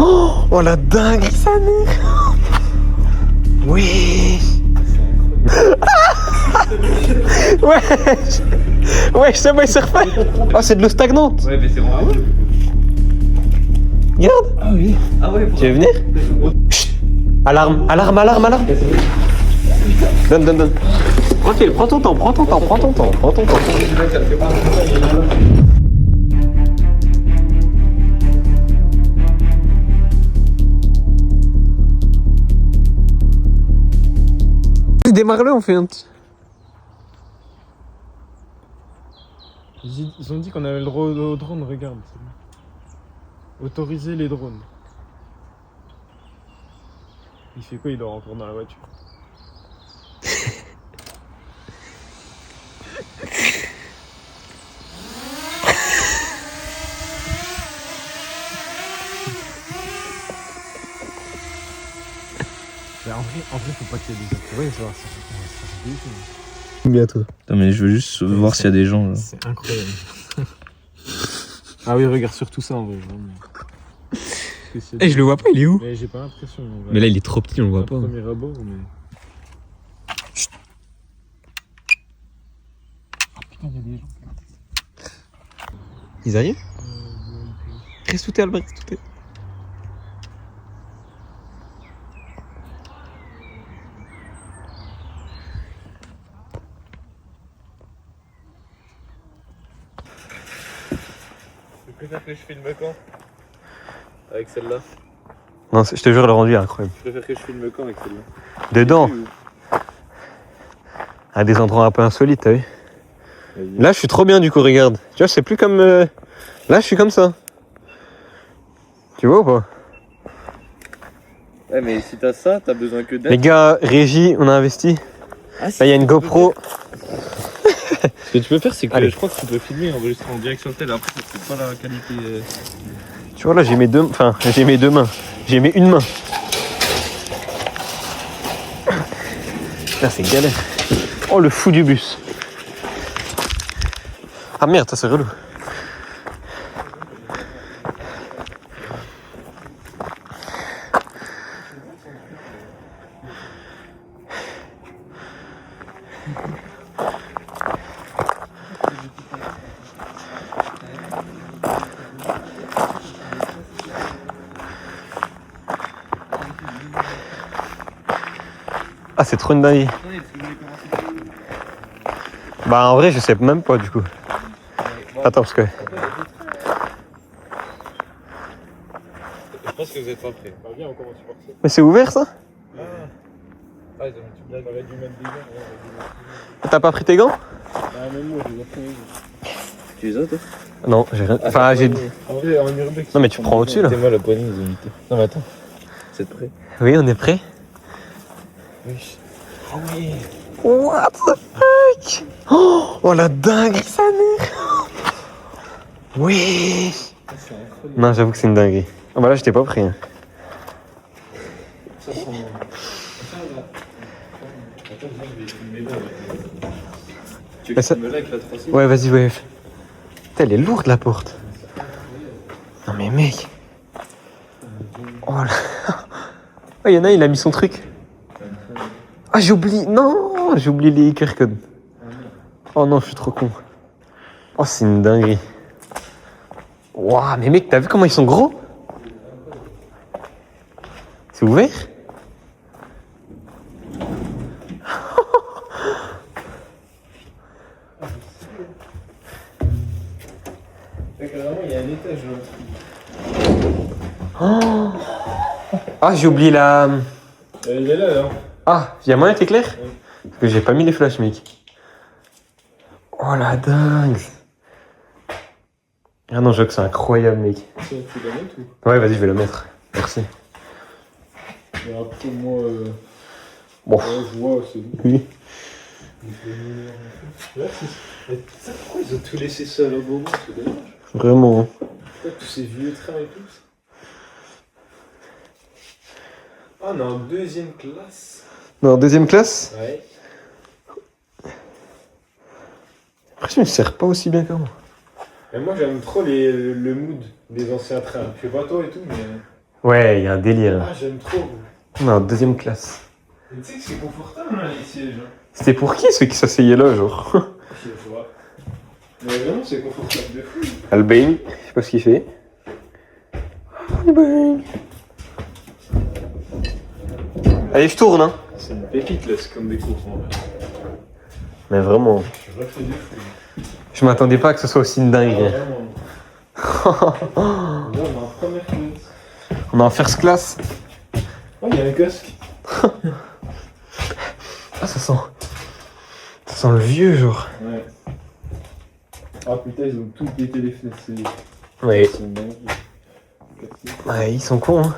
Oh la dingue, ça mère. Oui. Wesh. Wesh, ça va, il s'est refait. Oh, c'est de l'eau stagnante. Ouais, mais c'est bon. Ah ouais. Regarde. Ah oui. Ah ouais. Tu veux venir? Chut. Alarme, alarme, alarme, alarme. Donne, donne, donne. Tranquille, prends ton temps, prends ton temps, prends ton temps, prends ton temps. Démarre-le, on fait un petit. Ils ont dit qu'on avait le droit au drone, regarde. Autoriser les drones. Il fait quoi? Il dort encore dans la voiture. Mais en vrai, faut pas qu'il y ait des autres. Ouais, ça va, ça fait Bientôt. Non, mais je veux juste voir s'il y a des gens là. C'est incroyable. Ah oui, regarde surtout ça en vrai. Eh, je le vois pas, il est où? Mais j'ai pas l'impression. Mais là, il est trop petit, on le voit pas. Premier abord, mais. Ah putain, il y a des gens. Ils arrivent? Reste tout Albert, reste tout. Tu préfères que je filme quand? Avec celle-là? Non, je te jure, le rendu est incroyable. Tu préfères que je filme quand avec celle-là? Dedans, à des endroits un peu insolites, t'as vu? Là, je suis trop bien du coup, regarde. Tu vois, c'est plus comme. Là, je suis comme ça. Tu vois ou pas? Ouais, mais si t'as ça, t'as besoin que Les d'être. gars, régie, on a investi. Ah, si, Là, il y a une GoPro. Ce que tu peux faire, c'est que Allez. je crois que tu peux filmer et enregistrer en direct sur le tel. Après, c'est pas la qualité. Tu vois, là, j'ai mes deux. Enfin, j'ai mes deux mains. J'ai mes une main. Là, c'est galère. Oh, le fou du bus. Ah merde, ça c'est relou. Ah, c'est trop une dinguerie. Bah, en vrai, je sais même pas du coup. Attends, parce que. Je pense que vous êtes pas prêts. Viens, on commence par ça. Mais c'est ouvert ça? Ah, ils ont mis Là, j'aurais dû mettre des gants. T'as pas pris tes gants? Ah, même moi, je les ai pris. Tu les as, toi? Non, j'ai rien. Enfin, j'ai. En vrai, en urbex. Non, mais tu prends au-dessus là. C'est moi la poignée, ils ont mis. Non, mais attends. Vous êtes prêts? Oui, on est prêt. Oui. Ah oui. What the fuck? Oh la dinguerie, sa mère. Oui. C'est incroyable. Non, j'avoue que c'est une dinguerie. Ah bah là, j'étais pas prêt. Hein. Ça sent. Attends, je vais filmer là. Tu veux Mais que ça- je me like la 300? Ouais, vas-y, ouais. Putain, elle est lourde la porte. Non mais mec. Oh là. Oh, il y en a, il a mis son truc. Ah, j'ai oublié. Non, j'ai oublié les QR codes. Oh non, je suis trop con. Oh, c'est une dinguerie. Waouh, mais mec, t'as vu comment ils sont gros? C'est ouvert? Carrément, il y a un étage là. Oh. Ah, j'ai oublié la. Il est là, hein. Ah, y'a moyen que t'éclaires? Parce que j'ai pas mis les flashs, mec. Oh la dingue. Ah non, je vois que c'est incroyable, mec. Tu la mettre ou? Ouais, vas-y, je vais le mettre. Merci. Et après, moi. Bon. Ouais, je vois, c'est bon. Oui. Là, c'est. Ça, pourquoi ils ont tout laissé ça là au moment? C'est dommage. Vraiment. Putain, tous ces vieux trains et tout. Ah, on est en deuxième classe. Non, deuxième classe? Ouais. Après, je me sers pas aussi bien qu'avant. Et moi, j'aime trop le mood des anciens trains. Je sais pas toi et tout, mais. Ouais, il y a un délire. Ah, j'aime trop. On est en deuxième classe. Mais tu sais que c'est confortable, hein, les sièges. Hein. C'était pour qui ceux qui s'asseyaient là, genre? Je sais pas. Mais vraiment, c'est confortable de fou. Albain, je sais pas ce qu'il fait. Albain. Allez, je tourne, hein. C'est une pépite, là, c'est comme des cours. En vrai. Mais vraiment, Je refais du fou. je m'attendais pas que ce soit aussi une Ah, dingue. vraiment. Là, on est en première classe. On est en first class. Oh, il y a un casque. Ah, ça sent le vieux, genre. Ouais. Ah putain, ils ont tout pété les fenêtres. Ouais. C'est une dinguerie. Ouais, ils sont cons, hein.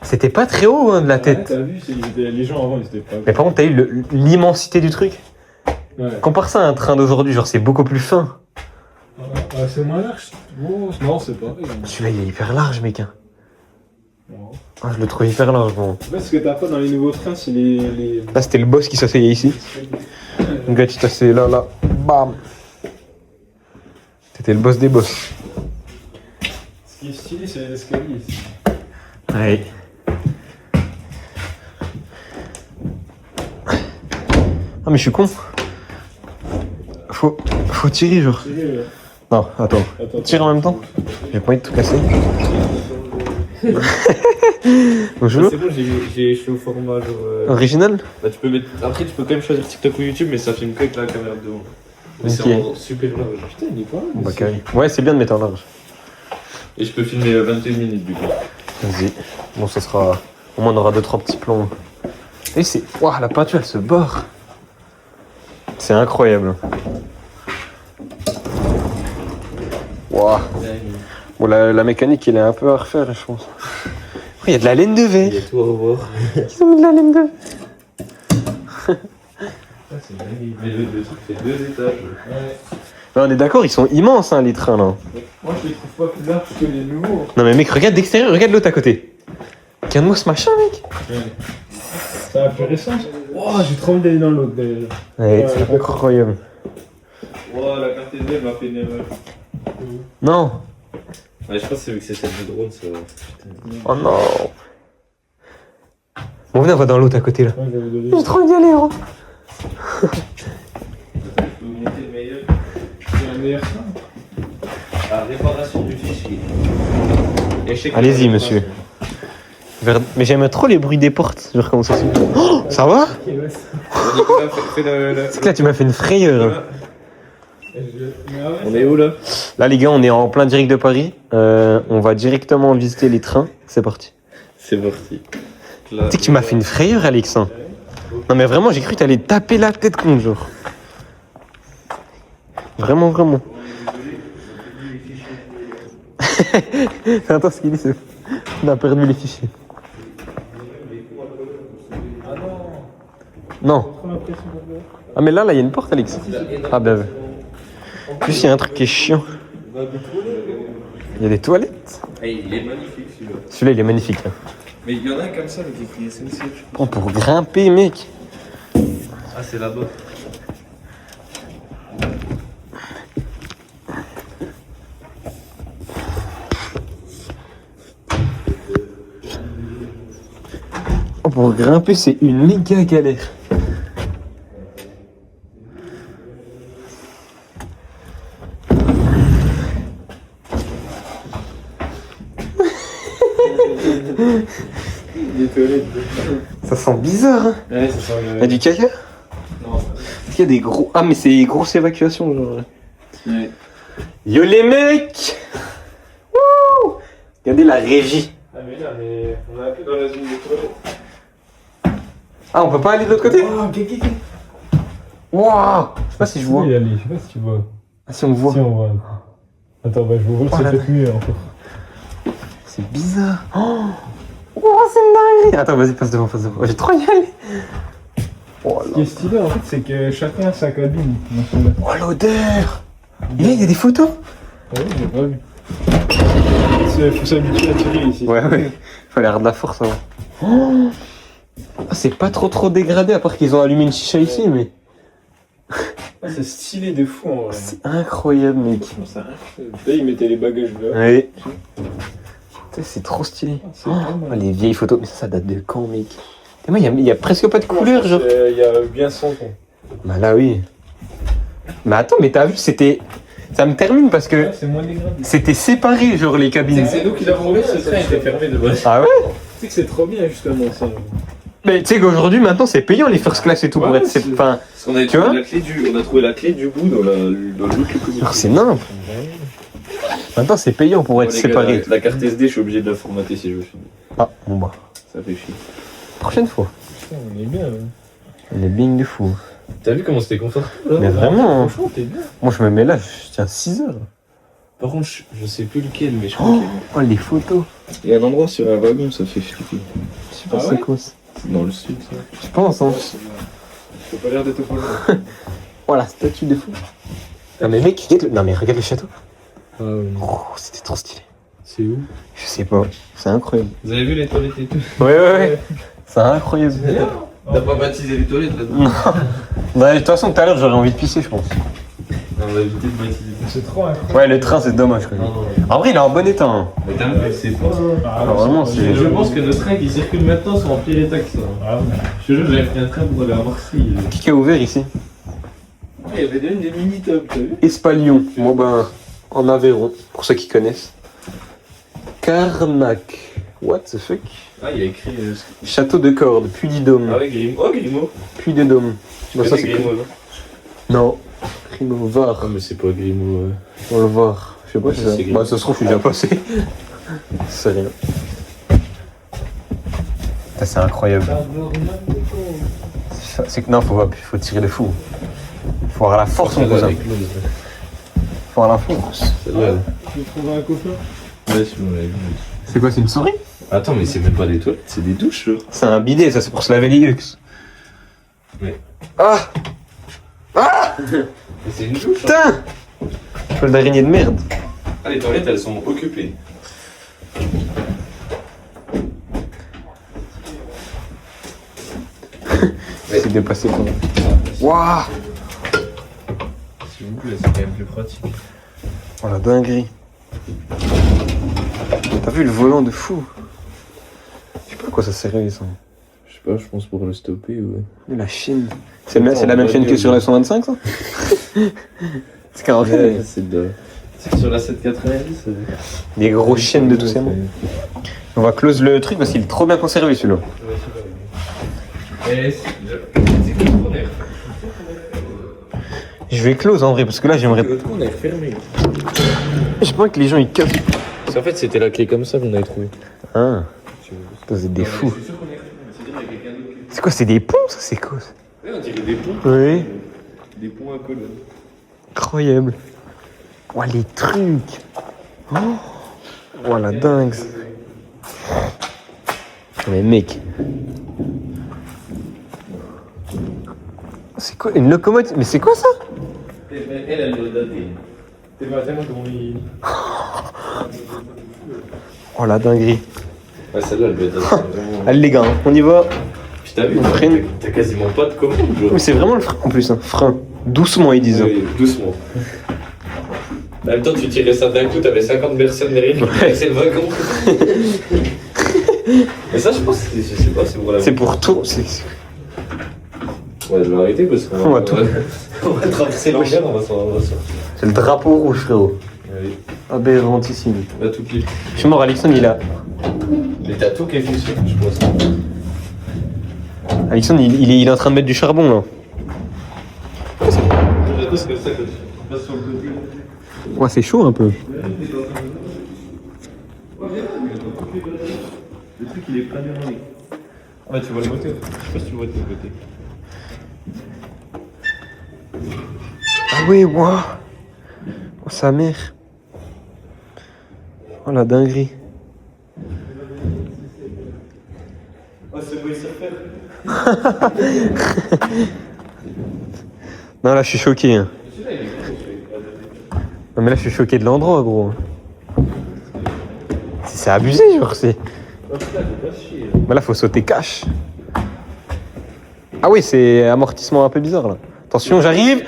C'était pas très haut, hein, de la Ouais, tête. t'as vu, les gens avant, ils étaient pas. Mais par contre, t'as eu l'immensité du truc. Ouais. Compare ça à un train d'aujourd'hui, genre c'est beaucoup plus fin. Ah, c'est moins large. Oh, non, c'est pas. Celui-là, il est hyper large, mec. Hein. Non. Ah, je le trouve hyper large, bon. En fait, ce que t'as pas dans les nouveaux trains, c'est les... Là, c'était le boss qui s'asseyait ici. Le gars, tu t'asseyais là, là. Bam. C'était le boss des boss. Ce qui est stylé, c'est les escaliers ici. Ouais. Ah, mais je suis con. Faut tirer, genre. Stylé, Non, attends. Attends. Tire en même temps. J'ai pas envie de tout casser. Bonjour. C'est bon, je suis au format genre. Original? Bah, tu peux mettre... Après, tu peux quand même choisir TikTok ou YouTube, mais ça filme que avec la caméra de devant. Mais Ok. c'est en super large. Putain, il est pas mal. Bah, carré. Ouais, c'est bien de mettre en large. Et je peux filmer 21 minutes du coup. Vas-y. Bon, ça sera. Au moins, on aura 2-3 petits plans. Et c'est. Waouh, la peinture, elle se bord. C'est incroyable. Waouh. Bon, la mécanique, il est un peu à refaire, je pense. Oh, il y a de la laine de Il V. y a tout à revoir. Ils ont mis de la laine de V. Ah, c'est dingue. Mais le truc fait 2 étages. Ouais. Mais on est d'accord, ils sont immenses, hein, les trains, là. Moi, je les trouve pas plus larges que les nouveaux. Non, mais mec, regarde d'extérieur, regarde l'autre à côté. Regarde-moi ce machin, mec. Ouais. C'est un peu récent, ça. Oh, j'ai trop envie d'aller dans l'autre, d'ailleurs. Ouais, Ouais, c'est incroyable. Oh, la carte SD m'a fait une erreur. Non. Ouais, je pense que c'est vu que c'est celle de drone, ça. Putain. Oh non. Bon, venez, on va dans l'autre à côté, là. Ouais, j'avais donné. J'ai trop envie d'y aller, hein. Je peux vous montrer le meilleur. C'est un meilleur train. La réparation du fichier. Échec de Allez-y, la monsieur. réparation. Mais j'aime trop les bruits des portes. Genre, comment ça se fait. Oh, ça va? Ok, ouais, ça. Bon, Nicolas, fais le. C'est que là, tu m'as fait une frayeur. Hein. Mais ouais, On est où là? Là, les gars, on est en plein direct de Paris. On va directement visiter les trains. C'est parti. C'est parti. Tu sais que tu m'as fait une frayeur, Alex. Hein. Non, mais vraiment, j'ai cru que t'allais taper la tête contre, genre. Vraiment, vraiment. Attends, ce qu'il dit, c'est. On a perdu les fichiers. Ah non. Non. Trop l'impression de Ah, mais là, il y a une porte, Alex. Ah, bien vu. En plus, il y a un truc qui est chiant. Il y a des toilettes. Hey, il est magnifique celui-là. Celui-là, il est magnifique. Hein. Mais il y en a un comme ça avec écrit SNCF. Oh, pour grimper, mec. Ah, c'est là-bas. Oh, pour grimper, c'est une méga galère. Les toilettes. Ça sent bizarre, hein. Ouais, ça sent Il y a du caca? Non. Est-ce qu'il y a des gros. Ah, mais c'est grosse évacuation, genre. Ouais. Yo, les mecs! Wouh! Regardez la régie. Ah, mais là, on est un peu dans la zone des toilettes. Ah, on peut pas aller de l'autre côté? Oh, ok. Waouh! Je sais pas si je vois. Oui, allez, je sais pas si tu vois. Ah, si on voit. Si, on voit. Attends, bah, je vous vois, Oh c'est là peut-être mieux encore. C'est bizarre. Oh, c'est une dinguerie. Attends, vas-y, passe devant, passe devant. J'ai trop y aller. Oh Ce qui est stylé, en fait, c'est que chacun a sa cabine dans celui-là. Oh, l'odeur. Et là, il y a des photos. Ah oui, j'ai pas vu. Faut s'habituer à tirer ici. Ouais. Fallait avoir de la force avant. Oh. Ah, c'est pas trop dégradé, à part qu'ils ont allumé une chicha ici, mais. Ah, c'est stylé de fou en vrai. C'est incroyable, mec. Je trouve ça incroyable. Là, ils mettaient les bagages là. Ouais. Putain, c'est trop stylé. Oh, les vieilles photos, mais ça date de quand, mec? Et moi, il y a presque pas de couleur, genre. Il y a bien 100 ans. Bah là, oui. Mais attends, mais t'as vu, c'était. Ça me termine parce que C'est moins dégradé. c'était séparé, genre, les cabines. C'est nous qui l'avons ouvert, ce train était fermé de base. Ah ouais? Tu sais que c'est trop bien, justement, ça. Mais tu sais qu'aujourd'hui, maintenant, c'est payant les first class et tout pour Ouais, être. c'est- Enfin, Parce qu'on avait Tu vois on a trouvé la clé du bout dans l'autre communauté. genre, c'est nimp. Maintenant, c'est payant pour être séparé. La carte SD, je suis obligé de la formater si je veux. Ah, bon bah. Ça fait chier. Prochaine fois. Putain, on est bien, là. Les bing de fou. T'as vu comment c'était confortable là? Mais vraiment, hein. Franchement, t'es bien. Moi, je me mets là, je tiens 6 heures. Par contre, je sais plus lequel, mais je crois Oh, qu'il oh, les photos. y a un endroit sur un wagon, ça fait flipper. Je sais pas Ah c'est ouais quoi ça. C'est dans le sud, ça. Je pense, hein. T'as pas l'air d'être au fond. Oh, la statue de fou. Non, mais mec, regarde le... Non, mais regarde le château. Ah ouais. Oh, c'était trop stylé. C'est où? Je sais pas. C'est incroyable. Vous avez vu les toilettes et tout? Ouais. C'est incroyable. T'as pas baptisé les toilettes là? Non. Bah, de toute façon, tout à l'heure, j'aurais envie de pisser, je pense. On va éviter de baptiser. C'est trop incroyable. Ouais, le train, c'est dommage, quoi. En vrai, il est en bon état, hein. Mais t'as vu, c'est pas. Alors, vraiment, c'est. Je pense que nos trains qui circulent maintenant sont en pire état que ça. Ah ouais. Je te jure, j'avais pris un train pour aller à Marseille. Qui a ouvert ici? Il y avait même des mini-tops, t'as vu? Espalion. Bon, ben, en Aveyron, pour ceux qui connaissent. Carnac. What the fuck? Ah, il y a écrit. Château de Cordes, Puy du Dôme. Ah ouais, Grimaud. Oh, Grimaud. Puy des Dômes. Tu Bah, connais ça, c'est Grimaud, non? Non. Grimaud Var. Ah, mais c'est pas Grimaud. Dans le Var. Je sais pas si C'est ça. Grimaud. Bah, ça se trouve, je suis déjà passé. C'est rien. Ça, c'est incroyable. C'est que non, faut tirer le fou. Faut avoir la force, mon cousin. Faut avoir la force. Celle-là. Tu trouves un coffre? Ouais, si on l'avait vu. C'est quoi, c'est une souris? Attends, mais c'est même pas des toilettes, c'est des douches, là. C'est un bidet, ça, c'est pour se laver les luxe. Ouais. Ah! Mais c'est une douche. Putain! Toile d'araignée de merde. Ah, les toilettes, elles sont occupées. C'est dépassé, quoi. Waouh! S'il vous plaît, c'est quand même plus pratique. Oh la dinguerie. T'as vu le volant de fou? Je sais pas à quoi ça servait, ça. Je sais pas, je pense pour le stopper, ouais. La chaîne. C'est la même chaîne que sur la 125, ça? C'est 40. C'est de. C'est sur la 790. Des grosses chaînes de tous ces mots. On va close le truc parce qu'il est trop bien conservé, celui-là. Je vais close en vrai parce que là j'aimerais. L'autre coup, on avait fermé. J'ai pas envie que les gens ils cassent. Parce qu'en fait, c'était la clé comme ça qu'on avait trouvé. Ah, putain, c'est des fous. C'est quoi, c'est des ponts ça? C'est quoi ça? Ouais, on dirait des ponts. Oui. Des ponts à colonnes. Incroyable. Oh les trucs. Oh la dingue. Mais mec. C'est quoi une locomotive? Mais c'est quoi ça? Elle doit dater. T'es vraiment comment il. Oh la dinguerie. Ouais, celle-là, elle doit dater. Vraiment... Allez les gars, hein, on y va. Puis t'as vu, On freine. t'as quasiment pas de commande, genre. Mais c'est vraiment le frein en plus, hein. Frein. Doucement ils disent. Ouais, doucement. En même temps, tu tirais ça d'un coup, t'avais 50 personnes derrière qui passaient le wagon. Mais ça, je pense que je sais pas, c'est pour la. C'est pour tout. Ouais, je vais arrêter parce qu'on On va tout- on va traverser l'enfer, on va s'en. C'est le drapeau rouge, frérot. Allez, Aberrantissime. on va tout clip. Je suis mort, Alexandre il a. Mais t'as tout qui est fixé, je pense. Alexandre il est en train de mettre du charbon là. J'adore ce que ça quand tu passes sur le côté. Ouais, c'est chaud un peu. Le truc, il est pas bien dans les. Ah, bah, tu vois le moteur. Je sais pas si tu le vois de ton côté. Ah oui, waouh. Oh sa mère. Oh la dinguerie. Oh, c'est beau, il sait faire. Non là je suis choqué. Hein. Non mais là je suis choqué de l'endroit gros. C'est abusé genre c'est. Bah là faut sauter cash. Ah oui c'est amortissement un peu bizarre là. Attention j'arrive.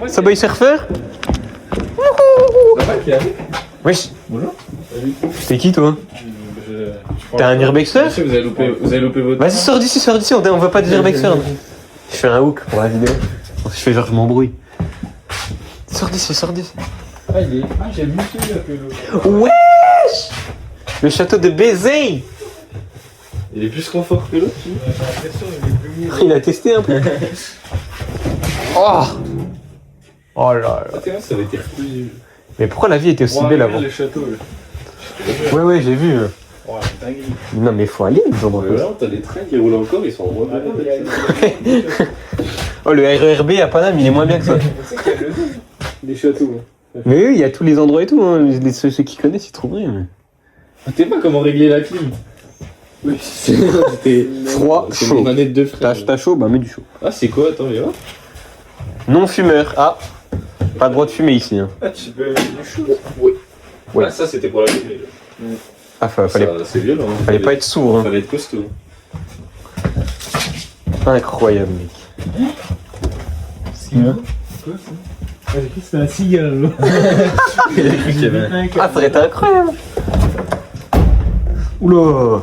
Subway Surfer. Ça va qui arrive? Wesh. Bonjour. C'est qui toi? T'as un urbexer? Monsieur, vous avez loupé votre. Vas-y, sors d'ici, on voit pas des urbexer. Je fais un hook pour la vidéo. Je fais genre je m'embrouille. Sors d'ici. Ah, j'aime mieux celui-là que l'autre. Wesh! Le château de baiser! Il est plus confort que l'autre. J'ai l'impression qu'il est plus mou. Il a testé un peu. Oh! Oh là là. Ça avait été refusé. Mais pourquoi la vie était aussi belle avant? Le château, là. Ouais, j'ai vu. Ouais, dinguerie. Non, mais faut aller, les endroits comme ça. Là, t'as des trains qui roulent encore, ils sont en moins bien. Oh, le RERB à Paname, il est moins bien que ça. Tu sais qu'il y a le nom des châteaux. Mais oui, il y a tous les endroits et tout. Hein. Ceux qui connaissent, ils trouvent rien. Tu sais pas comment régler la clim? Oui. C'était Froid, c'est chaud. mon année de deux frères. T'as chaud, bah mets du chaud. Ah, c'est quoi? Attends, viens. Non fumeur. Ah, pas le droit de fumer ici. Hein. Ah, tu peux du chaud. Oui. Ouais. Ah, ça c'était pour la clim. Ah, fallait C'est violent. Fallait pas être sourd. Hein. Fallait être costaud. Incroyable, mec. Quoi ça? J'ai cru que c'était un cigare. Il a cru qu'il y avait un. Ah, ça aurait été incroyable. Oula.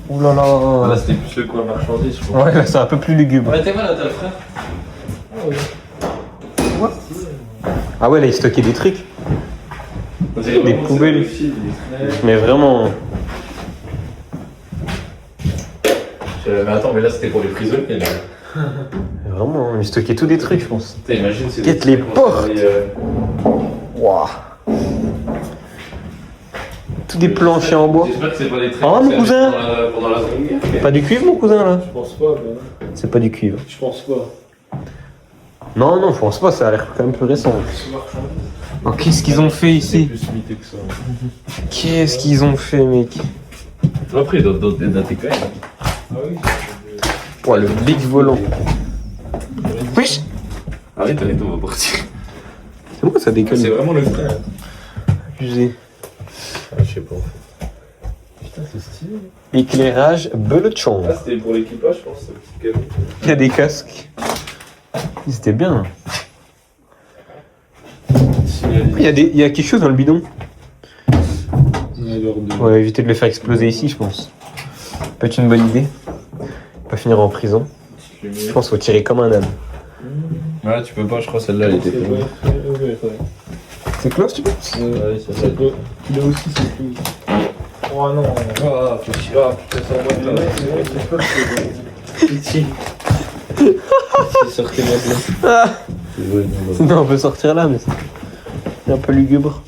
Oula là. Là, c'était plus le coin marchandise, je crois. Ouais, là, c'est un peu plus lugubre. Ouais, t'es mal, t'as le frère. Ah ouais, là, il stockait des trucs. On dirait Des vraiment poubelles. c'est le fil. Mais vraiment. Mais attends, mais là c'était pour les prisonniers. Là. Vraiment, il stockait tous des trucs, je pense. Putain, imagine, c'est Guette des les trucs portes. qu'on travaille, Waouh. Tous des planchers en bois. J'espère que c'est pas des traits. Ah, mon cousin. Pendant la Seconde Guerre. Pas du cuivre, mon cousin, là? Je pense pas, ben. C'est pas du cuivre. Je pense pas. Non, je pense pas, ça a l'air quand même plus récent. C'est marchand. Oh, qu'est-ce qu'ils ont fait C'est ici? plus mythique que ça. Qu'est-ce qu'ils ont fait, mec? Après, il doit dater quand même. Ah oui. Oh, le big volant. Wesh! Arrête, on va partir. C'est moi, ça déconne. C'est vraiment le frère. Abusé. Ah, je sais pas. Putain, c'est stylé. Éclairage Belechon. Ah, c'était pour l'équipage, je pense. Ce petit cadeau. Il y a des casques. C'était bien. Il y a quelque chose dans le bidon. On va éviter de le faire exploser ici, je pense. Peut être une bonne idée. Pas finir en prison. Je pense qu'il faut tirer comme un âne. Ouais, tu peux pas, je crois celle-là elle était fermée. C'est close, tu penses? Ouais, Ça peut. Là aussi, c'est plus. Oh non. Ah, faut chier. Ah, putain, ça envoie de Pitié. Sortez maintenant. Non, on peut sortir là, mais c'est un peu lugubre.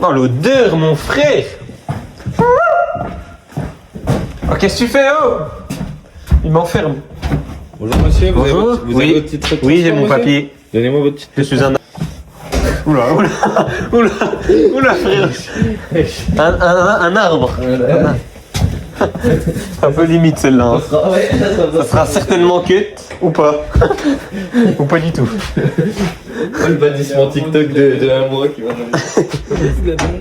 Oh, l'odeur, mon frère! Oh, qu'est-ce que tu fais, oh? Il m'enferme. Bonjour monsieur, vous avez Bonjour. votre, vous avez votre titre de Oui, j'ai transport, mon monsieur papier. Donnez-moi votre titre. Je suis un... Oula, frère. Un arbre. Un peu limite celle-là. Hein. Ça sera certainement cut ou pas. Ou pas du tout. Le bannissement TikTok de un mois qui va jamais.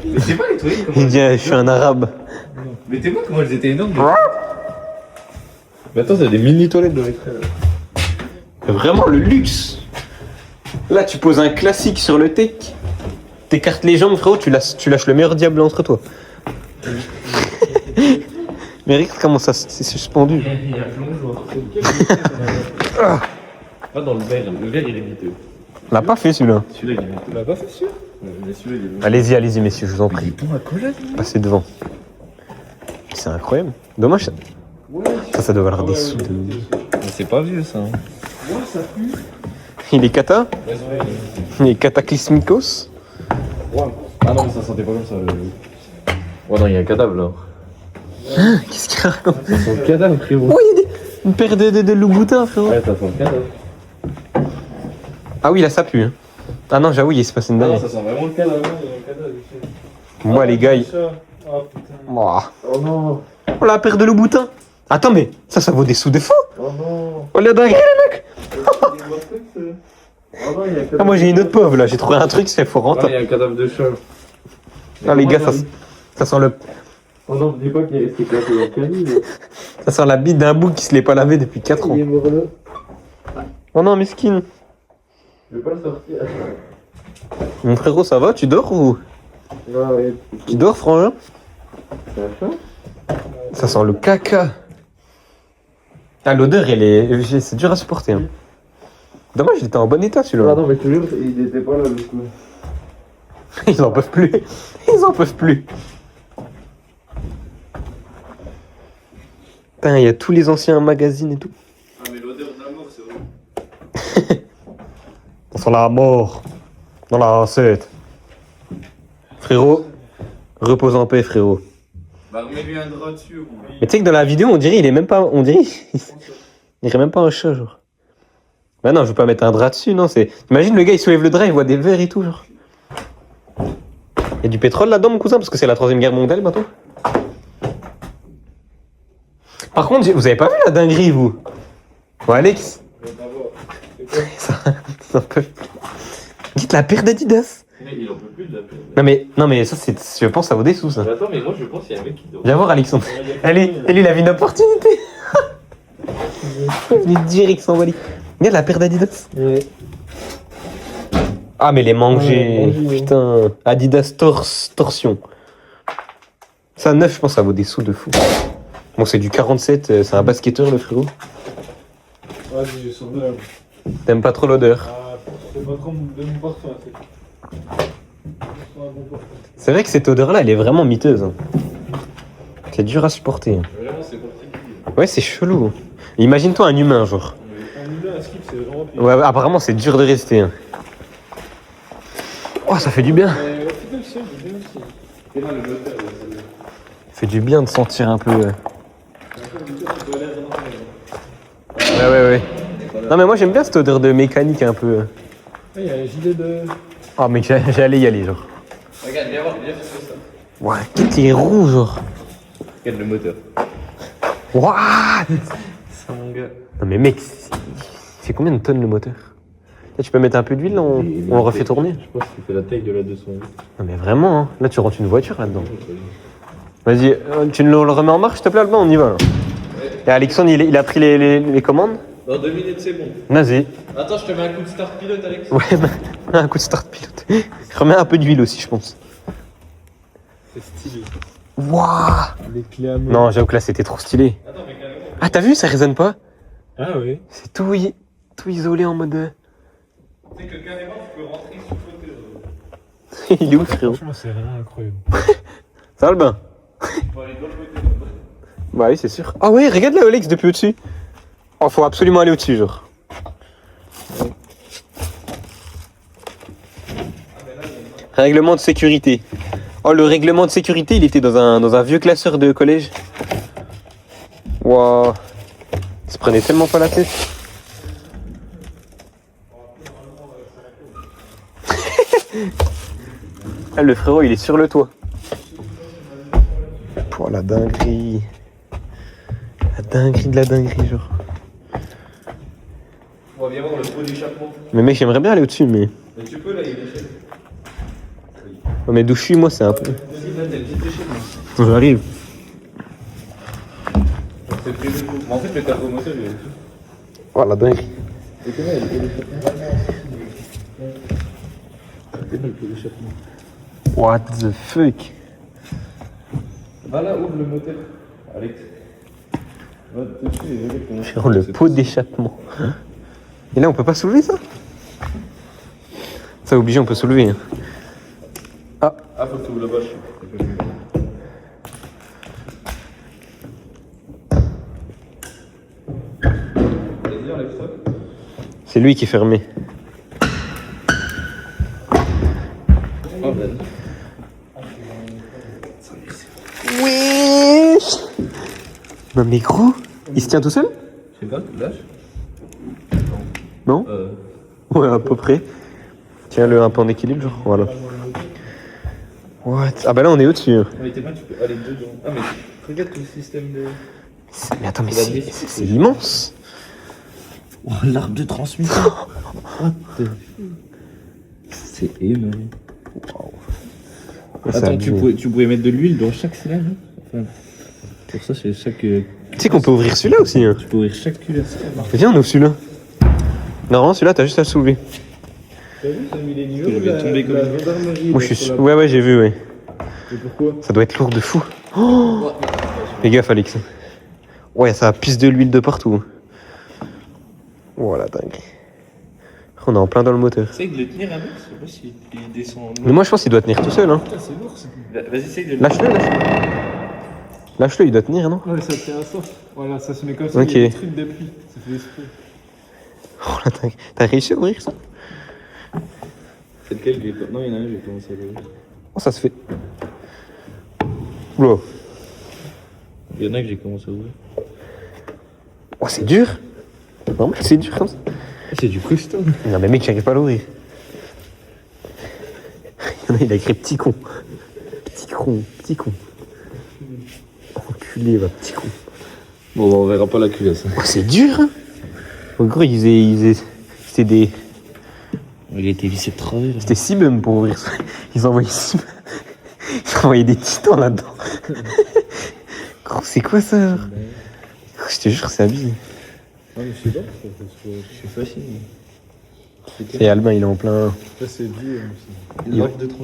Mais c'est pas les trucs Il comment. dit je suis un arabe. Mais t'es pas comment elles étaient énormes. Mais attends, t'as des mini toilettes dans l'écran. Vraiment le luxe. Là tu poses un classique sur le tech. T'écartes les jambes frérot, tu lâches le meilleur diable entre toi. Mais regarde comment ça s'est suspendu. Il y a un plongeoir. Pas dans le verre il est miteux. On l'a pas fait celui-là. Celui-là il est miteux. Tu l'as pas fait sûr? Mais celui-là il est miteux. Allez-y messieurs, je vous en prie. Bon à collègue. Passez devant. C'est incroyable. Dommage ça doit valoir des sous de... Mais c'est pas vieux ça. Hein. Ouais, ça pue. Il est cata. Il est cataclysmicos. Ah non, mais ça sentait pas comme ça. Oh non, il y a un cadavre là. Qu'est-ce qu'il raconte? C'est un cadavre, frérot. Oh, il y a une paire de loups-boutins, frérot. Ouais, t'as son cadavre. Ah oui, là, ça pue. Hein. Ah non, j'avoue, il s'est passé une Ah non, dingue. ça sent vraiment le cadavre. Il y a un cadavre ici. Moi, les gars, Oh putain. Ouah. Oh non. Oh, la paire de loups-boutins. Attends, mais ça vaut des sous de fou. Oh non. Oh, la dinguerie, les mecs. Oh non, il y a un cadavre. Ah, moi, j'ai une autre pauvre, là. J'ai trouvé un truc, c'est fort Ah, rentable. il y a un cadavre de chat. Ah, les gars, ça sent le... Oh non, dis pas qu'il est resté claqué dans le caniveau. Ça sent la bite d'un bouc qui se l'est pas lavé depuis 4 ans. Il est mort là. Oh non, mesquine. Je vais pas le sortir. Mon frérot, ça va? Tu dors ou... Ouais, Tu dors, frangin? c'est la fin. Ça sent le caca. Ah, l'odeur, elle est... C'est dur à supporter. Hein. Dommage, il était en bon état, celui-là. Ah non, mais toujours, il était pas là, du coup. Ils en peuvent plus. Ils en peuvent plus. Putain, il y a tous les anciens magazines et tout. Ah, mais l'odeur de la mort, c'est vrai. Ça sent la mort. Dans la recette. Frérot, repose en paix, frérot. Bah, remets-lui un drap dessus, ou... Mais tu sais que dans la vidéo, on dirait il est même pas... On dirait... Il dirait même pas un chat, genre. Bah non, je veux pas mettre un drap dessus, non, c'est... Imagine, le gars, il soulève le drap, il voit des verres et tout, genre. Il y a du pétrole là-dedans, mon cousin, parce que c'est la 3ème guerre mondiale, bientôt. Par contre, vous avez pas vu la dinguerie, vous? Ouais, Alex? Ça en peut plus. Dites la paire d'Adidas. Mais il en peut plus de la paix. Non mais ça, c'est... Je pense que ça vaut des sous, ça. Attends, mais moi, je pense qu'il y a un mec qui dort. Viens voir, Alexandre. Allez, lui, il avait une opportunité. Il est direct s'envoler. Regarde la paire d'Adidas. Ouais. Ah, mais les manger. Ouais, manger, Putain. Adidas Torsion. Ça, 9, je pense, ça vaut des sous de fou. Bon, c'est du 47, c'est un basketteur, le frérot. Ouais, j'ai son odeur. T'aimes pas trop l'odeur. Ah, c'est pas trop de mon parfum, c'est. C'est un bon parfum. C'est vrai que cette odeur-là, elle est vraiment miteuse. Hein. C'est dur à supporter. Hein. Vraiment, c'est particulier. Ouais, c'est chelou. Imagine-toi un humain, genre. Un humain à skip, c'est vraiment pire. Ouais, apparemment, c'est dur de rester. Hein. Oh, ça fait du bien. Mais fidèle aussi, j'ai bien aussi. Et là, le moteur, Ça fait du bien de sentir un peu... Ouais. Non, mais moi, j'aime bien cette odeur de mécanique un peu... Il y a un gilet de. Oh, mec, j'allais y aller, genre. Regarde, viens voir, viens faire ça. Ouais, qu'est-ce qu'il est roux, genre. Regarde le moteur. What? C'est mon gars. Non, mais mec, il fait combien de tonnes le moteur? Là, tu peux mettre un peu d'huile, là, on le refait tourner. Je pense qu'il fait la taille de la 208. Non, mais vraiment, hein. Là, tu rentres une voiture là-dedans. Vas-y, tu le remets en marche, s'il te plaît, Albin, on y va, là. Et Alexandre, il a pris les commandes? Dans 2 minutes, c'est bon. Vas-y. Attends, je te mets un coup de start pilote, Alex. Ouais, bah, un coup de start pilote. Remets un peu d'huile aussi, je pense. C'est stylé. Wouah! Les clés à main. Non, j'avoue que là, c'était trop stylé. Attends, mais carrément. Ah, t'as vu, ça résonne pas? Ah oui. C'est tout isolé en mode... Tu sais que carrément, tu peux rentrer sous le moteur. Il est où, frérot? Franchement, c'est vraiment incroyable. Ça va, Albin? Faut aller dans le moteur. Bah oui, c'est sûr. Ah ouais, regarde là, Alex, depuis au-dessus. Oh, faut absolument aller au-dessus, genre. Règlement de sécurité. Oh, le règlement de sécurité, il était dans un vieux classeur de collège. Waouh. Il se prenait tellement pas la tête. Ah, le frérot, il est sur le toit. Oh, la dinguerie. La dinguerie de la dinguerie, genre. On va bien voir le pot d'échappement. Mais mec, j'aimerais bien aller au-dessus, mais... Mais tu peux, là, il y a une échelle. Oh, mais d'où je suis, moi, c'est un peu... Vas-y, là, t'as une petite échelle. J'arrive. C'est prévu pour. Mais en fait, le carbomoteur, il est dessus. Oh, la dinguerie. Et comment il y a le pot d'échappement? C'est le pot d'échappement. What the fuck? Va là, ouvre le moteur. Alex. Va dessus et regarde comment. Frérot, le pot d'échappement. Et là, on peut pas soulever ça? Ça, obligé, on peut soulever. Hein. Ah, faut que tu ouvres la bâche. Vas-y, enlève ça. C'est lui qui est fermé. Oh, ben. Wesh! Non mais gros, il se tient tout seul? Je sais pas, lâche. Non? Ouais, à peu près. Tiens-le un peu en équilibre, genre. Voilà. What? Ah bah là, on est au-dessus. Hein. Mais tes mains, tu peux aller dedans. Ah, mais regarde tout le système de. Mais attends, mais C'est la c'est vis. c'est immense. Oh, l'arbre de transmission. What the... C'est énorme. Ouais, ça Attends, abîme. tu pourrais mettre de l'huile dans chaque cylindre. Enfin, pour ça, c'est chaque. Tu sais qu'on peut ouvrir celui-là aussi. Hein. Tu peux ouvrir chaque cylindre. Viens, on ouvre celui-là. Non, celui-là, t'as juste à le soulever. T'as vu, j'ai mis les Je numéros vais tomber comme une gendarmerie. Moi, je suis... Ouais, j'ai vu, ouais. Et pourquoi? Ça doit être lourd de fou. Oh, fais gaffe, Alex. Ouais, ça pisse de l'huile de partout. Voilà, dingue. On est en plein dans le moteur. Essaye de le tenir un peu, je sais pas s'il descend. Mais moi, je pense qu'il doit tenir tout seul. Hein. Putain, c'est lourd ça. Vas-y, essaye de le Lâche-le, lâche-le. Lâche-le, il doit tenir, non? Ouais, ça tient à ça. Voilà, ça se met comme ça. Ok. Il y a des trucs d'appui. Ça fait esprit. Oh la dingue. T'as réussi à ouvrir ça? C'est lequel que j'ai... Non, il y en a un, j'ai commencé à l'ouvrir. Oh, ça se fait. Oula. Il y en a que j'ai commencé à ouvrir. Oh, c'est dur. Vraiment, c'est dur comme ça. C'est du costaud. Non, mais mec, j'arrive pas à l'ouvrir. Il y en a, il a écrit petit con. Petit con, petit con. Enculé, va, petit con. Bon, bah, on verra pas la culasse. Oh, c'est dur, hein. En gros, c'était des... Il a été vissé de travers. C'était 6 bums pour ouvrir ça. Ils envoyaient 6 Ils envoyaient des titans là-dedans. Gros, c'est quoi ça? Je te jure, c'est abusé. Ah, mais je sais pas. C'est facile. Et Albin, il est en plein... Ça, c'est dû.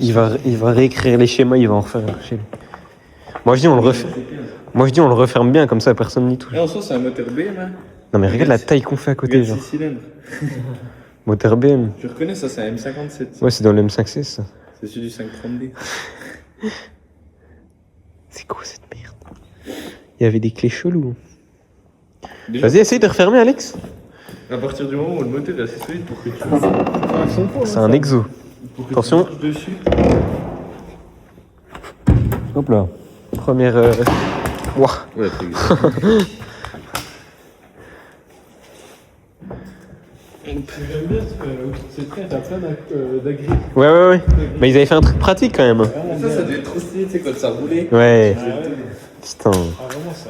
Il va réécrire les schémas, il va en refaire chez lui. Moi, je dis, on le referme. Moi, je dis, on le referme bien, comme ça, personne n'y touche. Et en soi, c'est un moteur BM, hein. Non, mais regarde la taille qu'on fait à côté, genre. 6 cylindres. Moteur BM. Je reconnais ça, c'est un M57. Ouais, c'est dans le M5C, ça. C'est celui du 530D. C'est quoi cette merde? Il y avait des clés cheloues. Déjà, Vas-y, essaye de refermer, Alex. à partir du moment où le moteur est assez solide pour que tu C'est un exo. Attention. marches dessus. Hop là. Première... Ouah. Ouais, J'aime bien autour de cette traite, t'as plein d'agris. Ouais. Mais ils avaient fait un truc pratique, quand même. ça devait être trop stylé, tu sais, quand ça roulait. Ouais. Ah, ouais. Putain. Ah, vraiment, ça.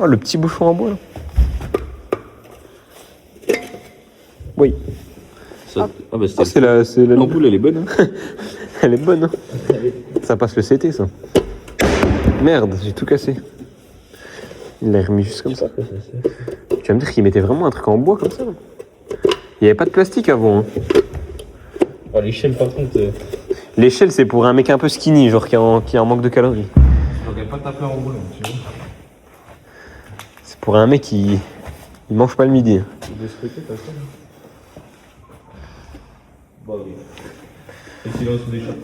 Oh, le petit bouchon en bois, là. Oui. Ah bah Oh, c'est la... l'ampoule, elle est bonne. Hein. Elle est bonne, hein. Ça passe le CT, ça. Merde, j'ai tout cassé. Il l'a remis juste comme ça. Tu vas me dire qu'il mettait vraiment un truc en bois comme ça, là. Il n'y avait pas de plastique avant, hein. Oh, l'échelle, par contre, L'échelle, c'est pour un mec un peu skinny, genre qui a un manque de calories. j'aurais pas tapé en roulant, tu vois. C'est pour un mec qui... Il mange pas le midi. Tu dois se péter, t'as ça. Bah oui. Et silence d'échappe.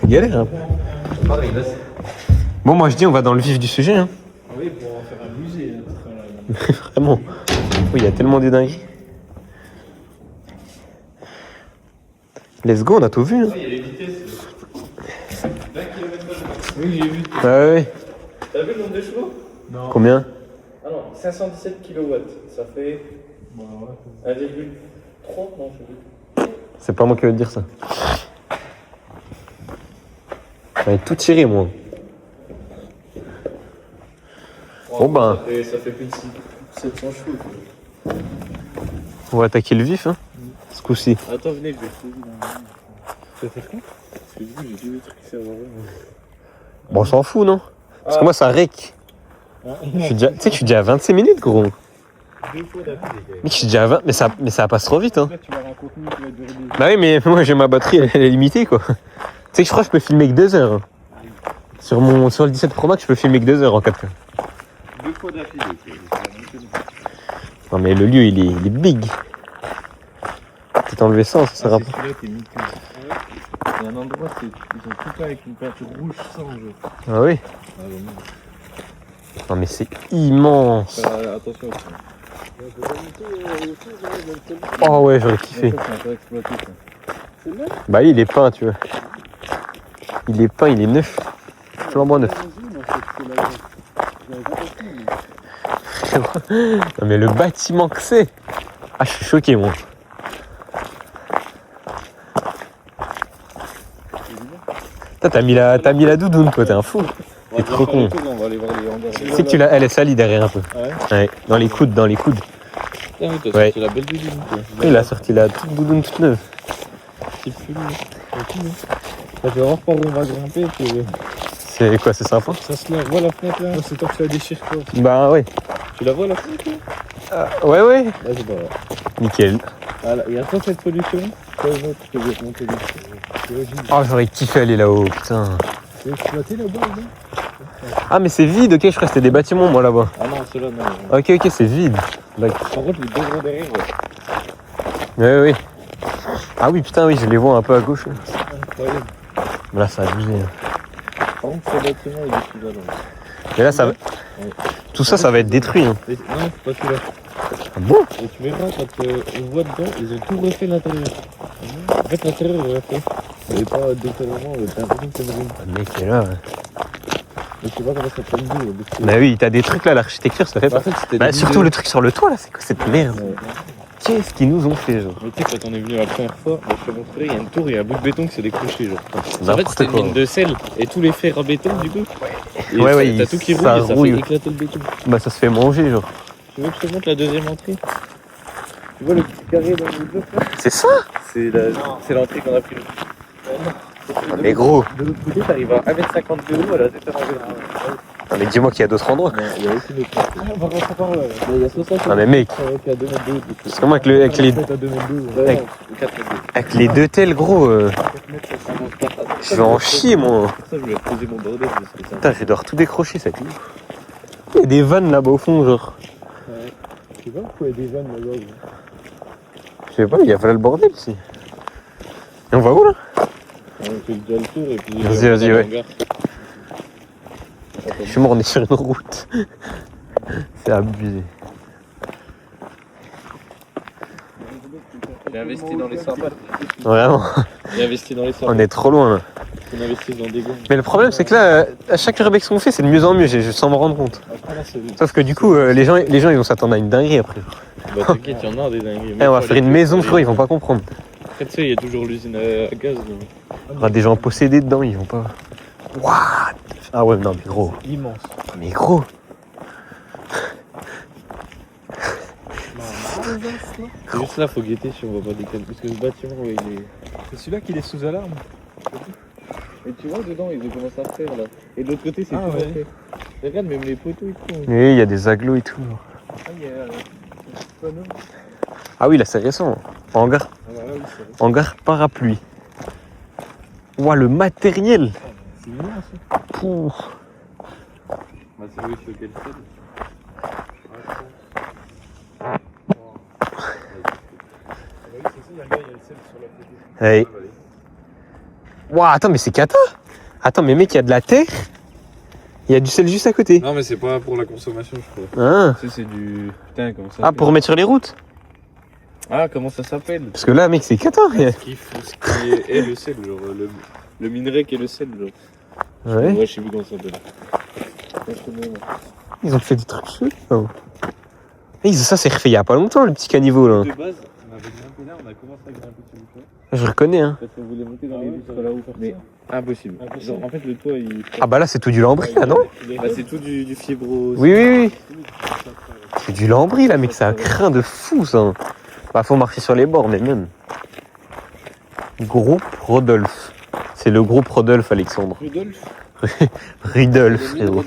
Galère, hein. Pareil, là, Bon, moi je dis, on va dans le vif du sujet, hein. Ah oui, pour en faire un musée. Hein, Vraiment. Oui, il y a tellement de dingueries. Let's go, on a tout vu, hein. il y a les vitesses. 20 km/h. oui, j'ai vu. Ouais. T'as vu le nombre de chevaux? Non. Combien? Ah non, 517 kW. Ça fait Bah, ouais. 1,3, non, je sais plus. C'est pas moi qui vais te dire ça. J'avais tout tiré, moi. Bon, ben. Ça fait plus de 700 chevaux. Quoi. On va attaquer le vif, hein. Ce coup-ci. Attends, venez, je vais trouver. Ça fait quoi? Parce que du coup, j'ai vu des trucs qui servent à rien. Bon, on s'en fout, non? Parce que moi, ça rec. Tu sais que je suis déjà à 25 minutes, gros. Deux fois d'affilée. Mec, je suis déjà à 20, mais ça passe trop vite, hein. Là, tu vas avoir un contenu qui va durer des Bah oui, mais moi, j'ai ma batterie, elle est limitée, quoi. Tu sais que je crois que je peux filmer que 2 heures. Hein. Sur le 17 Pro Max, je peux filmer que 2 heures en 4K. deux fois d'affilée. Non, mais le lieu, il est big. Peut-être enlever ça sert à pas. Celui-là, t'es mytho. Il y a un endroit, ils ont tout fait avec une peinture rouge sans jeu. Ah oui? Ah, bon, Non, mais c'est immense. attention. Oh ouais, j'aurais kiffé. Ça, c'est un peu exploité, ça. Bah, il est peint, tu vois. Il est peint, il est neuf. Flambant neuf. Non, mais le bâtiment que c'est. Ah, je suis choqué, moi. Putain, t'as mis la doudoune, toi, t'es un fou. T'es trop con. On va aller voir les hangars. Tu sais que elle est salie derrière un peu. Ouais. Ouais, dans les coudes. Putain, oui, t'as Ouais. sorti la belle doudoune, quoi. Il a sorti la toute doudoune toute neuve. C'est plus lourd. Ça fait voir par où on va grimper. Puis... C'est quoi, c'est sympa? Ça se lève. Voilà la fenêtre là. C'est toi que ça déchire quoi. Bah ouais. Tu la vois la fin Ouais, ouais. Là, c'est pas vrai. Nickel. Ah, là, il y a soit cette solution, soit une autre que je vais te monter dessus. Oh, j'aurais kiffé aller là-haut, putain. Tu veux exploiter là-bas, là? Ah, mais c'est vide, ok, je crois que c'était des bâtiments, moi, là-bas. Ah non, ceux-là, non. Ok, ok, c'est vide. Par contre, les deux gros derrière, ouais. Ouais, ouais. Ah oui, putain, oui, je les vois un peu à gauche. Là, Incroyable. là ça a abusé. Par contre, ce bâtiment, il est équivalent. Mais là, ça va... Tout ça, ça va être détruit. Hein. Non, c'est pas celui-là. Ah bon? Et tu verras, quand on voit dedans, ils ont tout refait l'intérieur. En fait, l'intérieur est refait. Mais pas détaillement, t'as l'impression que c'est une ruine. Le mec est là. Ouais. Mais je sais pas comment ça prend d'où. Bah oui, t'as des trucs là, l'architecture, ça fait pas. En fait, c'était Bah des surtout vidéos. le truc sur le toit là, c'est quoi cette merde? Ouais. Qu'est-ce qu'ils nous ont fait, genre? Mais tu sais, quand on est venu la première fois, je te montrerai, il y a une tour, il y a un bout de béton qui s'est décroché. Genre. En fait, N'importe c'était une quoi. mine de sel et tous les fers en béton, du coup. Et Ouais, ouais, t'as tout qui roule ça et ça rouille. fait éclater le béton. Bah ça se fait manger, genre. Tu veux que je te montre la deuxième entrée? Tu vois le petit carré dans le bloc là? C'est ça? C'est l'entrée qu'on a pris. Mais gros. De l'autre côté, t'arrives à 1m50 de haut, elle a totalement Non, mais dis-moi qu'il y a d'autres endroits. Non, il y a aussi d'autres entrées. On va rentrer par là. Il y a ça, Non mais mec, qui est à 2 mètres de haut. parce que moi avec, avec les, À 2 mètres de haut. Avec- 4 mètres de haut. avec les deux tels gros, je vais en chier moi. Pour ça, je voulais poser mon bordel. Parce que ça... Putain, je vais devoir tout décrocher cette nuit. Il y a des vannes là-bas au fond, genre. Ouais. Je sais pas pourquoi il y a des vannes là-bas. Je sais pas, il y a pas le bordel ici. Et on va où là? On fait déjà le tour et puis. Vas-y, on vas-y, va ouais. dans le hangar. Je suis mort, on est sur une route. C'est abusé. J'ai investi dans les symboles. Vraiment, J'ai investi dans les on symboles. est trop loin là. On investit dans des gommes. Mais le problème c'est que là, à chaque urbex qu'on fait, c'est de mieux en mieux, sans me rendre compte. Après, là, c'est. Sauf que du coup, les gens ils vont s'attendre à une dinguerie après. Bah, t'inquiète, il y en a des dingueries. Eh, on va faire une maison, frérot, ils vont pas comprendre. Après, tu sais, il y a toujours l'usine à gaz. Il y aura des gens possédés dedans, ils vont pas. What? Ah ouais, non mais gros. Immense. Mais gros. Juste là, faut guetter si on voit pas décaler. Parce que ce bâtiment, ouais, il est. C'est celui-là qui est sous alarme. Et tu vois, dedans, ils ont commencé à faire là. Et de l'autre côté, c'est Ah, tout ouais. refait. Et regarde, même les poteaux, ils font. Oui, il y a des agglos et tout. Ah, il y a panneau. Ah oui, là c'est récent. Hangar, Ah, bah là, oui, c'est vrai. hangar parapluie. Ouah, le matériel. C'est immense. Pouh. Bah, c'est oui, sur quel stade. Ah, bah oui, c'est ça, il y a un gars, il y a le sel sur la photo. Hey. Ouah, attends, mais c'est cata. Attends, mais mec, il y a de la terre. Il y a du sel juste à côté. Non, mais c'est pas pour la consommation, je crois. Ah, Tu sais, c'est du. Putain, comment ça ah pour mettre sur les routes. Ah, comment ça s'appelle? Parce que là, mec, c'est cata. Ce qui est le sel, genre. Le minerai qui est le sel, genre. Ouais. Ouais, je sais plus comment ça s'appelle. Ouais, je connais, ouais. Ils ont fait des trucs chauds. Oh. Hey, ça, c'est refait il y a pas longtemps, le petit caniveau là. De base, on avait grimpé là, on a commencé à grimper sur le toit. Je reconnais, hein. Parce qu'on voulait monter dans Ah les ouais, vitres là-haut. Mais impossible. Genre, en fait, le toit, il. Ah bah là, c'est tout du lambris là, non? Bah, c'est tout du fibro. Oui, oui, oui. C'est du lambris là, mec, ça craint de fou ça. Bah, faut marcher sur les bords, mais même. Groupe Rodolphe. C'est le groupe Rodolphe, Alexandre. Rudolf. Rudolph, frérot.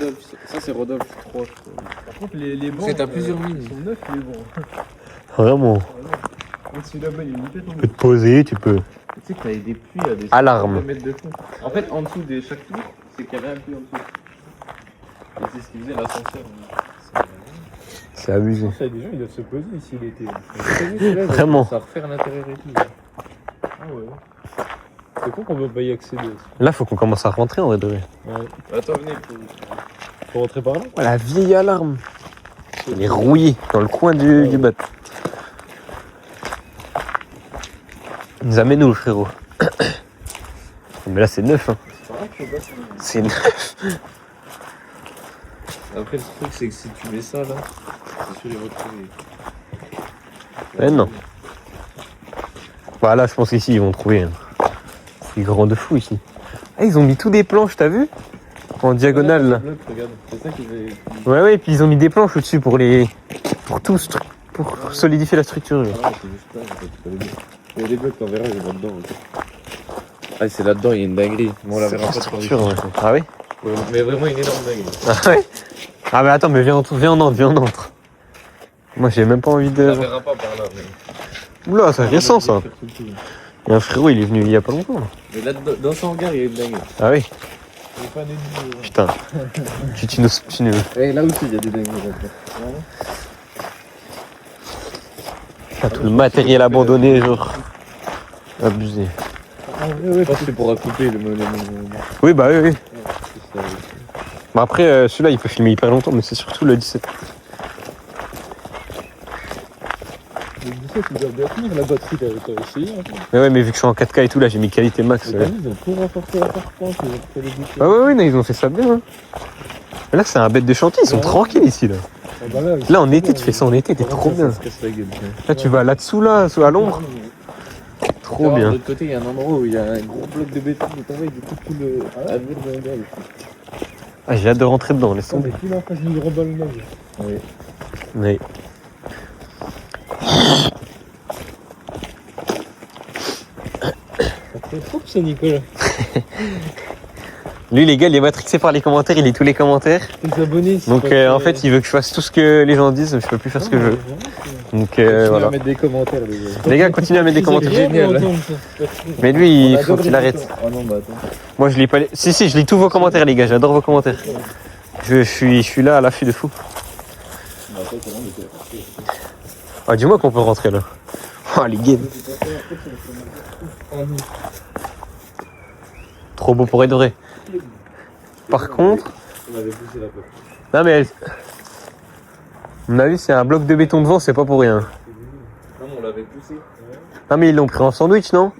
Ça, c'est Rodolphe 3, je crois. Par contre, les bancs. C'est à plusieurs mines. Ils sont neufs, les bancs. Vraiment. Même si là-bas, il y a une tête en Tu peux te poser, tu peux. Tu sais que t'avais des puits à des Alarme. de mètres de fond. En fait, en dessous de chaque tour, c'est qu'il y avait un puits en dessous. Et c'est ce qui faisait l'ascenseur. C'est abusé. Ça, des gens, ils doivent se poser ici l'été. Vraiment. Ça va refaire l'intérieur et tout. Ah ouais. C'est con qu'on ne peut pas y accéder aussi. Là, faut qu'on commence à rentrer en vrai de vrai. Attends, venez. Faut rentrer par là. Oh, la vieille alarme. Elle est rouillée dans le coin du bateau. Il nous amène où, le frérot? Mais là, c'est neuf, hein. C'est neuf. Après, le truc, c'est que si tu mets ça là, c'est sûr, ils vont trouver. Eh non. Bah là, je pense qu'ici, ils vont trouver. Hein. C'est grand de fou ici. Ah, ils ont mis tous des planches, t'as vu? En diagonale, là. Regarde, c'est ça qu'ils avaient. Ouais, ouais, et puis ils ont mis des planches au-dessus pour les. Pour tout, pour solidifier la structure. Genre. Ah, c'est juste là, en fait, tu connais bien. Il y a des blocs, t'en verras, il y en a dedans. Ah, c'est là-dedans, il y a une dinguerie. Bon, on la verra pas sur les Structure, ouais. Ah oui? Mais vraiment une énorme dinguerie. Ah ouais? Ah, mais attends, mais viens, on entre. Moi, j'ai même pas envie On de. la verra pas par là. Mais... Oula, c'est récent ça. Il y a un frérot, il est venu il y a pas longtemps. Mais là, dans son regard, il y a une dingue. Ah oui, Il est pas ennemi. putain. tu nous. Et là aussi, il y a des dingues. Ah, tout le matériel abandonné, genre. Abusé. Je pense que c'est pour couper le. Oui, bah oui, oui. Bah après, celui-là, il peut filmer hyper longtemps, mais c'est surtout le 17. Le 17, il doit bien tenir la batterie, t'as essayé un peu. Mais ouais, mais vu que je suis en 4K et tout, là, j'ai mis qualité max. Mais t'as vu, ils ont tout renforcé la parpente, ils ont fait les boucles. Ah ouais, ouais, non, ils ont fait ça bien. Hein. Mais là, c'est un bête de chantier, ils sont tranquilles ici, là. Ah bah là, Là, en été, tu fais ça en été, t'es trop bien. Ça se casse la gueule. Là, tu vas là-dessous, là, à l'ombre. Trop De bien. l'autre côté, il y a un endroit où il y a un gros bloc de béton qui est tombé, du coup, tout le. Ah, Ah, j'ai hâte de rentrer dedans, laisse on tomber. est plus là en face du reballonnage. oui. Mais... C'est fou c'est Nicolas. Lui, les gars, il est matrixé par les commentaires, il lit tous les commentaires. Les abonnés, c'est Donc, pas que- en fait, il veut que je fasse tout ce que les gens disent, je peux plus faire ce que je veux. Donc, Continue voilà. à mettre des commentaires, les gars. Les gars, continuez à mettre des C'est commentaires. génial. Génial. Entendre ça. Mais lui, il On faut adore qu'il les arrête. photos. Ah non, bah attends. Moi, je lis pas les... Si, je lis tous vos commentaires, les gars, j'adore vos commentaires. Je suis là à l'affût de fou. Ah, dis-moi qu'on peut rentrer, là. Oh, les games. Trop beau pour être vrai. Par contre... On avait poussé la porte. Non, mais... À mon avis, c'est un bloc de béton devant, c'est pas pour rien. Non, mais on l'avait poussé. Non, mais ils l'ont pris en sandwich, non?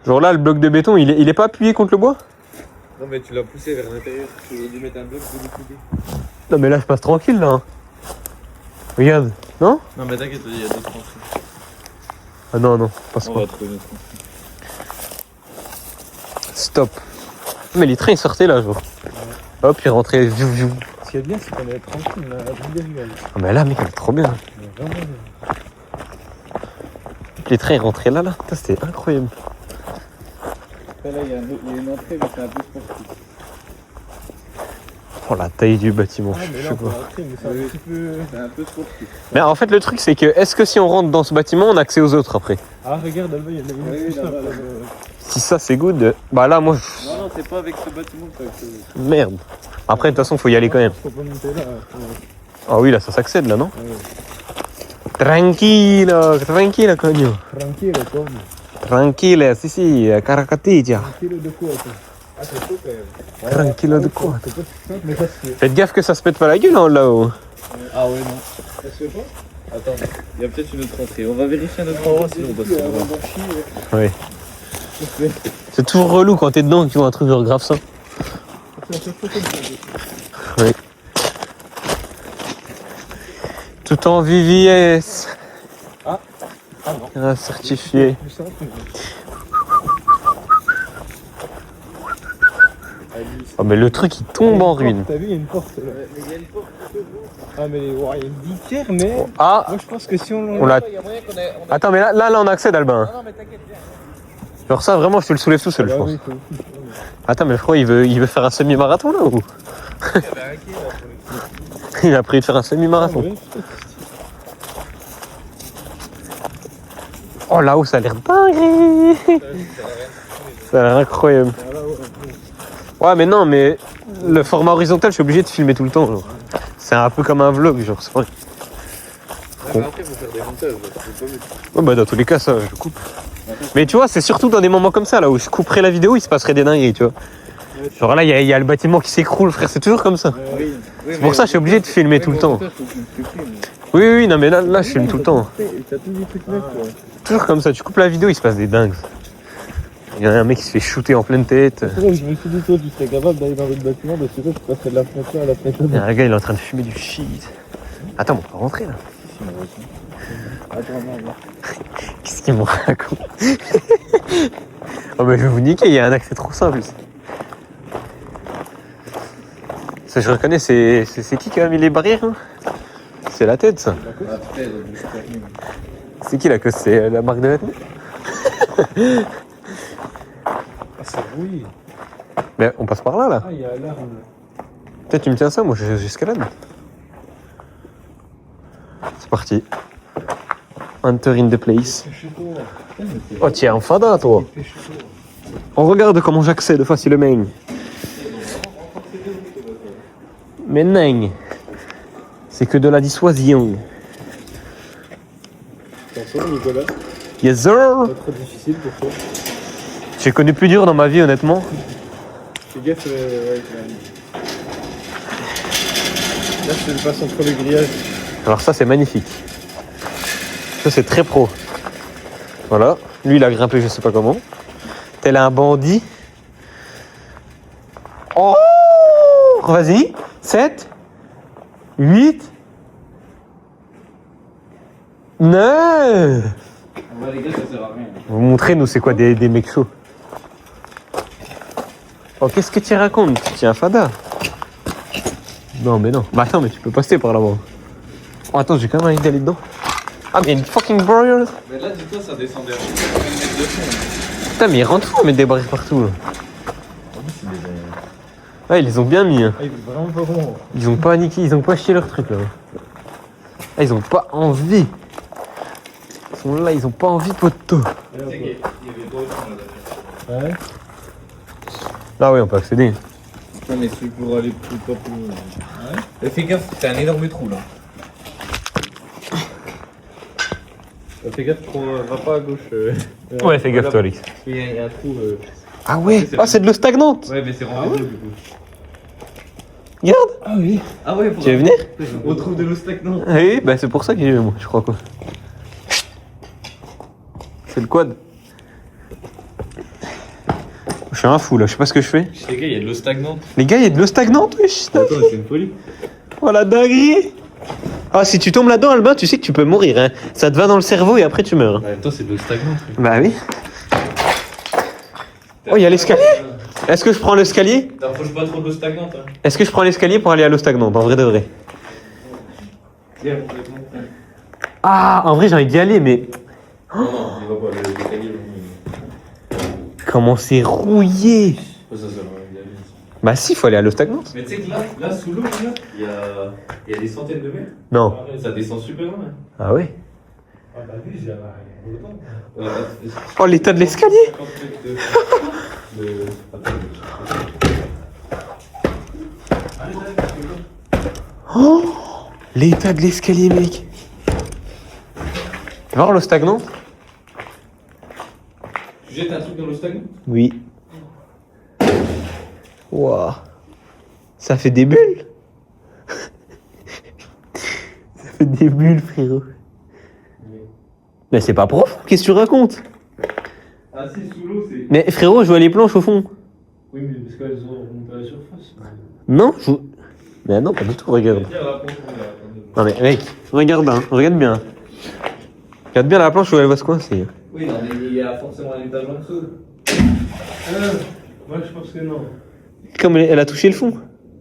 Genre là, le bloc de béton, il est pas appuyé contre le bois? Non, mais tu l'as poussé vers l'intérieur. Tu aurais dû mettre un bloc de l'autre côté. Non, mais là, je passe tranquille, là. Hein. Regarde. Non? Non, mais t'inquiète, il y a d'autres tranchées. Ah non, non, passe On pas. va trouver notre tranchée. Stop. Mais les trains, ils sortaient là, genre. Hop, ils rentraient. Viou, viou. Ce qui est bien, c'est qu'on est tranquille, là, à Bougainville. Ah, mais là, mec, elle est trop bien. Vraiment bien. Les trains, ils rentraient là, là. Putain, c'était incroyable. Là, il y a une entrée, mais c'est un peu sportif. Oh, la taille du bâtiment, Ah, mais je là, sais on peut pas. rentrer, mais c'est un petit peu. C'est un peu sportif. Mais en fait, le truc, c'est que, est-ce que si on rentre dans ce bâtiment, on a accès aux autres après? Ah, regarde, là-bas, il y a une Oui, pousse, là, là-bas, là, là-bas. Si ça, c'est good, bah là, moi, Non, non, c'est pas avec ce bâtiment que t'as accès. merde. Après, de toute façon, faut y aller quand même. Faut pas monter là. Ah oui, là, ça s'accède, là, non? Ouais. Tranquilo, tranquilo, cogno. Tranquille, comme. Tranquille, si, caracatiglia. Tranquille de quoi, toi? Ah, c'est chaud quand même. Tranquilo de quoi? C'est pas si simple, mais ça se fait. Faites gaffe que ça se pète pas la gueule, hein, là-haut. Ah ouais, non. Ça se fait pas? Attends, il y a peut-être une autre entrée. On va vérifier un autre endroit sinon parce que. Ouais. C'est toujours relou quand t'es dedans et que tu vois un truc genre grave ça. Oui. Tout en VVS. Ah non. Un certifié. Plus simple. Oh mais le truc il tombe en ruine. T'as vu, il y a une porte là. Mais il y a une porte. Ah, mais ouais, il y a une litière, mais. Ah, Moi, je pense que si on on l'a. Il y a moyen qu'on ait. Attends mais là on accède Albin. Non, mais t'inquiète bien. Genre ça vraiment je te le soulève tout seul je Ah pense. oui, faut- Attends mais je crois il veut faire un semi-marathon là ou Il y avait un quai là pour le coup. il a pris de faire un semi-marathon. Ah, oui. Oh là-haut ça a l'air dingue. Ça a l'air incroyable. Ouais mais non mais le format horizontal je suis obligé de filmer tout le temps genre. C'est un peu comme un vlog genre c'est vrai. Ouais, mais après, il faut faire des montages. Faut pas mettre. Ouais bah dans tous les cas ça je coupe. Mais tu vois c'est surtout dans des moments comme ça là où je couperais la vidéo il se passerait des dingueries tu vois. Genre là il y a le bâtiment qui s'écroule frère c'est toujours comme ça. Oui. C'est pour ça que je suis obligé de filmer tout le temps. Oui non mais là je filme tout le temps. T'as tous des trucs neufs quoi. Toujours comme ça tu coupes la vidéo il se passe des dingues. Il y a un mec qui se fait shooter en pleine tête. C'est vrai que je me suis dit, toi, tu serais capable d'aller dans l'autre bâtiment, de se dire, tu passerais de la fenêtre là à la fenêtre Il y a là. un gars il est en train de fumer du shit. Attends on peut rentrer là. Attends, non. Qu'est-ce qu'il me raconte? Oh mais je vais vous niquer, il y a un accès trop simple ici. Ça je reconnais, c'est qui a mis les barrières hein? C'est la tête ça. Après, C'est qui la cause? C'est la marque de vêtements? Ah, c'est rouillé. Mais on passe par là là. Ah, il y a l'alarme là. Peut-être tu me tiens ça, moi j'escalade. parti. Hunter in the place. Oh, tiens, un fada, toi. On regarde comment j'accède facilement. Mais non. C'est que de la dissuasion. Attention, Nicolas, Yes, sir. pas trop difficile pour toi. J'ai connu plus dur dans ma vie, honnêtement. Fais gaffe, ouais, quand même. Là, je le passe entre les grillages. Alors ça, c'est magnifique. Ça, c'est très pro. Voilà. Lui, il a grimpé, je sais pas comment. Tel un bandit. Oh! Vas-y. 7, 8, 9. Ouais, les gars, ça sert à rien. Vous montrez, nous, c'est quoi des mecs chauds. Oh, qu'est-ce que tu racontes? Tu es un fada. Non, mais non. Bah attends, mais tu peux passer par là-bas. Oh, attends, j'ai quand même envie d'aller dedans. Ah, mais il y a une fucking barrière. Mais là, dis-toi, ça descendait à 1 mètre de fond. Putain, mais ils rentrent fou à mettre des barrières partout. Là. Ah, ils les ont bien mis. Hein. Ah, il est vraiment pas bon. Ils ont pas niqué, ils ont pas chié leur truc là. Ah, ils ont pas envie. Ils sont là, ils ont pas envie, poteau. Tu sais qu'il y avait pas autant là derrière. Ouais. Ah, oui, on peut accéder. Non, mais c'est pour aller plus pas plus loin. Ouais. Fais gaffe, t'as un énorme trou là. Fais gaffe, va pas à gauche. Ouais, fais gaffe, toi, Alex. Il y a un trou. Ah, ouais. Ah, c'est de l'eau stagnante. Ouais, mais c'est rempli d'eau du coup. Regarde. Ah oui. Ah ouais, Tu veux venir? On trouve de l'eau stagnante. Oui, bah c'est pour ça que j'y vais, moi, je crois quoi. C'est le quad. Je suis un fou là, je sais pas ce que je fais. Les gars, il y a de l'eau stagnante. Les gars, il y a de l'eau stagnante, wesh. Attends, c'est une folie. Oh la dinguerie. Ah, si tu tombes là-dedans, Albin, tu sais que tu peux mourir. Hein. Ça te va dans le cerveau et après tu meurs. En même temps, c'est de l'eau stagnante. Bah oui. Oh, il y a l'escalier. Est-ce que je prends l'escalier? T'approches pas trop de l'eau stagnante. Hein. Est-ce que je prends l'escalier pour aller à l'eau stagnante, en vrai de vrai? Tiens, complètement. Ah, en vrai, j'ai envie d'y aller, mais Non, non, il va pas, l'escalier. comment c'est rouillé. Ça sert à rien d'y aller. Bah si, faut aller à l'eau stagnante. Mais tu sais que là, sous l'eau, là, il y a des centaines de mètres. Non. Ça descend super loin. Ah ouais. Ah, bah oui, j'ai autant. Ouais, Oh, l'état de l'escalier. 50 mètres de... Oh, l'état de l'escalier, mec. Tu vas voir l'eau stagnante? Tu jettes un truc dans l'eau stagnante? Oui. Waouh. Ça fait des bulles. Ça fait des bulles, frérot. Mais c'est pas profond, qu'est-ce que tu racontes? Ah si, sous l'eau, c'est... Mais frérot, je vois les planches au fond. Oui, mais parce qu'elles ont remonté à la surface. Non, je... Mais non, pas du tout, regarde. Non mais mec, regarde, hein, regarde bien. Regarde bien la planche où elle va se coincer. Oui, non, mais il y a forcément un étage en dessous. Moi, je pense que non. Comme elle a touché le fond.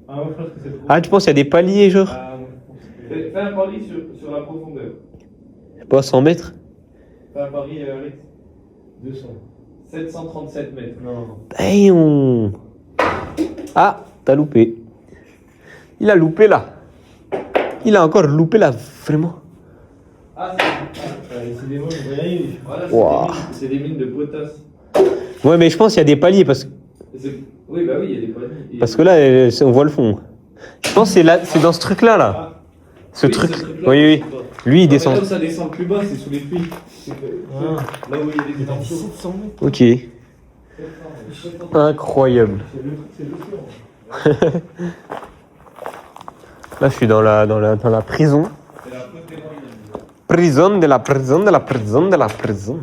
Ah, moi, je pense que c'est trop. Ah, tu penses qu'il y a des paliers, genre? Ah, moi, je pense que Fais un pari sur la profondeur. Pas 100 mètres. Fais un pari, Alex. 200. 737 mètres. Non. Damn. Ah, t'as loupé. Il a loupé là. Il a encore loupé là, vraiment. Ah, Décidément, je vois rien. voilà, Wow. c'est des mines de potasse. Ouais, mais je pense qu'il y a des paliers parce que... Oui, bah oui, il y a des paliers. Parce que là, on voit le fond. Je pense que c'est dans ce truc-là, là. Ce truc. Oui, oui. Lui, il descend. Là où ça descend plus bas, c'est sous les puits. Là où il y a des étangs chauds. 700 mètres. Ok. Incroyable. C'est le tour. Là, je suis dans la prison. C'est la côte des moyens. Prison de la prison de la prison de la prison.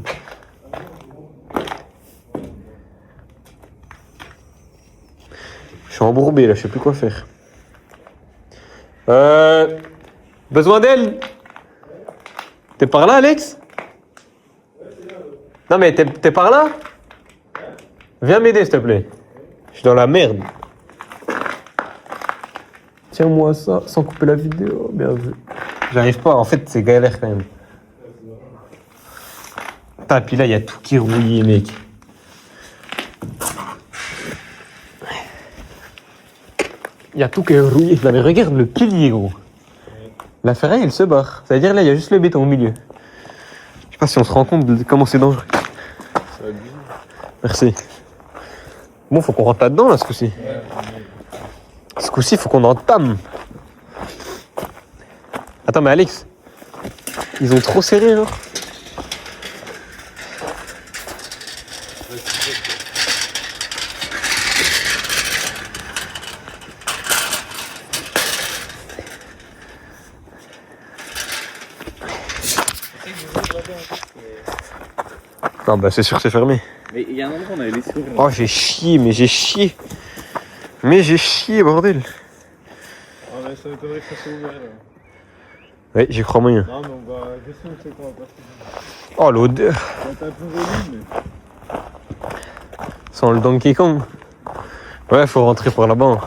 Je suis embourbé là, je sais plus quoi faire. Besoin d'aide? T'es par là, Alex? Non mais t'es par là? Viens m'aider s'il te plaît. Je suis dans la merde. Tiens-moi ça sans couper la vidéo, bien vu. J'arrive pas, en fait c'est galère quand même. Putain, puis là il y a tout qui est rouillé, mec. Il y a tout qui est rouillé. Non mais regarde le pilier, gros. La ferraille, elle se barre. Ça veut dire là, il y a juste le béton au milieu. Je sais pas si on se rend compte de comment c'est dangereux. Ça va bien. Merci. Bon, faut qu'on rentre là-dedans, là, ce coup-ci. Ce coup-ci, faut qu'on entame. Attends, mais Alex, ils ont trop serré, genre. Non, bah c'est sûr que c'est fermé. Mais il y a un endroit où on avait laissé ouvrir. Oh, j'ai chié, mais j'ai chié. Mais j'ai chié, bordel. Ah, mais ça m'étonnerait que ça soit ouvert là. Ouais, j'y crois moyen. Non, mais on va. Je sais où c'est qu'on va passer. Oh, l'odeur. Ça va être un peu relou, mais. Sans le Donkey Kong. Ouais, faut rentrer par là-bas. Hein.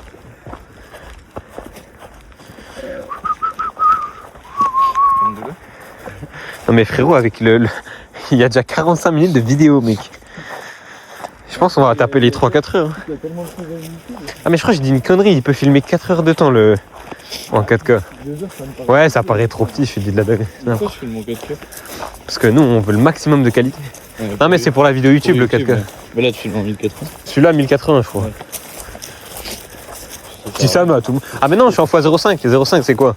Non mais frérot, avec il y a déjà 45 minutes de vidéo, mec. Je pense qu'on va taper les 3-4 heures. Il y a tellement de choses à visiter. Ah mais je crois que je dis une connerie, il peut filmer 4 heures de temps le... en 4K. 2 heures, ça me paraît. Ouais, ça paraît trop petit, je dis de la dingue. Pourquoi je fais mon 4K? Parce que nous, on veut le maximum de qualité. Non mais c'est pour la vidéo YouTube, le 4K. Mais là, tu filmes en 1080. Celui-là, 1080, je crois. Ouais. Je dis ça, mais à tout le monde. Ah mais non, je suis en x05. 0,5 c'est quoi?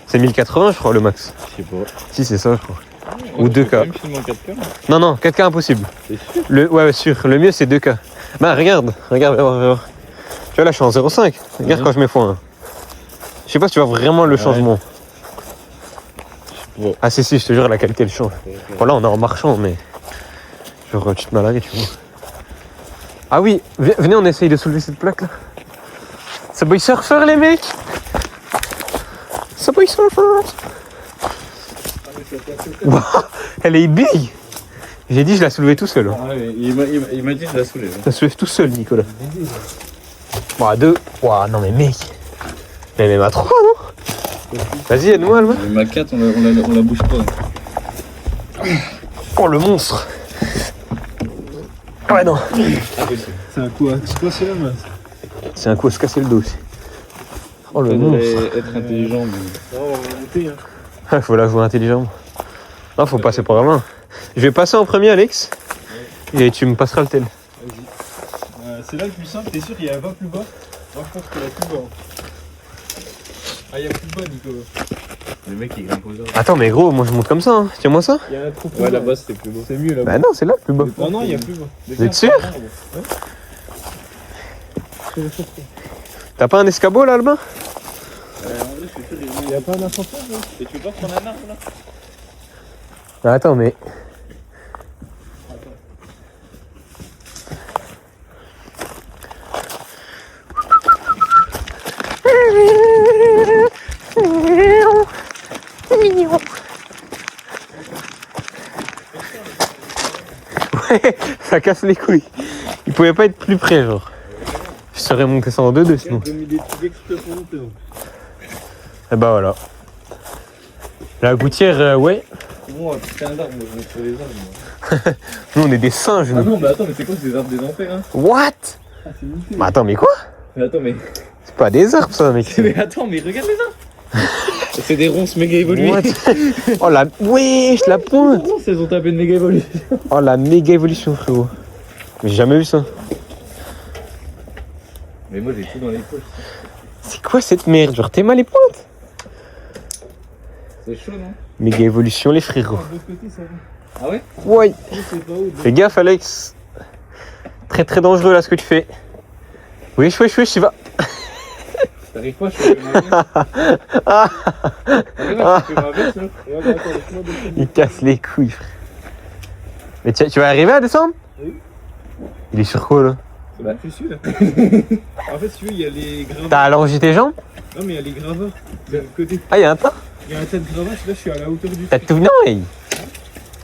C'est 1080, je crois, le max. Je sais pas. Si, c'est ça, je crois. Ou Ouais, 2K. faut quand même filmer en 4K. Non, non, 4K impossible. C'est sûr. Ouais, sûr. Le mieux, c'est 2K. Bah, regarde, viens voir. Tu vois, là, je suis en 0,5. Regarde quand je mets x1. Je sais pas si tu vois vraiment le changement. Ouais. Ah, si, je te jure, la qualité, elle change. Bon, là, on est en marchand, mais... Genre, tu te mets à l'arrêt, tu vois. Ah oui, venez, on essaye de soulever cette plaque, là. Subway Surfer, les mecs. Subway Surfer. Wow, elle est big. J'ai dit, je la soulevais tout seul. Hein. Ah ouais, il m'a dit de la soulever. Je la soulève tout seul, Nicolas. Bon, à 2. Ouah, non, mais mec. Mais même à 3, non? Vas-y, aide-moi, Alma. Mais ma 4, on la bouge pas. Oh, le monstre. Ouais, non. C'est un coup à se casser la masse. C'est un coup à se casser le dos aussi. Oh, le Ça monstre. devrait être intelligent. Mais... Non, on va monter, hein. Faut la jouer intelligemment. Non, faut passer par la main. Je vais passer en premier, Alex. Et tu me passeras le tel. Vas-y. C'est là le plus simple, t'es sûr qu'il y a pas plus bas? Moi je pense qu'il y a plus bas. Ah, il y a plus bas, Nicolas. Le mec, il grimpe aux arbres. Attends, mais gros, moi je monte comme ça. Hein. Tiens-moi ça. Il y en a trop plus Ouais, bas. là-bas, c'était plus beau. C'est mieux là-bas. Bah non, c'est là le plus bas. Ah non, il y a plus bas. Vous êtes sûr? Ouais. T'as pas un escabeau là, Albin? Il y a pas un ascenseur là? Et tu veux pas prendre un arbre là? Ah, attends, mais. Ouais, ça casse les couilles. Il pouvait pas être plus près, genre. Je serais monté ça en 2-2 sinon. J'ai mis des trucs exprès pour monter. Et bah voilà. La gouttière, ouais. Moi, putain d'arbre, moi je monte sur les arbres. Moi. Nous on est des singes, Ah nous. non, mais attends, mais c'est quoi ces arbres des enfers hein? What? Ah, c'est nickel. Mais attends, mais quoi? Mais attends, mais. C'est pas des arbres ça, mec. Mais attends, mais regarde les arbres! C'est des ronces méga évoluées. What? Oh la. Wesh, la pointe! Les ronces, elles ont tapé de méga évoluées. Oh la méga évolution, frérot. Mais j'ai jamais vu ça. Mais moi j'ai tout dans les poches. C'est quoi cette merde? Genre, t'es mal les pointes? C'est chaud, non? Méga évolution, les frérots. De l'autre côté, ça va. Ah ouais? Ouais. Je sais pas où. Fais gaffe, Alex. Très très dangereux là ce que tu fais. Wesh, tu vas. T'arrives pas, je fais ma veste. Regarde, je fais ma veste là. Regarde, attends, laisse-moi descendre. Il casse les couilles, frère. Mais tu vas arriver à descendre? Oui. Il est sur quoi là? C'est bon, je suis celui-là. En fait, si tu veux, il y a les gravats. T'as allongé tes jambes? Non, mais il y a les gravats. De l'autre côté. Ah, il y a un tas? Il y a un tas de gravats, là, je suis à la hauteur du T'as truc. tout venant, hey.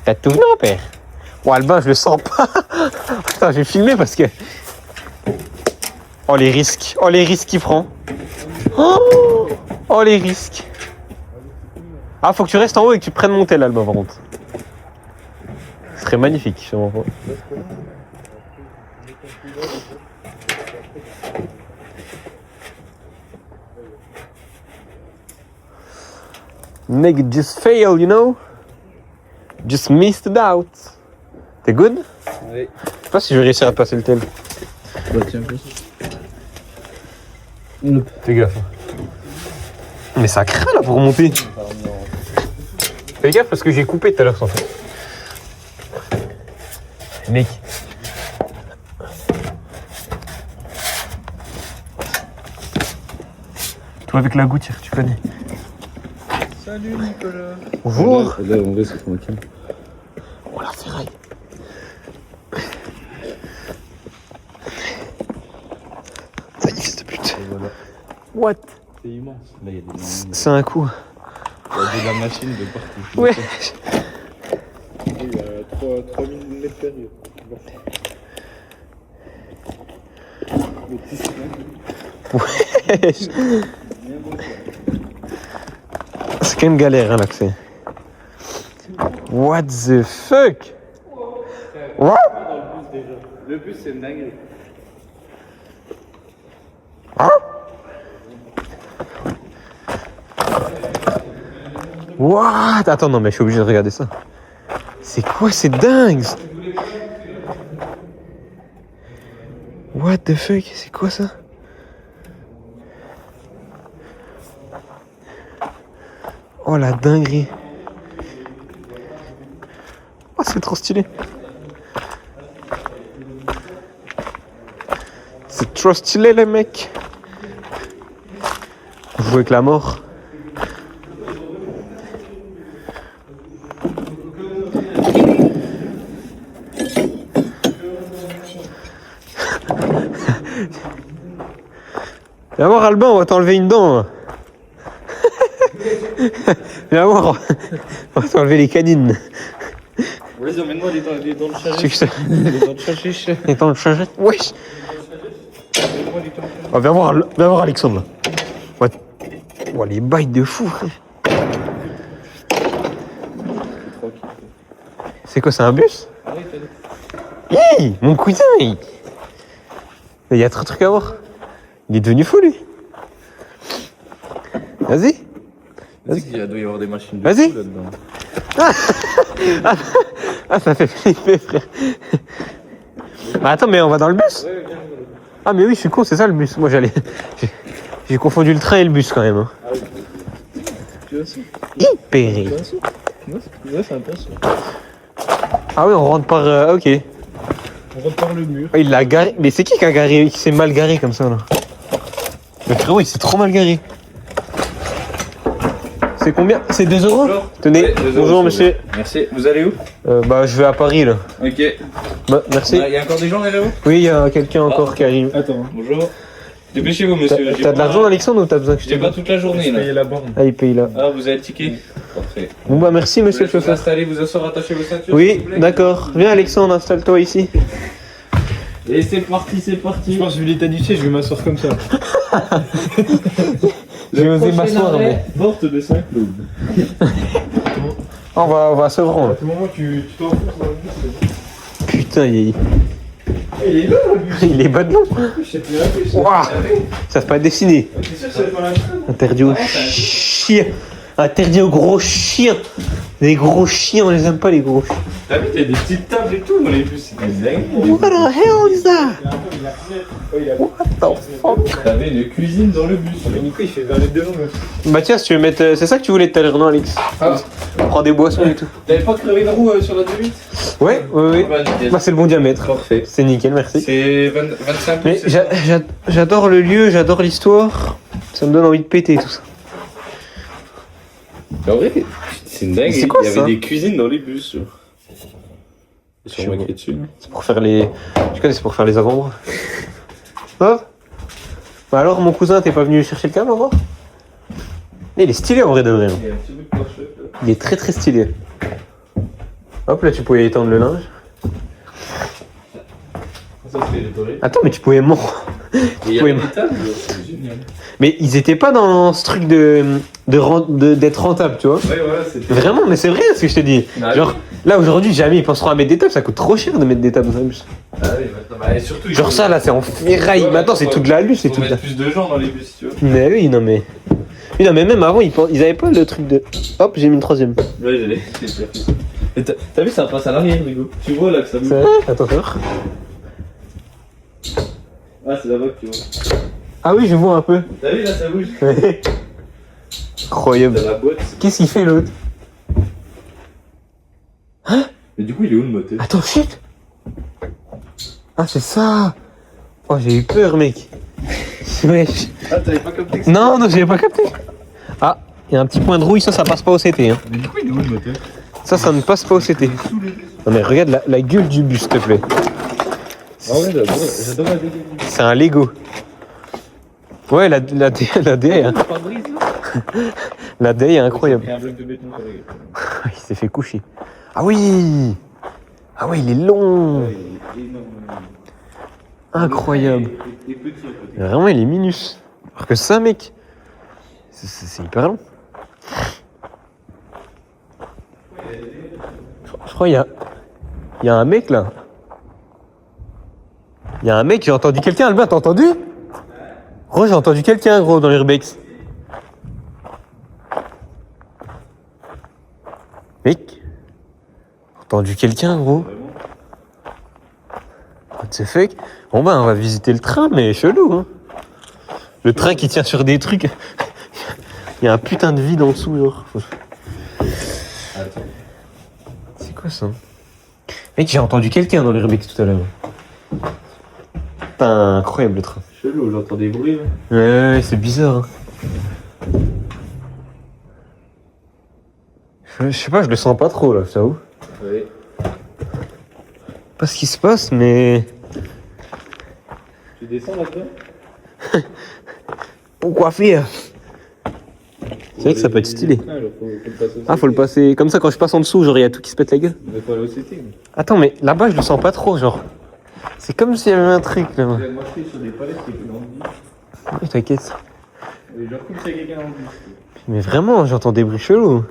T'as tout venant, père. Oh, Albin, je le sens pas. Attends, je vais filmer parce que. Oh, les risques. Oh, les risques qu'il prend. Oh, les risques. Ah, faut que tu restes en haut et que tu prennes mon tel, Albin, par contre. Ce serait magnifique, je comprends pas. Nigga just fail, you know? Just missed it out. T'es good? Oui. Je sais pas si je vais réussir à passer le tel. Bah tiens, plus. Fais gaffe. Mais ça craint là pour monter. Fais gaffe parce que j'ai coupé tout à l'heure sans fait. Mec. Toi avec la gouttière, tu connais. Salut Nicolas. Bonjour. Là, on va se tranquille. Oh la ferraille. Ça y est, fils de pute. Voilà. What? C'est immense. Là, il y a des C'est un coup. Il y a de la machine de partout. Ouais. Il y a 3000 mètres carrés. Ouais. C'est quand même galère hein, l'accès. What the fuck? What? Le bus, c'est une dinguerie. Hein? What? Attends, non, mais je suis obligé de regarder ça. C'est quoi? C'est dingue! What the fuck? C'est quoi ça? Oh la dinguerie! Oh, c'est trop stylé! C'est trop stylé, les mecs! On joue avec la mort. Viens voir Albin, on va t'enlever une dent. Hein. Viens voir, on va t'enlever les canines. Vas-y, emmène-moi les dents de Tu sais que ça- Les dents de chachiche. Les dents de chagette. Wesh. Oh, viens voir Alexandre là. Ouais. Oh, les bails de fou. Frère. C'est quoi, c'est un bus? Hi, mon cousin, il y a trop de trucs à voir. Il est devenu fou lui. Vas-y. Tu sais qu'il doit y avoir des machines de Vas-y. fou là-dedans. Ah, ça fait flipper, frère. Bah, attends, mais on va dans le bus? Ah, mais oui, je suis con, c'est ça le bus. Moi, j'ai confondu le train et le bus quand même. Hein. Tu vois ça? Hyper. Ouais, c'est intéressant. Ah, oui, on rentre par. Ok. On rentre par le mur. Oh, il l'a garé. Mais c'est qui a garé? Qui s'est mal garé comme ça là? Le frérot, il s'est trop mal garé. C'est combien? C'est 2 euros? Bonjour. Tenez, Ouais, 2 euros, bonjour s'il monsieur. vous plaît. Merci. Vous allez où? Bah, je vais à Paris là. Ok. Bah, merci. Il y a encore des gens derrière vous? Oui, il y a quelqu'un encore qui arrive. Attends, Bonjour. Dépêchez-vous, T'as monsieur. J'ai t'as de pas- l'argent, Alexandre, ou t'as besoin que je J'ai te pas donne? toute la journée je là. payais la borne. Ah, il paye là. Ah, vous avez le ticket? Parfait. Bon, bah, merci monsieur le Vous chauffeur. installez, vous asseoir, attachez vos ceintures. s'il Oui, vous plaît. d'accord. Viens, Alexandre, installe-toi ici. Et c'est parti, c'est Je parti. pense, vu l'état du ciel, je vais m'asseoir comme ça. J'ai osé m'asseoir, mais. Porte de Saint-Claude. On va à Sevran À là. tout moment, tu t'enfonces dans le bus. Putain, Il est là le bus. il est bas de long. Je sais plus un bus. Waouh, ça se pas dessiner. T'es sûr que ça va pas la traîne? Interdit aux chiens. Interdit aux gros chiens. Les gros chiens, on les aime pas, les gros chiens. T'as vu, t'as des petites tables et tout dans les bus. C'est dingue. What the hell is that? What the fuck? T'avais une cuisine dans le bus. Mais Nico, il fait 20 mètres devant le. Bah tiens, si tu veux mettre... C'est ça que tu voulais tout à l'heure, non, Alex? Ah. Prends des boissons et tout. T'avais pas crevé de roue sur la 2.8? Ouais, oui. Bah, nickel. Bah c'est le bon diamètre. Parfait. C'est nickel, merci. C'est 25 Mais j'adore le lieu, j'adore l'histoire. Ça me donne envie de péter tout ça. En vrai, c'est une dingue. C'est quoi, il y avait ça des cuisines dans les bus. Ils Je sont vois. marqués dessus. C'est pour faire les... Je connais, c'est pour faire les avant-bras. Hop. Bah alors, mon cousin, t'es pas venu chercher le câble encore? Il est stylé en vrai de vrai. hein. Il y a un petit bout de pare-choc, là. Il est très très stylé. Hop, là tu pouvais étendre le linge. Ça, c'est les toilettes. Attends, mais tu pouvais mordre. Et il y Oui, avait mais- des tables, c'est génial. Mais ils étaient pas dans ce truc d'être rentable, tu vois. Ouais, voilà, c'était. Vraiment, mais c'est vrai ce que je te dis. Bah, Genre, là aujourd'hui, jamais ils penseront à mettre des tables, ça coûte trop cher de mettre des tables dans un bus. Ah oui, maintenant, bah, et surtout. il Genre faut- ça là, c'est en ferraille. Ouais, Maintenant, c'est faut- tout de la luce et faut tout de la. mettre plus de gens dans les bus, tu vois. Mais oui, non mais. Oui, non, mais même avant, ils avaient pas le truc de. Hop, j'ai mis une troisième. Ouais, j'ai fait. Et t'as vu, ça passe à l'arrière, Rigo. Tu vois là que ça bouge. Attends, voir. Ah, c'est là-bas que tu vois. Ah oui, je vois un peu. T'as vu là, ça bouge. Incroyable. Dans la boîte. Qu'est-ce qu'il fait l'autre? Mais du coup, il est où le moteur? Attends, shit. Ah, c'est ça. Oh, j'ai eu peur, mec. Wesh. Ah, t'avais pas capté que Non, non, j'avais pas capté. Ah, il y a un petit point de rouille, ça passe pas au CT. Hein. Mais du coup, il est où le moteur? Ça ne passe pas au CT. Non, mais regarde la gueule du bus, s'il te plaît. Ah ouais, j'adore la dégâts. C'est un Lego. Ouais, la DA, hein. Pare-brise là. La DA est incroyable. Il y a un bloc de béton sur les gars. Il s'est fait coucher. Ah oui. Ah ouais, il est long. Ouais, il est énorme. Incroyable. Et petit à côté. Vraiment, il est minus. Alors que ça, mec, c'est hyper long. Je crois qu'il y a un mec là. Il y a un mec, j'ai entendu quelqu'un, Albin, t'as entendu? Gros, j'ai entendu quelqu'un, gros, dans l'urbex. Mec, j'ai entendu quelqu'un, gros. What the fuck? Bon ben, on va visiter le train, mais chelou, hein. Le train qui tient sur des trucs. Il y a un putain de vide en dessous, genre. Attends. C'est quoi ça? Mec, j'ai entendu quelqu'un dans l'urbex tout à l'heure. Putain, incroyable le train. Chelou, j'entends des bruits là. Ouais, c'est bizarre. Hein. Je sais pas, je le sens pas trop là, je t'avoue. Ouais. Pas ce qui se passe, mais. Tu descends là-dedans? Pourquoi faire? C'est vrai que ça peut être stylé. Ah, alors, faut le passer au Ah, faut le passer. Comme ça, quand je passe en dessous, genre, il y a tout qui se pète la gueule. Mais faut aller au setting. Attends, mais là-bas, je le sens pas trop, genre. C'est comme s'il y avait un truc là. J'ai marché sur des palettes qui étaient dans le bus. Ouais, t'inquiète. Et genre comme s'il y a quelqu'un dans le bus. Mais vraiment, j'entends des bruits chelous.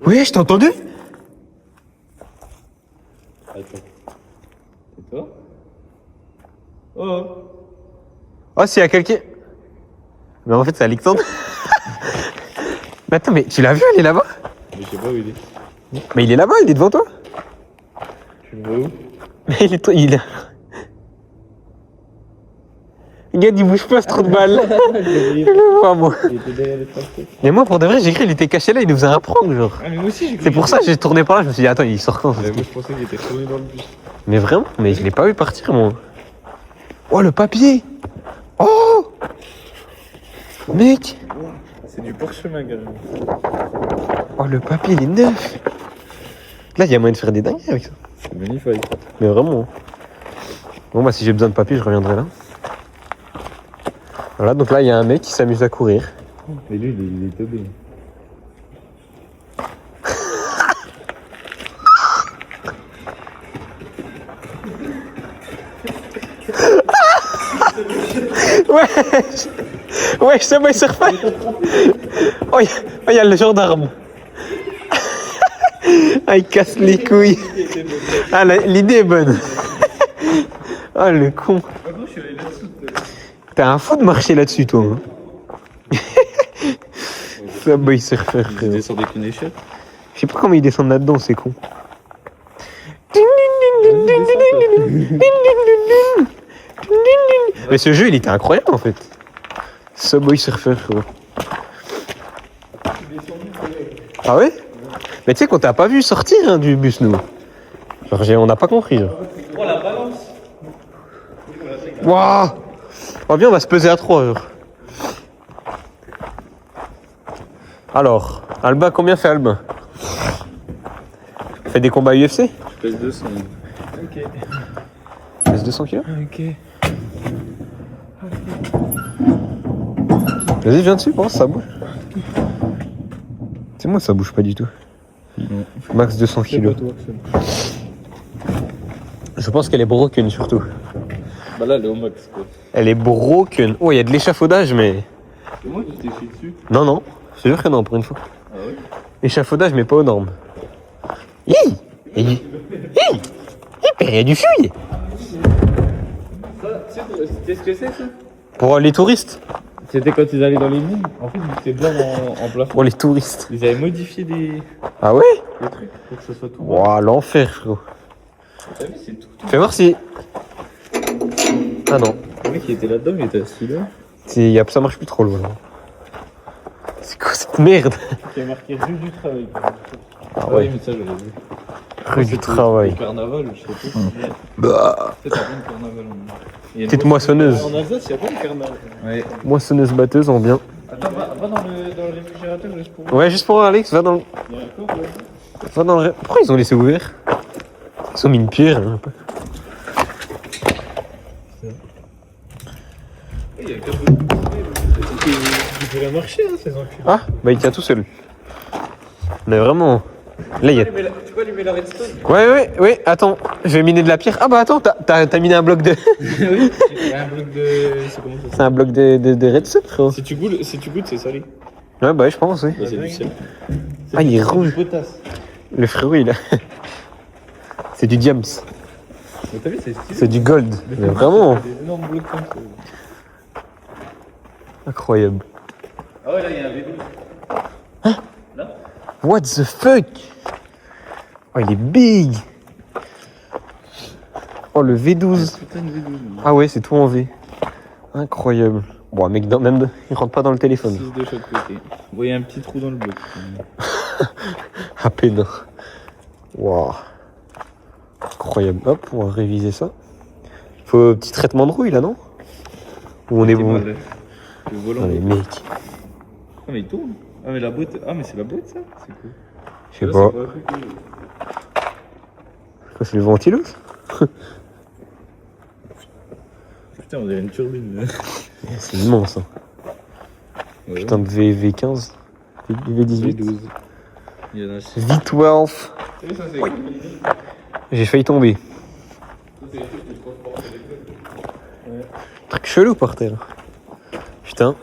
Oui, je t'ai entendu? Attends. C'est toi? Oh! Oh, s'il y a quelqu'un. Mais en fait, c'est Alexandre. Mais attends, mais tu l'as vu, il est là-bas? Mais je sais pas où il est. Mais il est là-bas, il est devant toi. Tu le vois où? Mais il est. Il est... Regarde, il bouge pas, ce trou de balle. Je le vois, moi. Il était derrière les transports. Mais moi, pour de vrai, j'ai cru qu'il était caché là, il nous faisait un prank, genre. Ah, mais moi aussi j'ai cru. C'est pour ça que j'ai tourné par là, je me suis dit, attends, il sort quand? Mais moi je pensais qu'il était retourné dans le bus. Mais vraiment? Mais je l'ai pas vu partir, moi. Oh, le papier! Oh! Mec! C'est du parchemin carrément. Oh, le papier, il est neuf! Là, il y a moyen de faire des dingueries avec ça. C'est magnifique. Mais vraiment. Bon, bah, si j'ai besoin de papier, je reviendrai là. Voilà, donc là, il y a un mec qui s'amuse à courir. Mais lui il est teubé. Wesh! Wesh, c'est moi, il se refait! Oh, il y a le gendarme! Ah, il casse les couilles! Ah, l'idée est bonne! Ah, le con! Pardon, je suis allé là-dessous. T'as un fou de marcher là-dessus, toi! Hein. Subway Surfer, Il frérot. descend avec une échelle. Je sais pas comment ils descendent là-dedans, c'est con. Mais ce jeu, il était incroyable en fait. Subway Surfer, frérot. Ah ouais? Mais tu sais qu'on t'a pas vu sortir hein, du bus, nous. Genre, on n'a pas compris. Genre. Oh la balance! Waouh! Oh, viens, on va se peser à 3 genre. Alors, Albin, combien fait Albin? Fait des combats UFC? Je pèse 200. Ok. Pèse 200 kilos? Ok. Vas-y, viens dessus, pense, ça bouge. C'est moi, ça bouge pas du tout. Non. Max 200 kilos. Je pense qu'elle est broken surtout. Bah là, elle est au max quoi. Elle est broken. Oh, il y a de l'échafaudage, mais. C'est moi qui t'ai chié dessus. Non, non. C'est sûr que non, pour une fois. Ah ouais? Échafaudage, mais pas aux normes. Hi! Il y a du. Hi! Il y a du fouille! Ça, tu sais ce que c'est ça? Pour les touristes? C'était quand ils allaient dans les mines. En fait, c'était blanc en plafond. Pour les touristes. Ils avaient modifié des Ah ouais? trucs pour que ça soit tout blanc. Ouah, l'enfer, frérot. T'as vu, c'est tout. Fais voir si. Ah non. Le mec qui était là-dedans, il était assis là. Ça marche plus trop le volant. C'est quoi cette merde? Qui a marqué rue du travail. Ah Oui, ouais, mais ça, j'avais vu. rue du travail. Au carnaval, je sais pas. Bah. Peut-être avant le carnaval. Il y a une Petite moissonneuse. En Alsace, il n'y a pas de carnaval. Ouais. Moissonneuse batteuse en bien. Attends, va dans le réfrigérateur juste pour. Ouais, juste pour Alex, va dans le. Il y a un corps là. Va dans le. Pourquoi ils ont laissé ouvert? Ils ont mis une pierre. Hein. Il y a quelques. Il pourrait marcher, hein, ces enculés. Ah, bah il tient tout seul. Mais vraiment. Là, il y a. Tu peux allumer la redstone? Ouais, attends, je vais miner de la pierre. Ah bah attends, t'as miné un bloc de. Oui, il y a un bloc de. C'est comment ça? C'est un bloc de redstone, frérot. Si tu goûtes, c'est salé. Ouais, bah je pense, oui. Bah, c'est du sel. Ah, il est rouge. Potasse. Le frérot, il a. C'est du diams. Mais t'as vu, c'est stylé. C'est du gold. Mais vraiment Des énormes blocs comme ça. incroyable. Ah ouais, là, il y a un vélo. What the fuck? Oh, il est big. Oh, le V12. Putain de vélo. Ah ouais, c'est tout en V. Incroyable. Bon, mec, même, il rentre pas dans le téléphone. 6 de chaque côté. Vous voyez un petit trou dans le bloc. À peine. Waouh. Incroyable. Hop, on va réviser ça. Faut un petit traitement de rouille là, non? Ou on est bon? Le volant. Non, mais mec, Ah, mais il tourne. Ah, mais la boîte. Ah, mais c'est la boîte ça? C'est cool. je sais pas. Quoi, c'est le ventilo? Putain, on dirait une turbine. C'est immense. Hein. Ouais. Putain de V15. V18. V12. Il y en a 6. V12. Ça, c'est cool. J'ai failli tomber. Truc chelou par terre. Putain.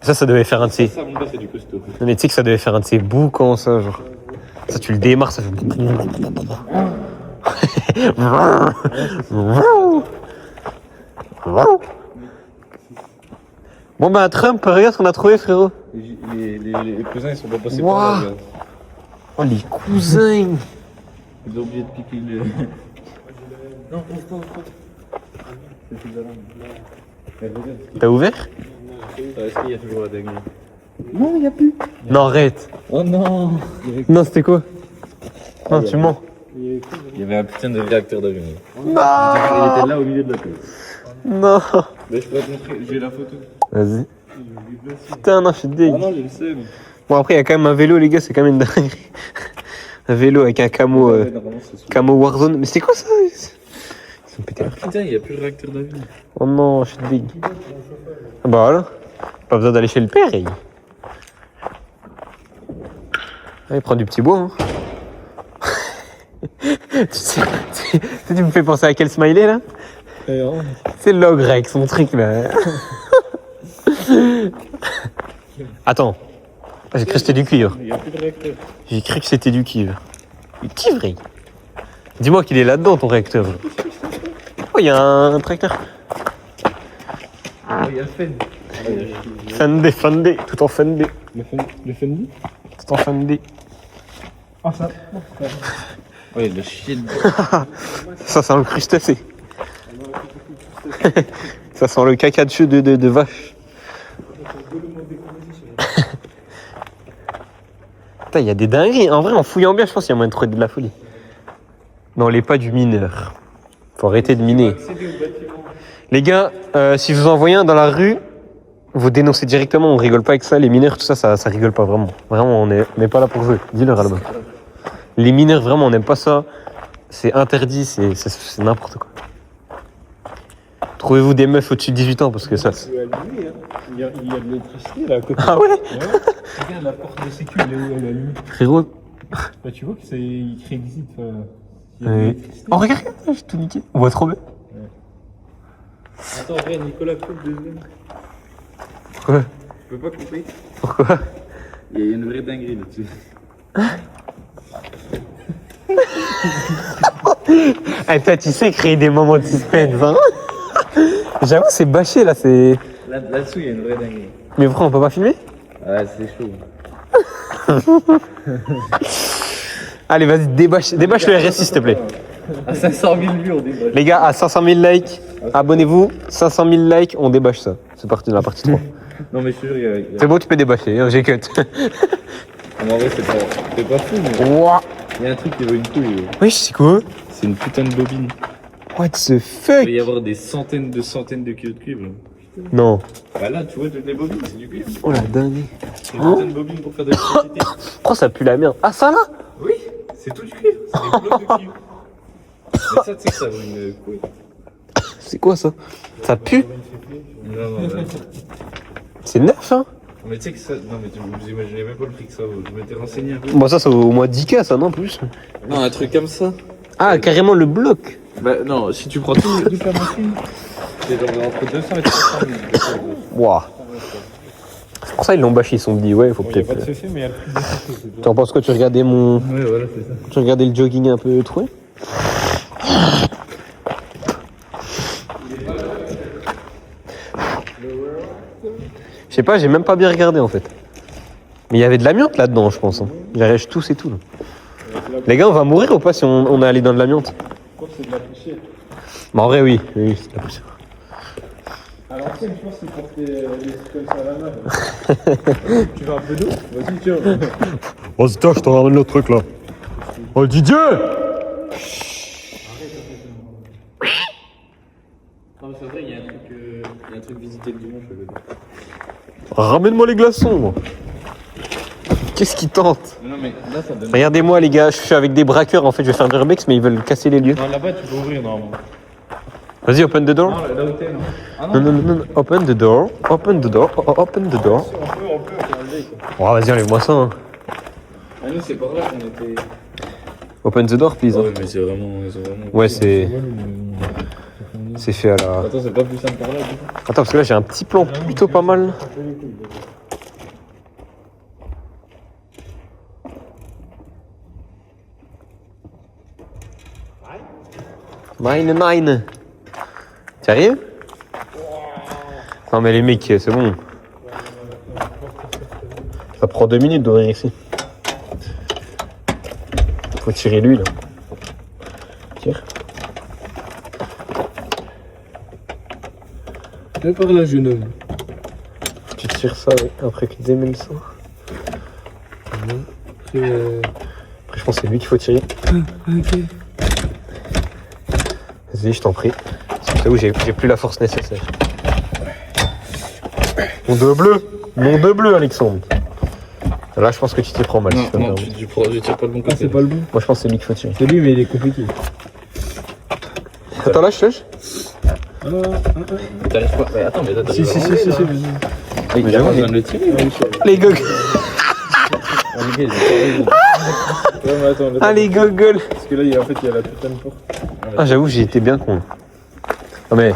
Ça devait faire un de ces. Ça, mon gars, c'est du costaud. Non, mais tu sais que ça devait faire un de ces boucans, ça, genre. Ça, tu le démarres, ça fait. Bon, bah, Trump, regarde ce qu'on a trouvé, frérot. Les cousins, ils sont pas passés Wow. par là. Regarde. Oh, les cousins. Ils ont oublié de piquer le. Non, pose. C'est plus d'alarme. Regarde. T'as ouvert? Est-ce qu'il y a toujours la dinguerie? Non, il y a plus. Non, arrête. Oh non! Non, c'était quoi? Non, tu mens. Il y avait un putain de réacteur d'avion. Non. Il était là au milieu de la pièce. Non. Mais je peux te montrer, j'ai la photo. Vas-y. Putain, non, je suis dégueu. Ah non, j'ai le seum. Bon, après, il y a quand même un vélo, les gars, c'est quand même une dinguerie. Un vélo avec un camo, Normalement, c'est sous. camo Warzone. Mais c'est quoi ça? Ils sont pétés. Putain, il n'y a plus de réacteur d'avion. Oh non, je suis dégueu. Ah bah voilà. Pas besoin d'aller chez le père, il. Ah, il prend du petit bois, hein. tu me fais penser à quel smiley, là? C'est l'ogre avec son truc, là. Attends. Ah, j'ai cru que c'était du cuivre. Il n'y a plus de réacteur. J'ai cru que c'était du cuivre. Du cuivre, il. Dis-moi qu'il est là-dedans, ton réacteur. Oh, il y a un tracteur. Oh, il y a le Fen. Fendé, tout en Fendé. Le Fendi? Tout en Fendé. Ah, ça. Ouais, le chien. Ça sent le crustacé. Ça sent le caca de vache. Putain, il y a des dingueries. En vrai, en fouillant bien, je pense qu'il y a moyen de trouver de la folie. Non, les pas du mineur. Faut arrêter de miner. Les gars, si vous en voyez un dans la rue, vous dénoncez directement. On rigole pas avec ça. Les mineurs, tout ça, ça rigole pas vraiment. Vraiment, on n'est pas là pour jouer. Dis-leur à la base. Les mineurs, vraiment, on n'aime pas ça. C'est interdit, c'est n'importe quoi. Trouvez-vous des meufs au-dessus de 18 ans parce que ça. Il y a de l'électricité là à côté. Ah ouais? Regarde la porte de sécu, elle est où elle est allumée? Frérot. Bah, tu vois que c'est écrit exit. Il y a de Oh, l'électricité. regarde, j'ai tout niqué. On voit trop bien. Attends, regarde, Nicolas, coupe 2 secondes. Pourquoi? Tu peux pas couper? Pourquoi? Il y a une vraie dinguerie là-dessus. Ah, toi, tu sais créer des moments de suspense, hein? J'avoue, c'est bâché là, c'est. Là-dessous, il y a une vraie dinguerie. Mais pourquoi on peut pas filmer? Ah, c'est chaud. Allez, vas-y, débâche le RSI s'il te plaît. À 500 000 vues, on débâche. Les gars, à 500 000 likes, abonnez-vous. 500 000 likes, on débâche ça. C'est parti dans la partie 3. Non, mais je te jure, il y a. C'est bon, tu peux débâcher, hein, j'ai cut. En vrai, c'est pas fou, mais. Ouah. Il y a un truc qui veut une couille. Oui, c'est quoi? C'est une putain de bobine. What the Il fuck? va y avoir des centaines de kilos de cuivre. Là. Non. Bah là, tu vois, toutes les bobines, c'est du cuivre. Oh la dingue. C'est une putain de bobine pour faire de l'électricité. Oh, ça pue la merde. Ah, ça là? Oui, c'est tout du cuivre. C'est des blocs de cuivre. Mais ça, tu sais que ça vaut une couille. C'est quoi ça? Ça pue? Non, là. C'est neuf, hein? Mais tu sais que ça. Non, mais vous imaginez même pas le prix que ça vaut. Je m'étais renseigné un peu. Bon, ça vaut au moins 10K, ça, non plus? Non, un truc comme ça. Ah, carrément le bloc. Bah non, si tu prends toute la machine, c'est genre entre 200 et 300 000. Waouh. C'est pour ça ils l'ont bâché, ils se sont dit, ouais, il faut Bon, il n'y a peut-être. pas de CC, mais il y a le prix de CC. c'est Tu en penses quoi? Tu regardais mon. Ouais, voilà, c'est ça. Tu regardais le jogging un peu troué? Je sais pas, j'ai même pas bien regardé en fait. Mais il y avait de l'amiante là-dedans, je pense. Hein. Il reste tous et tout. Là. Les gars, on va mourir ou pas si on est allé dans de l'amiante? Quoi, c'est de la poussière. Bah en vrai, oui. Oui, c'est de la poussière. À l'ancienne, je pense que c'est pour les comme ça à la main. Tu veux un peu d'eau? Vas-y, tiens. Oh, tiens, je te ramène le truc là. Oh, Didier! Non, mais c'est vrai, il y a un truc visiter le dimanche. Ramène-moi les glaçons. Qu'est-ce qu'ils tentent? Non, mais là, ça donne. Regardez-moi les gars, je suis avec des braqueurs en fait, je vais faire du rebex mais ils veulent casser les lieux. Non, là-bas, tu peux ouvrir normalement. Vas-y, open the door. Non, là où t'es, non. Ah Non, non, non, non, open the door, open the door, open the door. On peut enlever quoi. Oh, vas-y, enlève-moi ça. Hein. Ah, nous, c'est par là qu'on était. Open the door, please. Ah ouais, mais c'est vraiment. Ouais, c'est fait à la. Attends, c'est pas plus simple par là, du coup. Attends, parce que là j'ai un petit plan plutôt pas mal. Mine. Sérieux? Non mais les mecs, c'est bon. Ça prend 2 minutes d'ouvrir ici. Faut tirer l'huile. Tire. Viens par là, jeune homme. Tu tires ça avec un truc démêle ça. Après je pense que c'est lui qu'il faut tirer. Ok. Vas-y, je t'en prie. C'est où j'ai plus la force nécessaire. Mon deux bleu, Alexandre. Là, je pense que tu t'y prends mal. si tu veux me Non, permettre. tu tires pas le bon côté. C'est pas le bon. Moi, je pense que c'est lui qu'il faut tirer. C'est lui, mais il est compliqué. Attends, lâche. T'arrives pas. Mais attends, mais là, Si, vas-y. Mais j'avoue, besoin de le tirer. Les gogoles. Ouais, mais attends, Ah, les gogoles. Parce que là, en fait, il y a la putain de porte. Ah, j'avoue, j'ai été bien con. Non, mais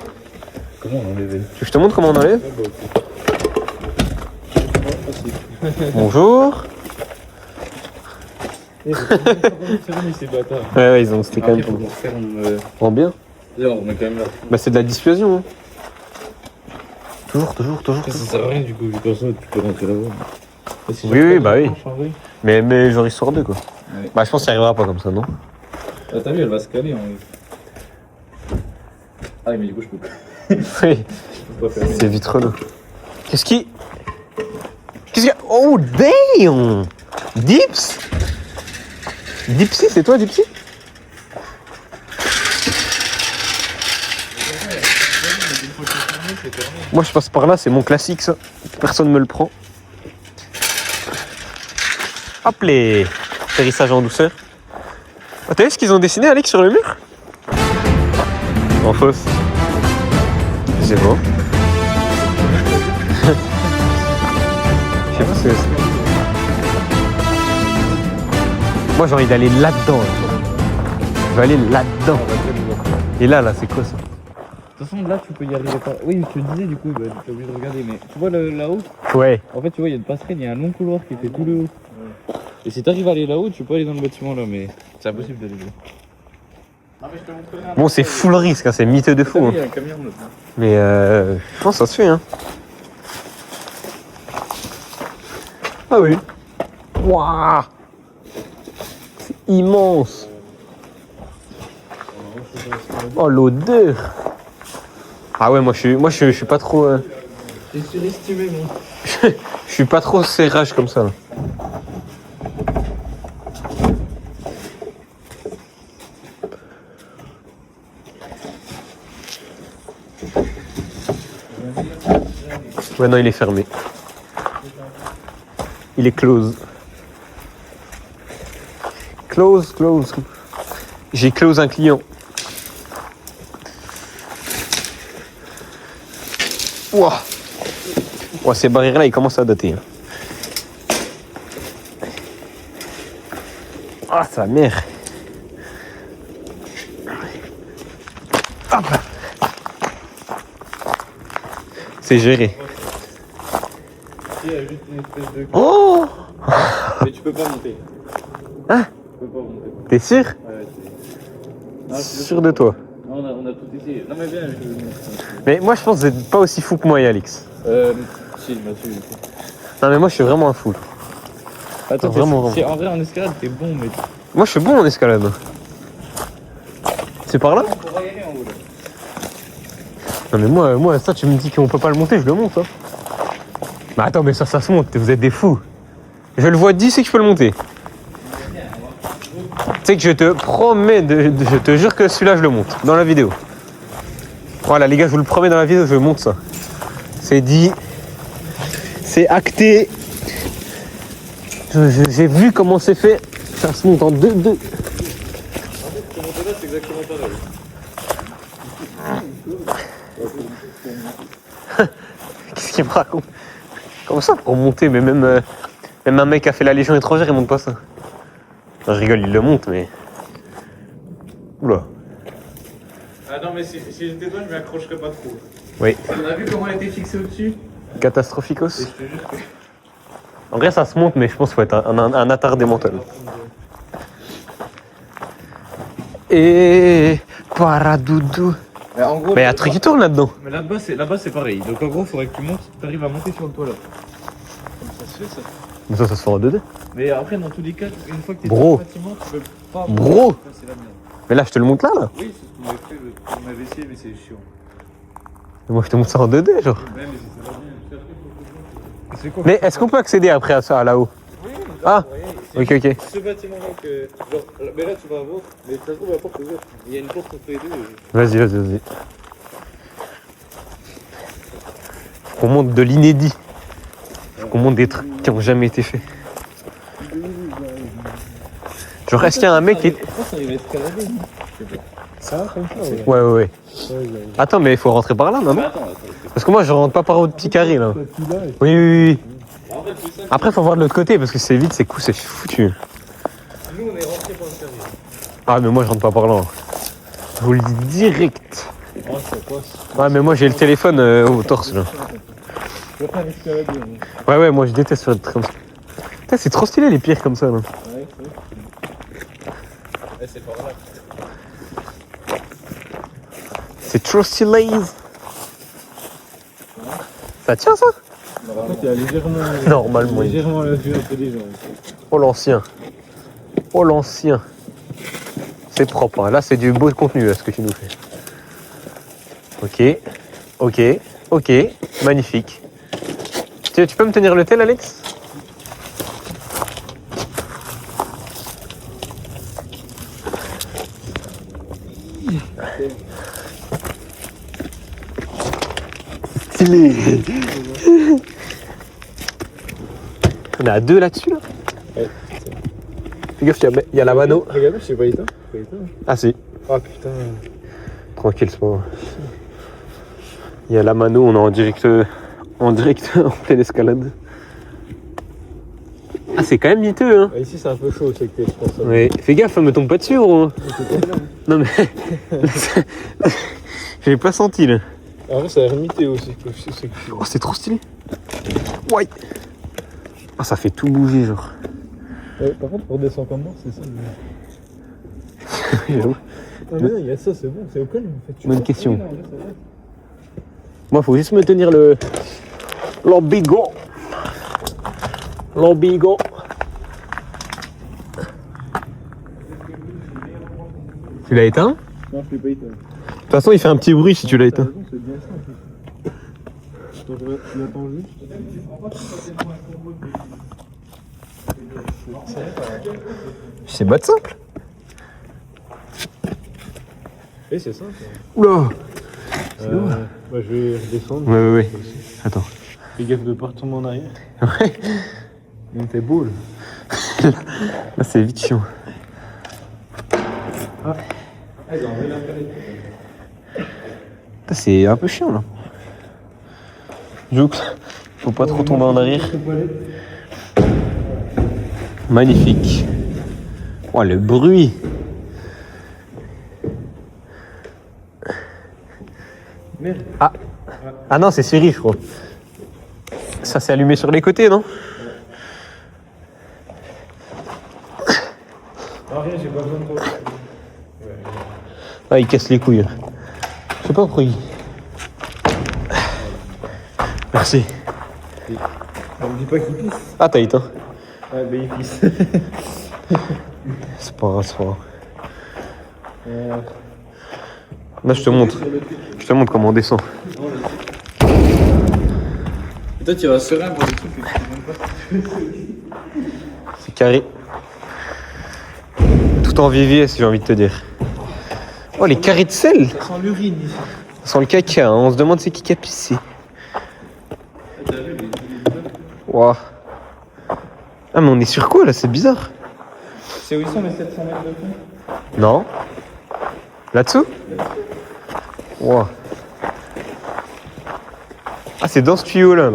Comment on enlève? tu veux que je te montre comment on enlève? Bonjour. Ces bâtards. Ouais, ils ont. C'était quand Après, même faut pour faire en bien. Là, on est quand même là. Bah, c'est de la dissuasion. Hein. Toujours. Ça sert à rien du coup, vu comme ça, tu peux rentrer là-bas. Oui, bah oui. Mais genre histoire 2 quoi. Ouais. Bah, je pense qu'il n'y arrivera pas comme ça, non? Ah, t'as vu, elle va se caler en vrai. Ah, mais du coup, je peux pas. Oui. Je peux pas faire. C'est vite relou. Qu'est-ce qu'il y a? Oh damn! Dips? Dipsy, c'est toi Dipsy? Moi je passe par là, c'est mon classique ça. Personne me le prend. Hop les atterrissage en douceur. Ah, t'as vu ce qu'ils ont dessiné Alex sur le mur? En fausse. C'est beau. Je sais pas ce que c'est. Moi j'ai envie d'aller là-dedans. Je vais aller là-dedans. Et là, c'est quoi ça? De toute façon, là, tu peux y arriver pas. Oui, je te disais, du coup, bah, t'es obligé de regarder. Mais tu vois là-haut, Ouais. en fait, tu vois, il y a une passerelle, il y a un long couloir qui fait tout le haut. Et si t'arrives à aller là-haut, tu peux aller dans le bâtiment là, mais c'est impossible d'aller là. Bon, c'est full risque, hein, c'est miteux de fou. Hein. Il y a un camion là. Mais je pense que ça se fait. Hein. Ah oui. Waouh. C'est immense. Oh l'odeur. Ah ouais, moi je suis pas trop. J'ai surestimé mon. Je suis pas trop serrage comme ça. Ouais, non, il est fermé. Il est close. Close. J'ai close un client. Ouah. Ouais, ces barrières-là, ils commencent à dater. Hein. Ah, sa mère. Hop. C'est géré. Il y a juste une espèce de. Oh. Mais tu peux pas monter. Hein? Tu peux pas monter. T'es sûr? Ouais, c'est. Sûr de toi? Non, on a tout essayé. Non, mais viens, je vais. Mais moi, je pense que vous n'êtes pas aussi fou que moi et Alix. Si, Mathieu. Non, mais moi, je suis vraiment un fou. Attends, vraiment. Si en vrai en escalade, t'es bon, mais. Moi, je suis bon en escalade. C'est par là? On va y aller en haut là. Non, mais moi, ça, tu me dis qu'on peut pas le monter, je le monte. Hein. Mais attends, mais ça se monte, vous êtes des fous. Je le vois d'ici que je peux le monter. Tu sais que je te promets, je te jure que celui-là, je le monte dans la vidéo. Voilà, les gars, je vous le promets dans la vidéo, je monte ça. C'est dit. C'est acté. J'ai vu comment c'est fait. Ça se monte en 2-2. En fait, ce monter là, c'est exactement pareil. Qu'est-ce qu'il me raconte? Comme ça pour monter, mais même un mec qui a fait la Légion étrangère, il monte pas ça. Non, je rigole, il le monte, mais. Oula. Ah non, mais si j'étais toi, je m'y accrocherais pas trop. Oui. On a vu comment elle était fixée au-dessus? Catastrophicos. Et je te jure que. En vrai, ça se monte, mais je pense qu'il faut être un attardé mental. Et. Paradoudou. Mais en gros. Mais il y a un truc qui tourne là-dedans. Mais là-bas, c'est pareil. Donc en gros, il faudrait que tu montes, tu arrives à monter sur le toit là. Comme ça se fait ça. Mais ça se fait en 2D. Mais après, dans tous les cas, une fois que t'es Bro. dans le bâtiment, tu peux pas. Bro. Ça, c'est la merde. Mais là, je te le monte là. Oui, c'est ce qu'on avait fait, on avait essayé, mais c'est chiant. Mais moi, je te monte ça en 2D, genre. Ouais, mais ça va bien. C'est quoi? Mais est-ce qu'on peut accéder après à ça, là-haut? Oui, Ah. Ok. Ce bâtiment-là que. Genre, mais là, tu vas voir. Mais ça se trouve, la porte est ouverte. Il y a une porte entre les deux. Vas-y. Faut qu'on monte de l'inédit. Faut qu'on monte des trucs qui ont jamais été faits. Genre, est-ce qu'il y a un mec qui. Je pense qu'on va escalader. Ça, comme ça, Ouais. Attends, mais il faut rentrer par là, non? Attends. Parce que moi, je rentre pas par haut de petit carré, là. Oui. Après, faut voir de l'autre côté, parce que c'est vide, c'est cool, c'est foutu. Nous, on est rentré par le carré. Ah, mais moi, je rentre pas par là. Je vous le dis direct. Oh, ça passe. Ouais, mais moi, j'ai le téléphone au torse, là. Je vais faire escalader. Ouais, moi, je déteste faire des trucs comme ça. Putain, c'est trop stylé, les pierres comme ça, là. Ouais, c'est par là. C'est trop stylé. Ça tient, ça? En fait, il y a légèrement. Normalement. Légèrement la vue intelligente. Oh, l'ancien. C'est propre, hein. Là, c'est du beau contenu, là, ce que tu nous fais. Ok. Magnifique. Tu peux me tenir le tel, Alex? Stylé. On est à 2 là-dessus, là? Ouais. Fais gaffe, il y a la mano. Regarde, je sais pas éteint. Ah si. Ah putain. Tranquille, c'est pas grave. Il y a la mano, on est en direct en pleine escalade. Ah, c'est quand même miteux, hein. Ici, c'est un peu chaud, c'est que je pense. Ouais. Fais gaffe, me tombe pas dessus, gros. Non mais... J'ai pas senti, là. En vrai, ça a l'air mité aussi. Oh, c'est trop stylé. Ouais. Ah, ça fait tout bouger, genre. Ouais, par contre, on redescend comme moi, c'est ça. J'avoue. Ah, mais non, il y a ça, c'est bon, c'est au calme en fait. Bonne question. Moi, faut juste me tenir le bigot. L'ambigo. Tu l'as éteint? Non, je l'ai pas éteint. De toute façon, il fait un petit bruit si tu l'as éteint. C'est bien ça en fait. Attends, je l'attends juste. C'est bas de simple. Eh, c'est simple. Oula. Bah, je vais redescendre. Ouais. Attends. Fais gaffe de pas retomber en arrière. Ouais. Donc t'es beau là. Là, c'est vite chiant. Putain, c'est un peu chiant là. Joux, faut pas trop tomber en arrière. Magnifique. Oh, le bruit. Merde. Ah non, c'est Siri, je crois. Ça s'est allumé sur les côtés, non? Non, rien, j'ai pas besoin de toi. Ah, il casse les couilles. Je sais pas pourquoi il... Merci. On me dit pas qu'il pisse. Ah, t'as éteint. Ah, bah il pisse. C'est pas grave, c'est pas grave. Là, je te montre. Je te montre comment on descend. Toi, tu vas serein pour des trucs que tu sais même pas. C'est carré. Tout en VVS, j'ai envie de te dire. Oh, les carrés de sel. Ça sent l'urine ici. Ça sent le caca, hein. On se demande c'est qui a pissé. Wow. Ah, mais on est sur quoi là? C'est bizarre. C'est où ils sont les 700 mètres de fond? Non? Là-dessous? Wow. Ah, c'est dans ce tuyau là.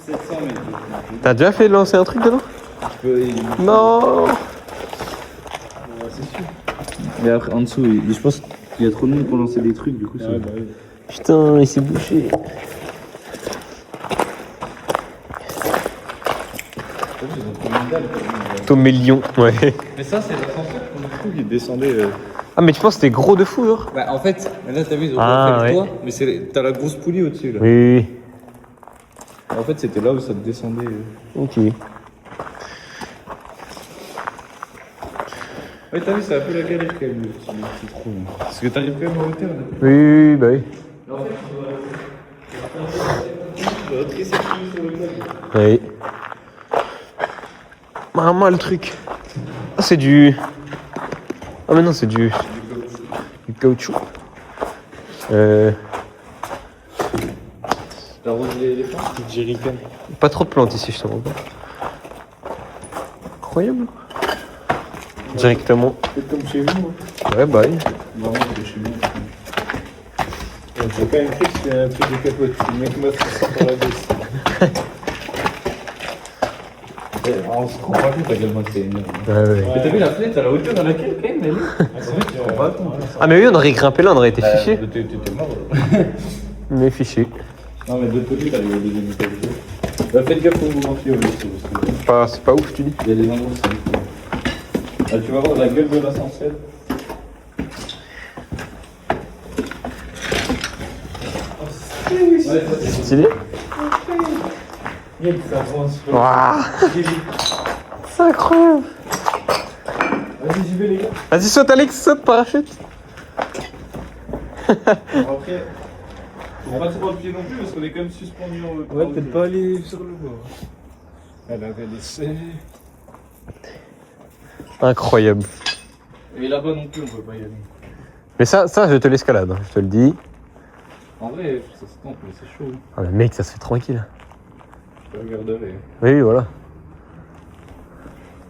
700 mètres. T'as déjà fait lancer un truc dedans? Non. C'est sûr. Mais après, en dessous, je pense qu'il y a trop de monde pour lancer des trucs, du coup. Ah, bah oui. Putain, il s'est bouché. Tomélion, ouais. Mais ça, c'est l'ascenseur qu'on trouve, il descendait. Ah, mais tu penses que c'était gros de fou, genre? Bah, en fait, là, t'as vu, ils ont Ah, fait le ouais. toit, mais t'as la grosse poulie au-dessus, là. Oui. En fait, c'était là où ça te descendait. Ok. Ouais, t'as vu, c'est un peu la galère quand même, le petit trou. Parce que t'arrives quand même en hauteur, là. Oui, bah oui. Oui. Maman, le truc. Ah, c'est du... Ah, mais non, c'est du caoutchouc. T'as arrosé les plantes? Jerrycan. Pas trop de plantes ici, je te rends pas. Incroyable. Directement. C'est comme chez vous. Hein. Ouais, bah oui. Vraiment, c'est chez nous. J'ai quand même cru que c'était un truc de capote. Le mec m'a fait ça par la baisse. On se rend pas compte à quel point c'est énorme. Ouais, ouais. Mais t'as vu la fenêtre à la hauteur à laquelle, quand même, elle est? C'est vrai qu'il pas compte. Ah, mais oui, on aurait grimpé là, on aurait été fichés. T'étais mort, Mais fichés. Non, mais de l'autre côté, t'as les deuxième étage. Bah, faites gaffe au mouvement qui est aussi, parce que C'est pas ouf, tu dis. il y a des endroits où c'est. Ah, tu vas voir la gueule de l'ascenseur. Ouais, ça, c'est Stylé. Il y a que ça avance. Waouh. C'est incroyable. Vas-y, j'y vais, les gars. Vas-y, saute, Alex, saute, parachute. Bon, après, faut pas trop le pied non plus parce qu'on est quand même suspendu en haut. Ouais, peut-être pas aller sur le bord. Elle a laissé. Incroyable. Et là-bas non plus, on peut pas y aller. Mais ça, je te l'escalade, hein, je te le dis. En vrai, ça se tente, mais c'est chaud. Ah, mais mec, ça se fait tranquille. Je regarderai. Oui, voilà.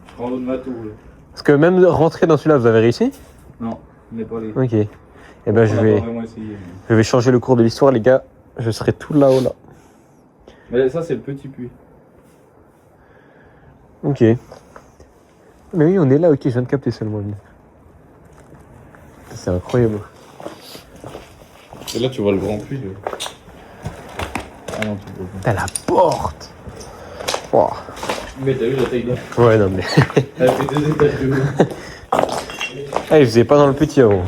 Je prends l'eau de ma tour, là. Parce que même rentrer dans celui-là, vous avez réussi? Non, on n'est pas allé. Ok. Eh ben, je On a vais, pas vraiment essayé. je vais changer le cours de l'histoire, les gars. Je serai tout là-haut, là. Mais ça, c'est le petit puits. Ok. Mais oui, on est là, ok, je viens de capter seulement. C'est incroyable. Et là, tu vois le grand puits, là. Ah non, tu peux pas. T'as la porte. Wow. Mais t'as vu la taille d'un. Ouais, non, mais... Elle fait 2 étages de haut. Ah, il faisait pas dans le petit avant.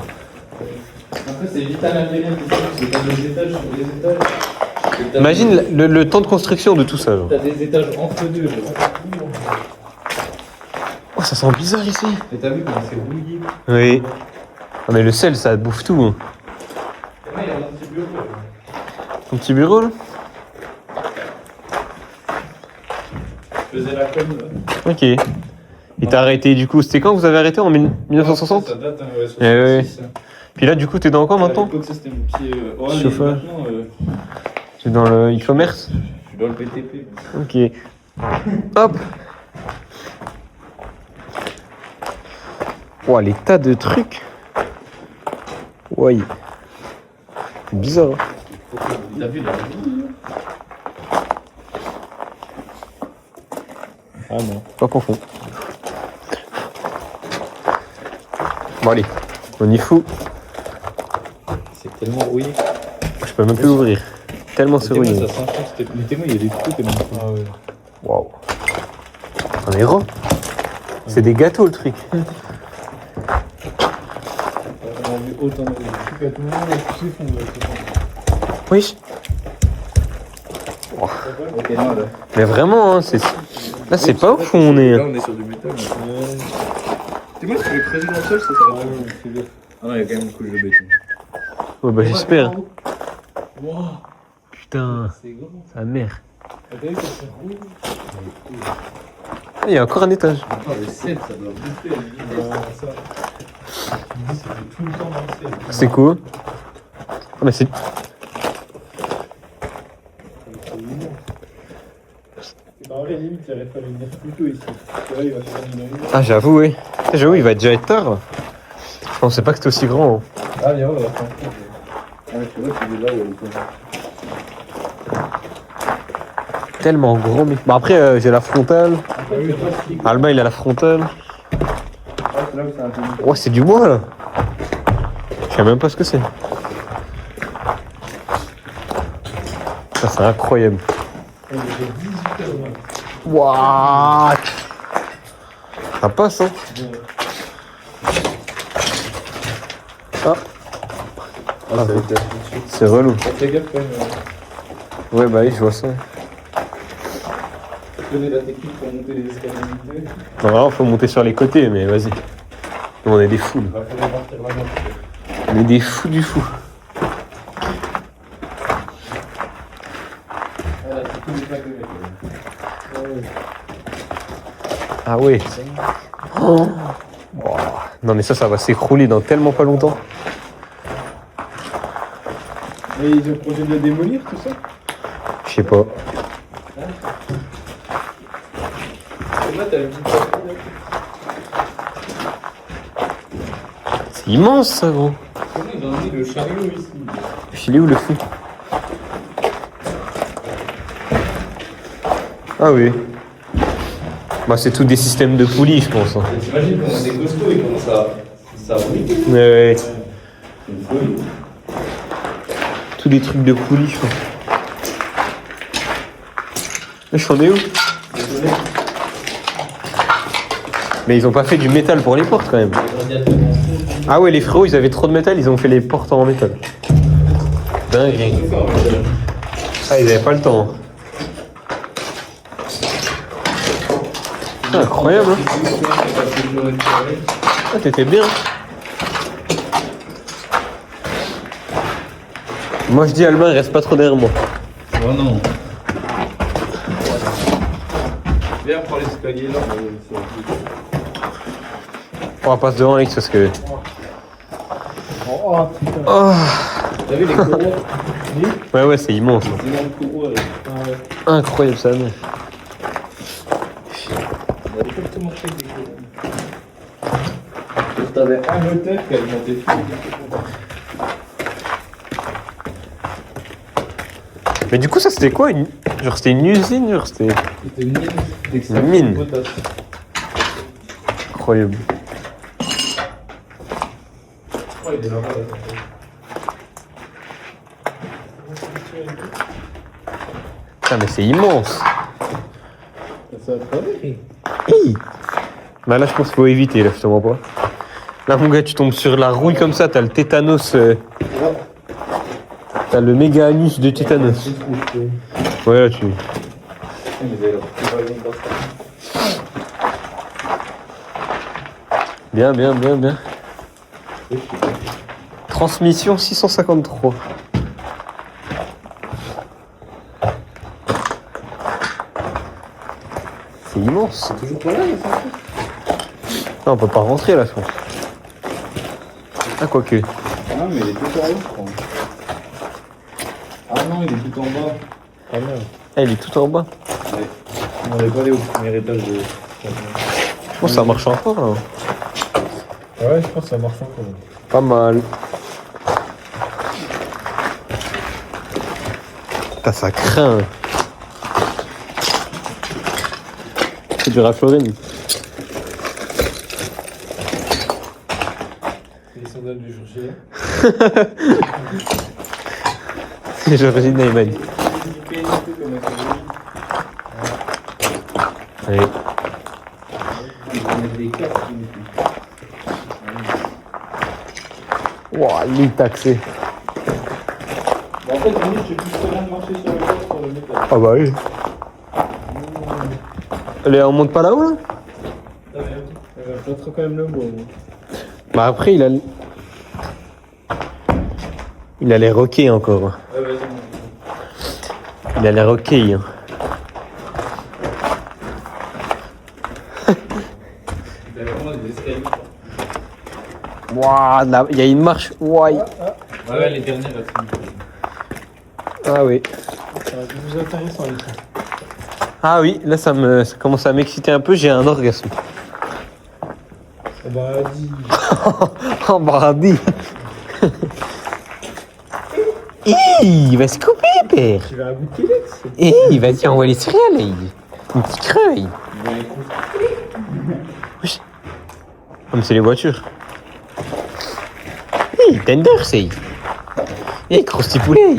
Après, c'est vital à gérer, parce que t'as 2 étages sur 2 étages. Imagine le temps de construction de tout ça. Genre. T'as des étages entre deux. Genre. Oh, ça sent bizarre ici. Et t'as vu comment c'est rouillé? Oui. Ah, mais le sel, ça bouffe tout. Hein. Là, il y a un petit bureau. Ton petit bureau là. Je faisais la com. Là. Ok. Et t'as arrêté du coup, c'était quand vous avez arrêté en 1960? Ça date, hein, ouais, 66. ouais. Puis là, du coup, t'es dans quoi À maintenant? l'époque, ça c'était mon petit. Ouais, mais Chauffeur. maintenant, T'es dans le e-commerce? je suis dans le BTP. Ok. Hop. Ouah, les tas de trucs. Ouais. C'est bizarre. Hein. T'as vu là? Ah non. Pas confond. Bon allez, on y fout. C'est tellement rouillé. Je peux même plus l'ouvrir. Tellement c'est rouillé. Ça s'enfonce. Mais témoin, il y a des trous tellement. Ah ouais. Waouh. On est gros. C'est des gâteaux le truc. On a vu autant de trucs à tout le monde, tous ces fonds. Oui. Ok, non, là. Mais vraiment, hein, c'est... Là c'est pas ouf où on est. Là, on est sur du métal. Tu vois, si tu veux creuser dans le sol, ça va. Ah non, il y a quand même une couche de béton. Oh bah j'espère. Wow. Putain, C'est grand. sa mère. T'as vu comme c'est rouge? Ah, il y a encore un étage. Attends, le sel, ça doit bouffer. Ça. Il dit, ça fait tout le temps dans le sel. C'est cool. Ah mais c'est... En vrai, limite, il aurait fallu venir plus tôt ici. Parce que là, il va faire une heure. Ah j'avoue oui. J'avoue il va déjà être tard. Là. Je pensais pas que c'était aussi grand. Hein. Ah, viens, on va faire un coup. Ah, tu vois, c'est là où elle est. Tellement gros mais... Bon après j'ai la frontale. Alba il a la frontale. C'est là où c'est un peu. Oh c'est du bois là. Je sais même pas ce que c'est. Ça c'est incroyable. What? Ça passe hein. Ah. Ah, C'est relou. fais gaffe quand même. Ouais bah oui je vois ça. Tu connais la technique pour monter les escaliers. Normalement faut monter sur les côtés mais vas-y. Nous on est des fous. Il va falloir partir là-bas. On est des fous du fou. Voilà, c'est tous les plaques de mec. Ah ouais. Oh. Wow. Non mais ça va s'écrouler dans tellement pas longtemps. Mais ils ont projet de le démolir, tout ça? Je sais pas. Là, t'as une petite C'est immense ça gros. Comment ils ont mis le chariot ici? Il est où le fou? Ah oui. Bah c'est tout des systèmes de poulies je pense. Hein. T'imagines comment des costauds ils commencent à rouiller. Ouais. C'est une folie. Tous des trucs de poulies je pense. Mais j'en ai où? Mais ils ont pas fait du métal pour les portes quand même. Ah ouais les frérots ils avaient trop de métal, ils ont fait les portes en métal. Dingue. Ah ils avaient pas le temps. Hein. Ah, incroyable hein. Ah t'étais bien. Moi je dis Albin il reste pas trop derrière moi. Oh non. Viens prendre l'escalier là. On va passer devant Alex parce que... Oh putain. Oh. T'as vu les courroies? Ouais c'est immense. Hein. C'est énorme courroies là. Incroyable ça. Mais... On a exactement fait des courroies. T'avais un moteur qui alimentait tout. Mais du coup ça c'était quoi Genre c'était une usine genre c'était... C'était une mine d'extraction Une mine. de potasse. Incroyable. Oh, il est là-bas, là. Putain mais c'est immense. Ça va travailler. Hi. Bah là je pense qu'il faut éviter là justement pas. Là mon gars tu tombes sur la rouille comme ça, t'as le tétanos. T'as le méga anus de tétanos. Ouais, là tu. Bien, bien, bien, bien. Transmission 653. C'est immense. C'est toujours pas là, Non, on peut pas rentrer là, je pense. Ah, quoique. Ah, mais il est tout en haut, je crois. Ah non, il est tout en bas. Ah merde. Elle est tout en bas. On n'est pas allé au premier étage de. Je pense que ça marche encore là. Ouais, je pense que ça marche encore. Pas mal. Putain, ça craint. C'est du Raflorine. C'est les sandales du jour J. C'est Georgie Neyman. Allez. Wouah, il est taxé. En fait, limite, j'ai plus très bien de marcher sur le corps sur le métal. Ah bah oui. Allez, on monte pas là-haut là? Je trouve quand même le mot. Bah après, il a les roquets encore. Ouais, vas-y. Il a les roquets. Hein. Il y a vraiment des escaliers. Wouah, là, il y a une marche. Wouah. Ouais, les derniers là. Ah oui. Ça va être plus intéressant les trucs. Ah oui, là ça commence à m'exciter un peu, j'ai un orgasme. Oh bah dis. Oh bardi. Il va se couper, père. Tu vas à bout de Telex. Vas-y, envoie les céréales, là. Une petite creuille. Wesh. Comme c'est les voitures. Tender, c'est. Crousty poulet.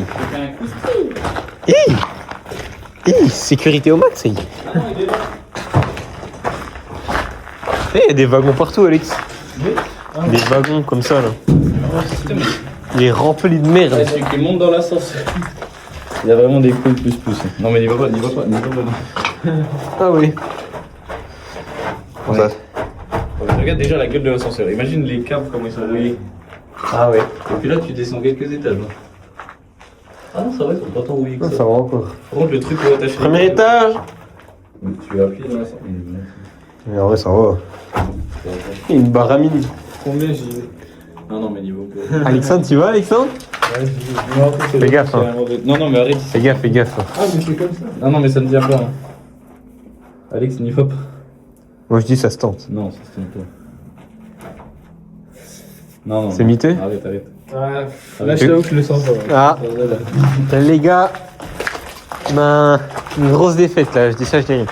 Sécurité au max, c'est. Il y a des wagons partout, Alex. Des wagons comme ça, là. Il est rempli de merde. Ouais, celui qui monte dans l'ascenseur. Il y a vraiment des coups de plus. Non, mais n'y va pas, n'y va pas, n'y va pas. Ah oui. Ouais. Ouais, regarde déjà la gueule de l'ascenseur. Imagine les câbles comment ils sont rouillés. Ah ouais. Et puis là, tu descends quelques étages. Là. Ah non, ça va, ils sont pas tant rouillés que ça. Ça va encore. Par contre, le truc pour attacher. Premier étage. Tu vas appuyer dans l'ascenseur. Mais en vrai, ça va. Il y a une baramine. Combien j'y vais? Non, mais niveau. Alexandre, tu vas, Alexandre? Ouais, j'y vais. Fais gaffe, hein. Non, mais arrête. Fais gaffe, fais gaffe. Ah, mais c'est comme ça. Non, mais ça ne tient pas. Hein. Alex, n'y va pas. Moi, je dis ça se tente. Non, ça se tient pas. Non. C'est miteux? Arrête. Ouais, là, je t'avoue que je le sens pas. Ah, les gars, ben, une grosse défaite là, je dis ça, je dis rien.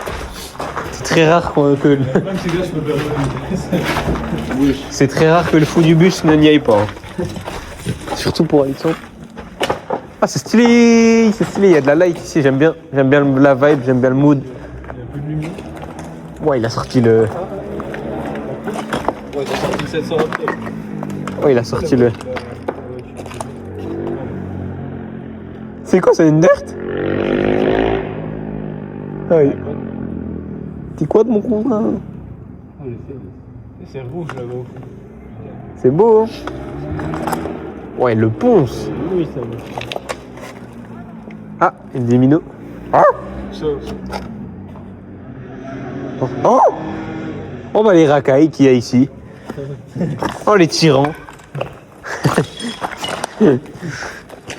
C'est très rare que Même ces gars, je peux perdre. c'est très rare que le fou du bus ne n'y aille pas. Hein. Surtout pour Alexandre. Ah, c'est stylé, il y a de la light ici, j'aime bien la vibe, j'aime bien le mood. Il y a un peu de lumière. Ouais, il a sorti le. Ouais, t'as sorti 700 après. Ouais, il a sorti le. C'est quoi, c'est une dirt? Ah oui. T'es quoi de mon cousin? C'est rouge là-bas. C'est beau, hein? Ouais, le ponce. Oui, ça va. Ah, une des minots. Ah! Oh! Oh bah les racailles qu'il y a ici. Oh les tyrans.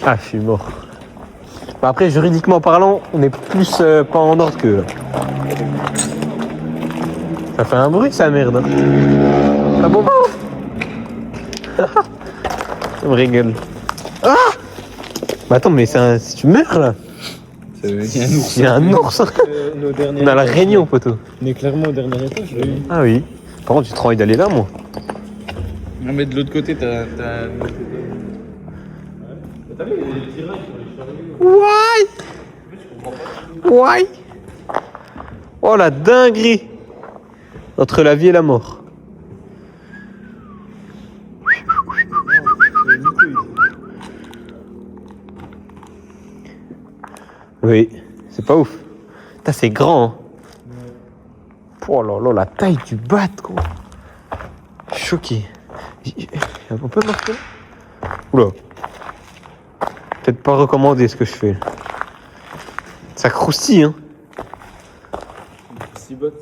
Ah, je suis mort. Bah après, juridiquement parlant, on est plus pas en ordre que là. Ça fait un bruit, ça merde. Hein. Ah bon? Ça me régale. Ah! Bah attends, mais si tu meurs là. Il y a un ours. On a la réunion, poteau. On est clairement au dernier étage. Là. Oui. Ah oui. Par contre, j'ai trop envie d'aller là, moi. Non, mais de l'autre côté, t'as. T'as vu, il y a des tirages sur les chariots. Why? Oh la dinguerie. Entre la vie et la mort. Oui, c'est pas ouf. Putain, c'est grand. Hein. Oh là là, la taille du bat, gros. Je suis choqué. On peut marcher là? Oula. Peut-être pas recommander ce que je fais. Ça croustille, hein. 6 bottes.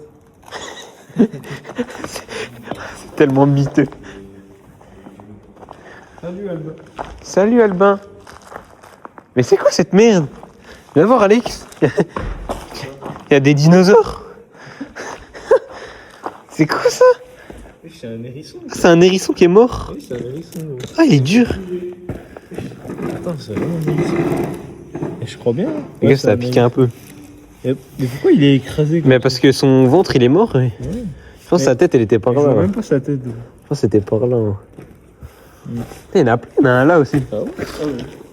C'est tellement miteux. Salut Albin. Salut Albin. Mais c'est quoi cette merde? Viens voir Alex. Il y a des dinosaures. C'est quoi ça? C'est un hérisson. C'est un hérisson qui est mort. Oui, c'est un hérisson. Ah, il est dur. Attends, c'est vraiment un hérisson. Et je crois bien. Les gars, ça a piqué un peu. Mais pourquoi il est écrasé comme Mais parce que son ventre, il est mort. Ouais. ça? Ouais. Je pense que sa tête, elle était par Je là. vois Ouais. même pas sa tête. Je pense que c'était par là. Ouais. Il y en a plein, il y en a un là aussi. Ah ouais?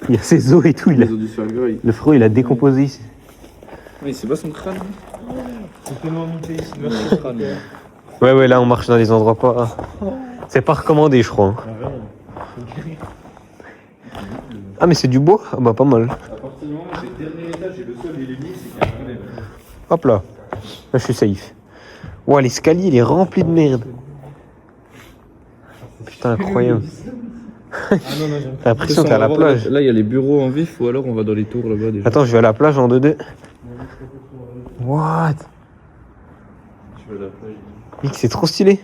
Il y a ses os et tout. Ils ont dû se faire gras. Le frérot, il a décomposé ici. Mais c'est pas son crâne. C'est tellement mité ici. Merci le crâne. Ouais, là, on marche dans des endroits pas. C'est pas recommandé, je crois. Hein. Ah, mais c'est du bois? Ah, bah, pas mal. À partir du moment où c'est le dernier étage et le sol il est mis, c'est qu'il y a un problème. Hop là. Là, je suis safe. Ouah, l'escalier, il est rempli de merde. Putain, incroyable. Ah non, non, j'aime J'ai l'impression que t'es à la plage. Là, il y a les bureaux en vif ou alors on va dans les tours là-bas déjà. Attends, je vais à la plage en 2D. What? Je vais à la plage. Mec, c'est trop stylé.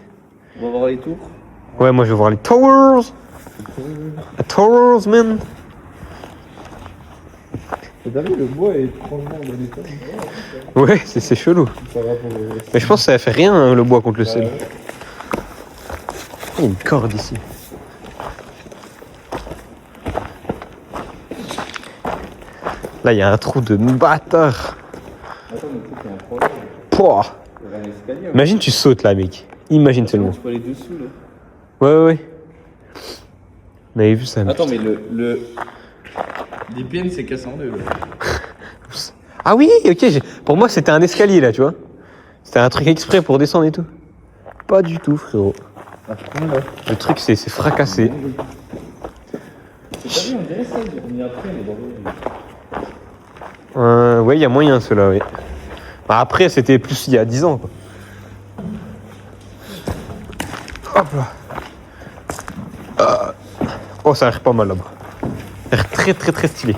On va voir les tours. Ouais, moi, je vais voir les towers. Les towers, man. T'as vu, le bois est étrangement dans l'état. Ouais, c'est chelou. Ça va pour le... Mais je pense que ça fait rien, hein, le bois contre le sel. Il y a une corde ici. Là, il y a un trou de bâtard. Attends, mais tu sais, c'est un problème. Pouah. Il y a un escalier. Imagine, tu sautes là, mec. Imagine seulement. Tu peux aller dessous là. Ouais. On avait vu ça. mais Attends, mais le... Les pieds, c'est cassé en deux là. Ah oui, ok. Pour moi, c'était un escalier là, tu vois. C'était un truc exprès pour descendre et tout. Pas du tout, frérot. Le truc, c'est fracassé. C'est pas bien, on dirait ça, on y après, mais dans le... Ouais, il y a moyen, ceux-là, oui. Bah, après, c'était plus il y a 10 ans, quoi. Hop là. Oh, ça a l'air pas mal là-bas. Ça a l'air très, très, très stylé.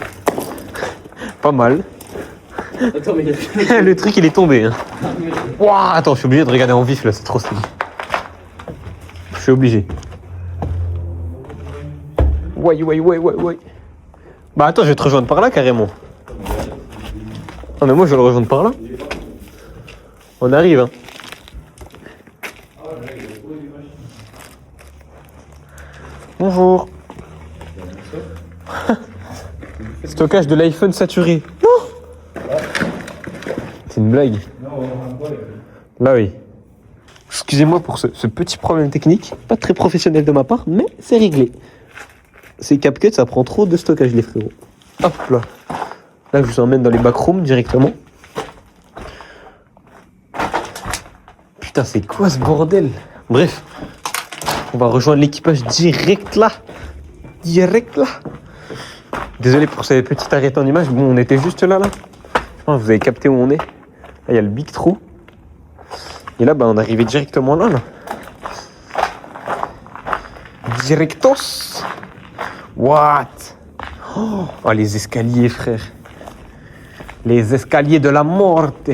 Pas mal. Attends, mais il y a... Le truc, il est tombé. Hein. Ouah, attends, je suis obligé de regarder en vif, là, c'est trop stylé. Je suis obligé. Ouais. Bah attends, je vais te rejoindre par là, carrément. Non, mais moi, je vais le rejoindre par là. On arrive, hein. Bonjour. Stockage de l'iPhone saturé. Non. C'est une blague. Là, oui. Excusez-moi pour ce petit problème technique. Pas très professionnel de ma part, mais c'est réglé. C'est CapCut, ça prend trop de stockage, les frérots. Hop là. Là, je vous emmène dans les backrooms directement. Putain, c'est quoi ce bordel? Bref. On va rejoindre l'équipage direct là. Désolé pour ces petites arrêts en image. Bon, on était juste là. Je pense que vous avez capté où on est. Là, il y a le big trou. Et là, bah, on est arrivé directement là. Directos. What? Oh, les escaliers, frère. Les escaliers de la morte.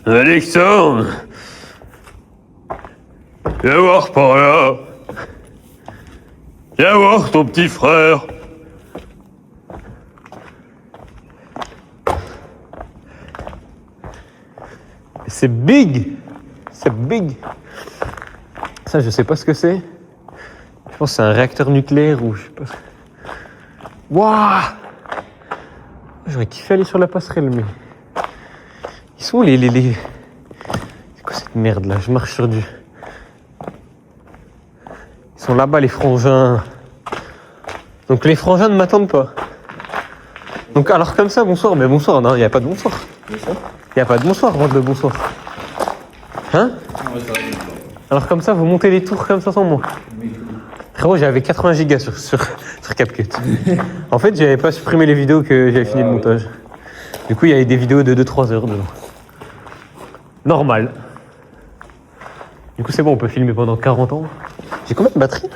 Alexandre. Viens voir par là. Viens voir ton petit frère. C'est big. Ça, je sais pas ce que c'est. Je pense que c'est un réacteur nucléaire ou je sais pas. Waouh! J'aurais kiffé aller sur la passerelle, mais... Ils sont où les... C'est quoi cette merde là? Je marche sur du... Ils sont là-bas les frangins. Donc les frangins ne m'attendent pas. Donc alors comme ça, bonsoir. Mais bonsoir, non, il n'y a pas de bonsoir. Il n'y a pas de bonsoir avant de bonsoir. Hein? Alors comme ça, vous montez les tours comme ça sans moi. Frérot, j'avais 80 gigas sur CapCut. En fait, j'avais pas supprimé les vidéos que j'avais fini le montage. Du coup, il y avait des vidéos de 2-3 heures dedans. Normal. Du coup, c'est bon, on peut filmer pendant 40 ans. J'ai combien de batterie?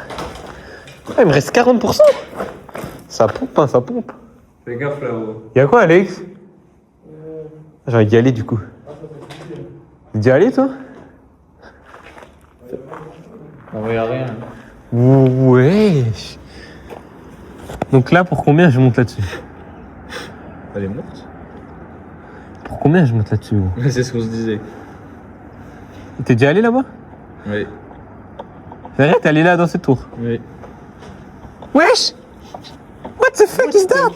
Ah, il me reste 40%. Ça pompe, hein, ça pompe. Fais gaffe là-haut. Y'a quoi, Alex? J'ai envie d'y aller, du coup. D'y aller, toi? Non, mais y'a rien. Ouais. Donc là, pour combien je monte là-dessus? Elle est morte. Pour combien je monte là-dessus, gros? C'est ce qu'on se disait. T'es déjà allé là-bas? Oui. C'est vrai, t'es allé là dans cette tour? Oui. Wesh! What the fuck is that?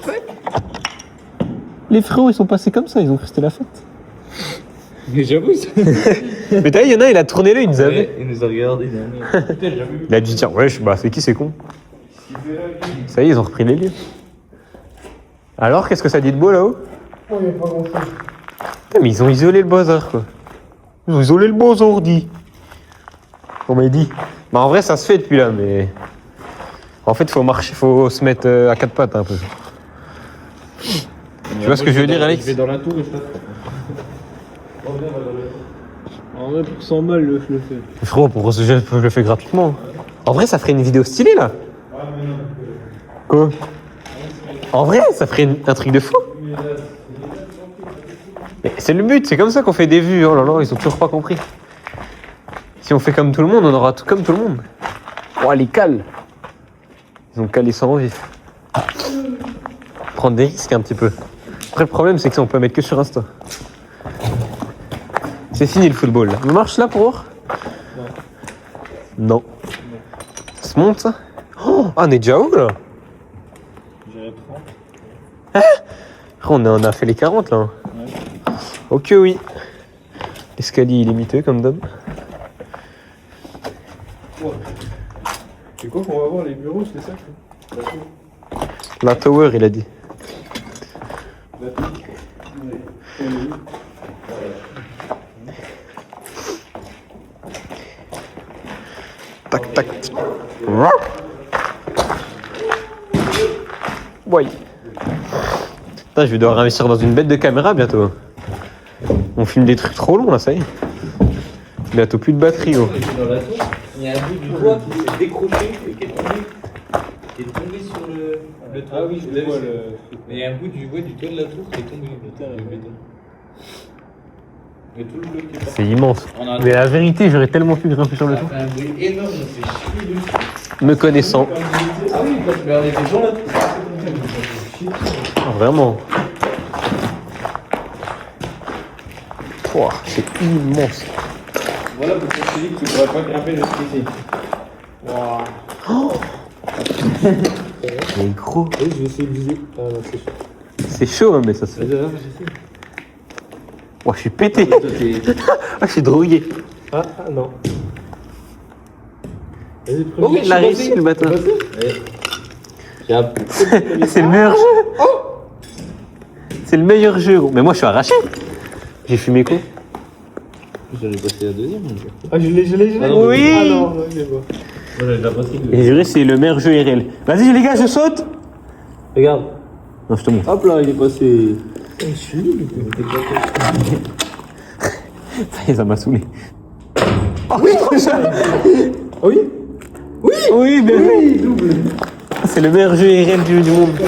Les frérots, ils sont passés comme ça, ils ont cru que c'était la fête. Mais j'avoue, ça. Mais t'as vu, il y en a, il a tourné là, il nous avait. Il nous a regardé. Il a dû dire, wesh, bah c'est qui, c'est con? Ça y est, ils ont repris les lieux. Alors, qu'est-ce que ça dit de beau là-haut? Oh, il n'y a pas grand chose. Putain, mais ils ont isolé le bazar, quoi. Ils ont isolé le bazar, dit. On m'a dit. Bah en vrai, ça se fait depuis là, mais... En fait, faut marcher, faut se mettre à quatre pattes un peu. Tu vois ce que je veux dire, Alex? Je vais dans la tour et je tape. En vrai, pour 100 balles, je le fais. Frérot, pour ce jeu, je le fais gratuitement. En vrai, ça ferait une vidéo stylée, là. Quoi? En vrai, ça ferait un truc de fou. Mais c'est le but, c'est comme ça qu'on fait des vues. Oh là là, ils ont toujours pas compris. Si on fait comme tout le monde, on aura tout comme tout le monde. Oh, les cales. Ils ont calé sans vif. Prendre des risques un petit peu. Après, le problème, c'est que ça, on peut mettre que sur Insta. C'est fini le football, là. On marche là pour voir? Non. Ça se monte, ça? Oh, ah, on est déjà où, là? J'irai 30. On a fait les 40, là. Ok, oui. L'escalier illimité, comme d'hab. C'est quoi qu'on va voir les bureaux, c'est ça? La tower, il a dit. Tac, tac. Ouais. Putain, je vais devoir investir dans une bête de caméra bientôt. On filme des trucs trop longs là, ça y est. Bientôt plus de batterie, oh. Dans la tour, il y a un bout du toit qui s'est décroché et qui est tombé sur le toit. Ah oui, je vois le. Mais il y a un bout du toit de la tour qui est tombé. Le béton. Et tout le bloc qui est parti. C'est immense. On a Mais la vérité, j'aurais tellement pu grimper sur le ça toit. fait un bruit énorme, on s'est chié dessus. Me connaissant. Ah oui, quand tu regardais les gens là, Ah, vraiment. Pouah, c'est immense. voilà pourquoi je te dis que tu pourrais pas grimper jusqu'ici. Mais gros, Oui, je vais essayer de viser. Ah non, c'est chaud. c'est chaud, hein, mais ça se fait. Oh, je suis pété. Ah, je suis drogué. Ah non. Vas-y, Oh, il a réussi le bâtard. J'ai appris. C'est le meilleur jeu. C'est le meilleur jeu, gros. Mais moi, je suis arraché. J'ai fumé quoi? J'en ai passé la deuxième. Ah, je l'ai. Ah non, Oui. Ah non, je l'ai pas. Moi j'ai déjà passé deux. Et juré, c'est le meilleur jeu IRL. Vas-y, les gars, je saute. Regarde. Non, je te montre. Hop là, il est passé. Je suis nul. Ça m'a saoulé. Oh oui, trop cher. Oui. Oui, bien joué. C'est le meilleur jeu IRL du monde.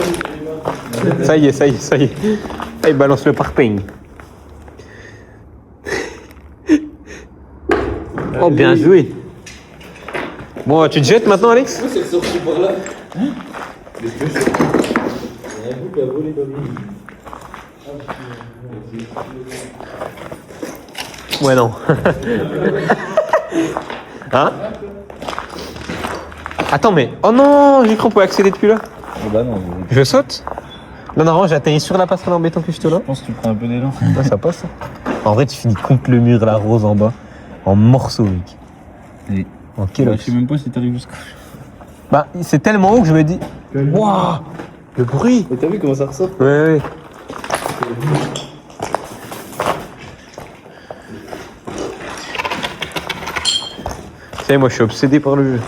Ça y est. Ah, il balance le parpaing. Oh, bien joué. Bon, tu te jettes maintenant, Alex? C'est sorti par là. Hein? Il y a un bout qui a volé dans lui. Ouais, non. Hein? Attends, mais... Oh non, j'ai cru qu'on pouvait accéder depuis là. Oh bah non, Je saute? Non, non, j'ai atterri sur la passerelle en béton que je te là. je pense que tu prends un peu d'élan. Ouais, ça passe. Hein. En vrai, tu finis contre le mur, la rose en bas, en morceaux, mec. Oui. En kilos. Je sais même pas si t'arrives jusqu'à. Bah, c'est tellement haut que je me dis... Waouh! Le bruit! Mais t'as vu comment ça ressort? Ouais. savez, moi je suis obsédé par le jeu.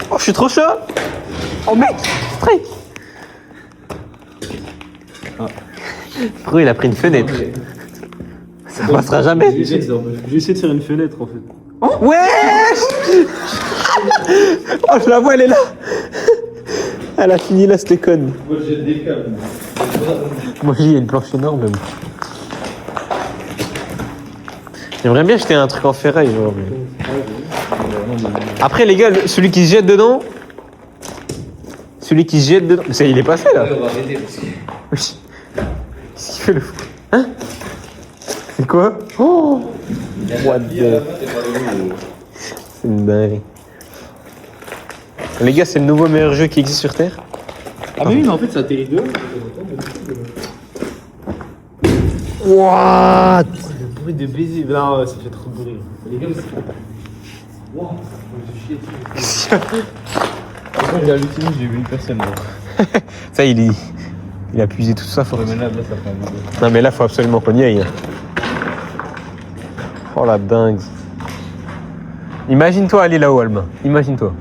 Oh, je suis trop chaud. Oh mec, strike. Frérot, il a pris une fenêtre. Ça passera jamais. J'ai essayé de faire une fenêtre en fait. Oh, ouais. Oh, je la vois, elle est là. Elle a fini là, c'était conne. Moi j'ai des câbles. Moi, il y a une planche énorme. Même. J'aimerais bien jeter un truc en ferraille. Genre, mais... Après, les gars, celui qui se jette dedans. Celui qui se jette dedans. Ça, il est passé là. On va arrêter parce que. Oui. Qu'est-ce qu'il fait le fou? Hein? C'est quoi? Oh! What the... C'est une dinguerie. Les gars, c'est le nouveau meilleur jeu qui existe sur Terre. Ah mais oui, mais en fait ça atterrit dehors. What? Le bruit de baiser, là ça fait trop de bruit. Les gars, c'est... Wow, je me suis chié dessus. Après j'ai halluciné, j'ai vu une personne là. Ça, il a puisé toute sa force. Ouais, mais là ça fait un vidéo. Non, mais là, faut absolument qu'on y aille. Oh la dingue. Imagine-toi aller là-haut, Alma. Imagine-toi.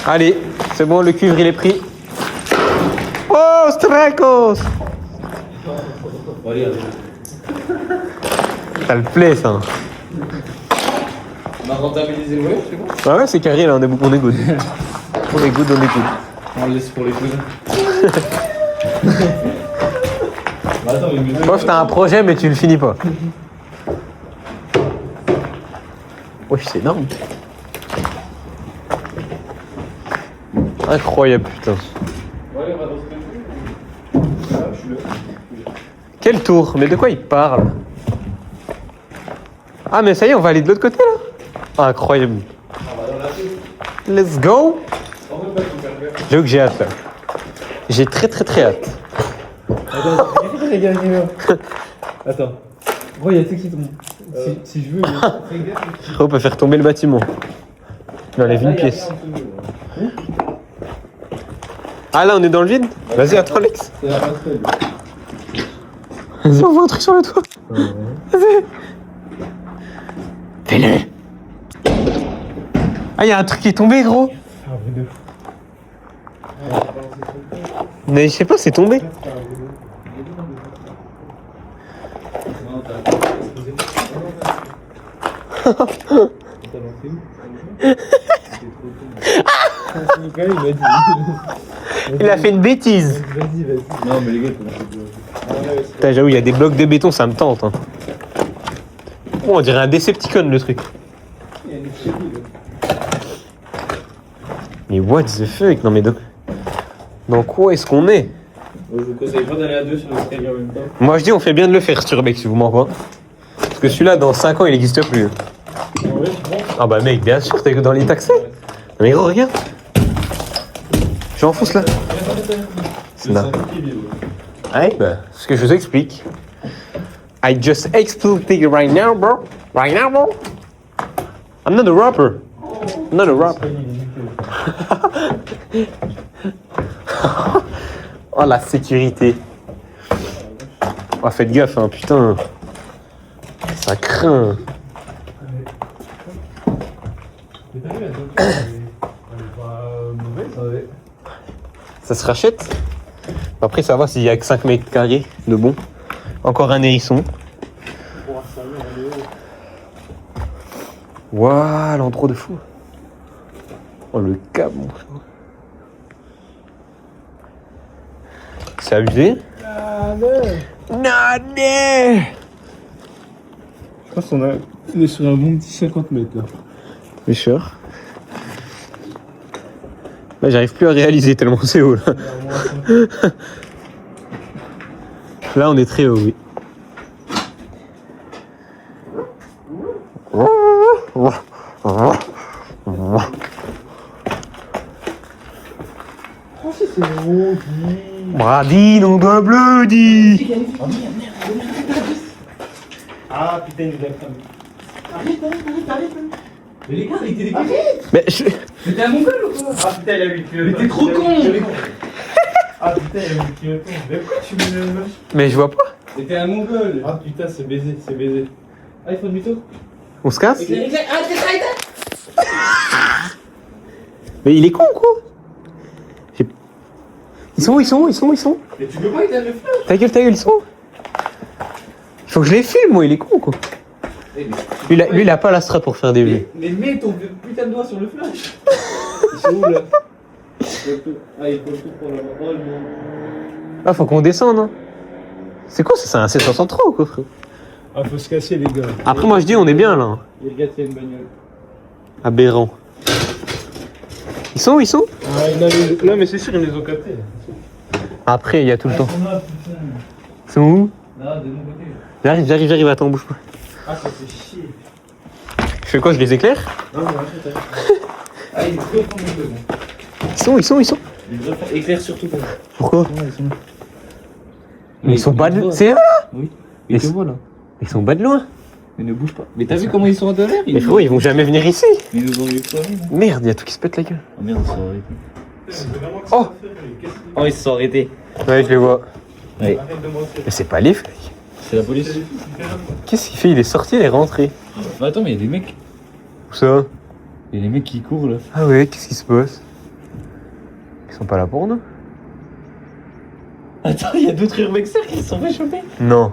Allez, c'est bon, le cuivre il est pris. Oh, Strakos! Ça le plaît, ça. On a rentabilisé le web, c'est bon? Ah ouais, c'est carré là, on est good. On est good. On est good. On le laisse pour les cousins. Attends, mais Moi, t'as un projet, mais tu le finis pas. Wesh, c'est énorme. Incroyable, putain. Ouais, on va dans ce que je suis là. Quel tour? Mais de quoi il parle? Ah, mais ça y est, on va aller de l'autre côté là? Ah, incroyable. Let's go! J'avoue que j'ai hâte là. J'ai très hâte. Attends, les gars, attends. Gros, il y a tout qui tombe. Si je veux, fais gaffe. On peut faire tomber le bâtiment. Il enlève une pièce. Ah là, on est dans le vide? Vas-y, attends, Alex. C'est la passerelle. Vas-y, on voit un truc sur le toit. Vas-y. Fais-le. Ah, il y a un truc qui est tombé, gros. Ah, vous deux. Mais je sais pas, c'est tombé. Il a fait une bêtise. Vas-y. Non, mais les gars, Putain, j'avoue, il y a des blocs de béton, ça me tente. Hein. Oh, on dirait un Decepticon, le truc. Mais what the fuck? Non, mais dans quoi est-ce qu'on est? je vous conseille pas d'aller à deux sur l'escalier en même temps. Moi, je dis, on fait bien de le faire, Sturbeck, si vous m'en croyez. Parce que celui-là, dans 5 ans, il n'existe plus. En vrai, tu penses? Ah bah mec, bien sûr, t'es dans les taxis. Mais gros, regarde. J'enfonce là. C'est Non. Ouais, bah, ce que je vous explique. I just explained it right now, bro. Right now, bro. I'm not a rapper. I'm not a rapper. Oh, la sécurité. Oh, faites gaffe, hein, putain. Ça craint. Ça se rachète. Après, ça va s'il y a que 5 mètres carrés de bon. Encore un hérisson. Waouh, l'endroit de fou. Oh, le câble, mon frère. C'est abusé. Je pense qu'on est sur un bon petit 50 mètres là. Mais sûr. Là, j'arrive plus à réaliser tellement c'est haut, là. Là, on est très haut, oui. Brady, nom d'un bleu, dit. Ah putain, il est Arrête. Mais les gars, arrêtez les Mais je... Mais t'es un mongol ou quoi? Ah putain, il a eu le piloton. Mais t'es trop con! Ah putain, il a eu le piloton. Mais pourquoi tu me le... Mais je vois pas. Mais t'es un mongol. Ah putain, c'est baisé, c'est baisé. Ah, il faut demi-tour. On se casse? Éclaire. Ah, t'es Mais il est con ou quoi? Ils sont où? Ils sont où? Ils sont où? Ils sont où? Mais tu peux pas éteindre le feu. Ta gueule, ils sont où? Il faut que je les filme, moi, il est con ou quoi? Lui, il a pas la strat pour faire des vues. Mais mets ton putain de doigt sur le flash. Ils sont où là? Ah, il faut tout pour la parole. Ah, faut qu'on descende, hein. C'est quoi ça? C'est un C63 ou quoi, frère? Ah, faut se casser, les gars. Après, moi, je dis, on est bien, là. Et regarde, il y a une bagnole. Aberrant. Ils sont où? Ils sont où? Ah, non, mais c'est sûr, ils les ont captés. Après, il y a tout le temps. Ils sont là, putain. Ils sont où? Là, de mon côté. J'arrive, attends, bouge pas. Ah, ça fait chier. Je fais quoi? Je les éclaire? Non, mais arrête, Ah, il est trop fond, mon gars. Ils sont. Éclaire surtout pas. Pourquoi? Ouais, ils sont là. Mais ils sont bas de loin. C'est eux, là? Oui. Mais Ils te voient là. Ils sont bas de loin. Mais ne bouge pas. Mais t'as vu comment ils sont à l'air? Mais frérot, ils vont jamais venir ici. Ils nous ont eu quoi? Merde, y a tout qui se pète la gueule. Oh merde, ils se sont arrêtés. Oh! Oh, ils se sont arrêtés. Ouais, je les vois. Ouais. Mais c'est pas les flics. C'est la police. Qu'est-ce qu'il fait? Il est sorti, il est rentré. Mais attends, mais il y a des mecs. Où ça? Il y a des mecs qui courent là. Ah ouais, qu'est-ce qui se passe? Ils sont pas là pour nous? Attends, il y a d'autres urbexers qui se sont fait choper. Non.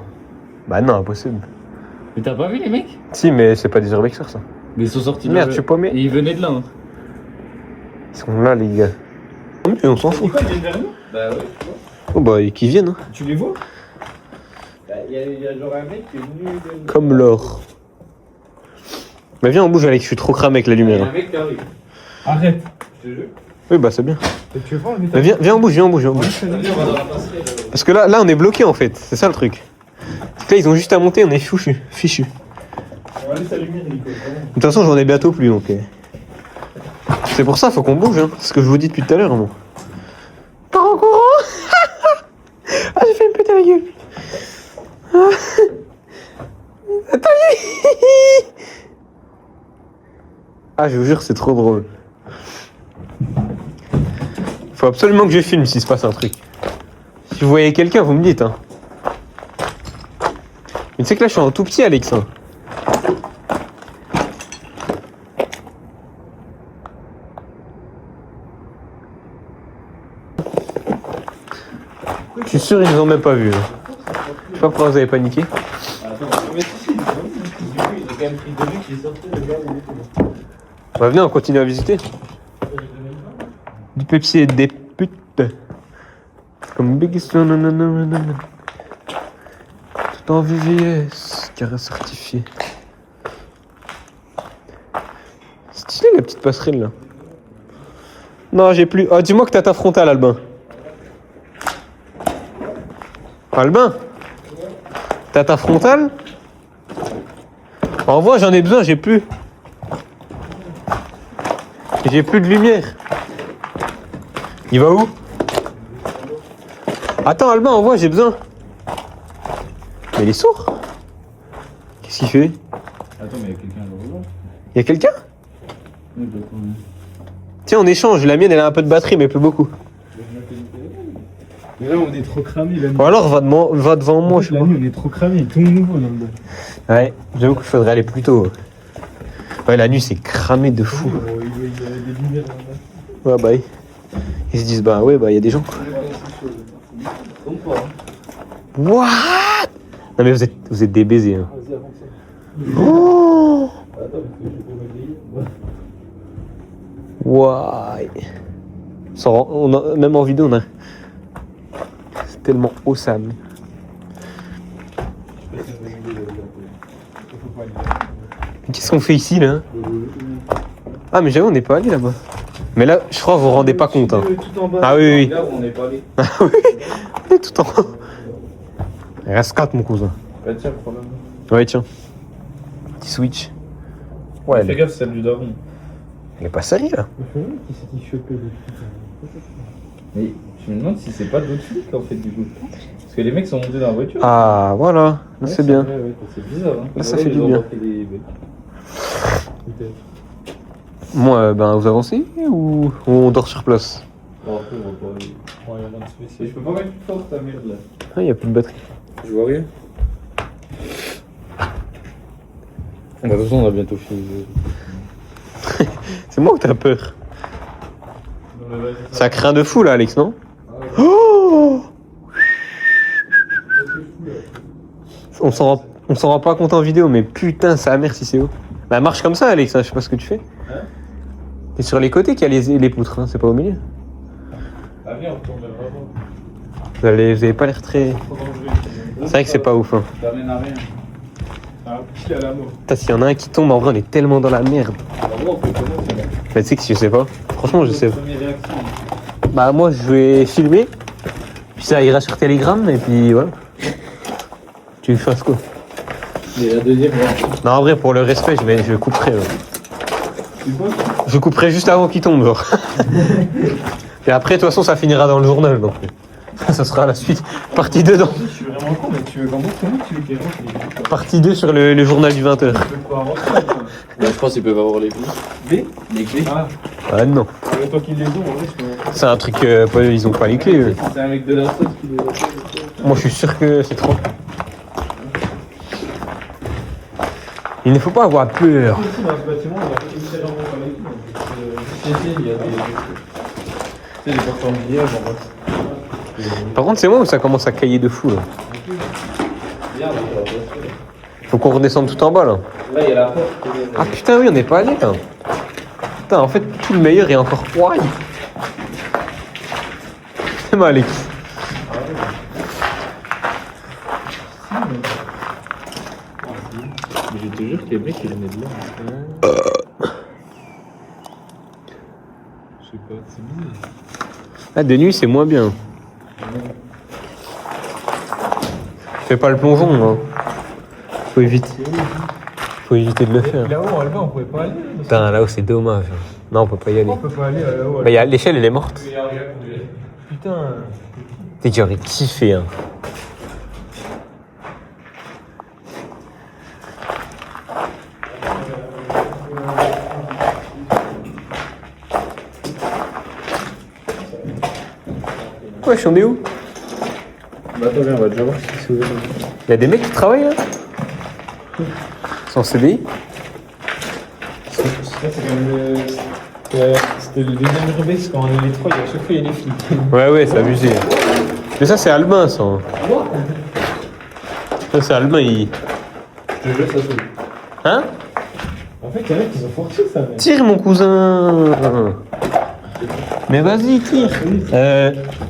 Bah non, impossible. Mais t'as pas vu les mecs? Si, mais c'est pas des urbexers, ça. Mais ils sont sortis de Merde, là. je suis paumé. Et ils venaient de là. Hein. Ils sont là, les gars. Et on s'en fout. Ils viennent vers nous? Bah ouais, tu vois. Oh bah, et qu'ils viennent, hein. Tu les vois? Bah, il y a genre un mec qui est venu. Comme l'or. Bah viens, on bouge, Alex, je suis trop cramé avec la Il y lumière. a un mec qui arrive. Arrête. Je te jure. Oui, bah c'est bien. Tu veux voir le Bah, viens, on bouge. Vas-y, on va dans la passerelle. Parce que là, on est bloqué en fait. C'est ça le truc. Parce que là, ils ont juste à monter, on est fichu. On va laisser la lumière, Nico. De toute façon, j'en ai bientôt plus donc. C'est pour ça, faut qu'on bouge, hein. C'est ce que je vous dis depuis tout à l'heure, moi. Pars en courant. Ah, j'ai fait me péter la gueule. Attends, ah, je vous jure, c'est trop drôle. Faut absolument que je filme s'il se passe un truc. Si vous voyez quelqu'un, vous me dites, hein. Mais tu sais que là, je suis en tout petit, Alex, hein. Je suis sûr, ils nous ont même pas vu. Hein. Je sais pas pourquoi vous avez paniqué. Attends, mais si, du coup, ils ont quand même pris 2 mecs qui sortaient, le gars, il était là. Bah, venez, on continue à visiter. Du Pepsi et des putes. Comme Big Slow, nanana. Tout en VVS, carré certifié. Stylé la petite passerelle là. Non, j'ai plus. Oh, dis-moi que t'as ta frontale, Albin. Albin, t'as ta frontale? Envoie, j'en ai besoin, j'ai plus. J'ai plus de lumière. Il va où? Attends, Albin, envoie, j'ai besoin. Mais il est sourd. Qu'est-ce qu'il fait? Attends, mais il y a quelqu'un là-bas. Il y a quelqu'un? Oui, d'accord. Tiens, on échange. La mienne, elle a un peu de batterie, mais plus beaucoup. Mais là, on est trop cramé. Ou alors, va devant moi, je sais La pas. nuit, on est trop cramé. Tout nouveau là dedans. Ouais, j'avoue qu'il faudrait aller plus tôt. Ouais, la nuit, c'est cramé de fou. Il y a des lumières là-bas. Ouais, bah, ils se disent, bah ouais, bah, il y a des gens. Trompe pas. What? Non, mais vous êtes des baisers. Hein. Vas-y, avance. Oh! Attends, parce que je vais pas m'éveiller. Ouais. Même en vidéo, on a. C'est tellement awesome. Mais qu'est-ce qu'on fait ici là? Ah, mais j'avoue, on n'est pas allé là-bas. Mais là, je crois que vous vous rendez pas compte. Hein. Tout en bas. Ah oui, oui. Là, on n'est pas allé. Ah oui, on est tout en haut. Il reste 4, mon cousin. Bah, tiens, prends-le. Ouais, tiens. Petit switch. Ouais, Fais gaffe, celle du daron. elle est pas salie là. Qui s'est chopé des Mais je me demande si c'est pas d'autres flics en fait du coup. Parce que les mecs sont montés dans la voiture. Ah, voilà. Là, Ouais, c'est bien. vrai, ouais, c'est bizarre. Hein. Là, ça Ouais, fait ils du ont bien. embarqué des mecs. Peut-être. Moi, ben, vous avancez ou on dort sur place? Bon, après, on va pas aller. Ouais, il y a rien de spécial. Je peux pas mettre plus fort ta merde là. Ah, il y a plus de batterie. Je vois rien. Bah, de toute façon, on a bientôt fini. C'est moi ou t'as peur? Ça craint de fou là, Alex, non? Oh, on s'en rend pas compte en vidéo, mais putain, sa mère si c'est haut. Bah, elle marche comme ça, Alex, hein, je sais pas ce que tu fais. C'est sur les côtés qu'il y a les poutres, hein, c'est pas au milieu. Ah, viens, on tourne vraiment. Vous avez pas l'air très. C'est vrai que c'est pas ouf. Hein. T'amènes à rien. C'est un petit à la mort. Putain, s'il y en a un qui tombe, en vrai, on est tellement dans la merde. Alors, on peut commencer là. Mais tu sais que je sais pas. Franchement, je sais pas. Première réaction. Bah, moi, je vais filmer. Puis ça ira sur Telegram, et puis voilà. Tu fasses quoi? Et la deuxième, Non, en vrai, pour le respect, je couperai. tu vois? Je couperai juste avant qu'il tombe, genre. Et après, de toute façon, ça finira dans le journal, donc. Ça sera la suite. Partie 2 dans. Je suis vraiment con, mais tu veux comment tu veux qu'il rentre? Partie 2 sur le journal du 20h. Tu veux quoi rentrer? Bah, je pense qu'ils peuvent avoir les clés. B? Les clés? Ah, Ah non. toi qui les ont, en vrai, je peux. C'est un truc, ils ont pas les clés. Eux. C'est un mec de la sauce qui les a. Moi, je suis sûr que c'est trop. Il ne faut pas avoir peur. Ici, dans ce bâtiment, il y a une seule endroit avec nous. Ici, il y a des. Tu sais, les portes en billets, genre. Par contre, c'est moi où ça commence à cailler de fou là. Regarde, Faut qu'on redescende tout en bas là. là, il y a la porte. Ah putain, oui, on n'est pas allé là. Putain, en fait, tout le meilleur est encore. Ouaille. C'est mal, Alex. Mais je te jure que les mecs, ils venaient de là. Je sais pas, c'est bizarre. Ah, de nuit, c'est moins bien. Fais pas le plongeon, hein. Faut éviter de le faire. Là-haut, en bas, on pouvait pas aller. Putain, là-haut, c'est dommage. Non, on peut pas y aller. On peut pas aller là-haut. Bah, l'échelle, elle est morte. Putain. T'es qui aurait kiffé, hein. Wesh, on est où? Bah, attends, viens, on va déjà voir si c'est ouvert. Y'a des mecs qui travaillent là? Sans CDI? Ça, c'est comme c'était le deuxième rebelle, quand on est les trois, à chaque fois, il y a des flics. Ouais, c'est abusé. Mais ça, c'est Albin, ça. Ça, c'est Albin, il. Je te jure, ça se fait. Hein? En fait, il y en a qui sont fortis, ça, mec. Tire, mon cousin! Mais vas-y, tire!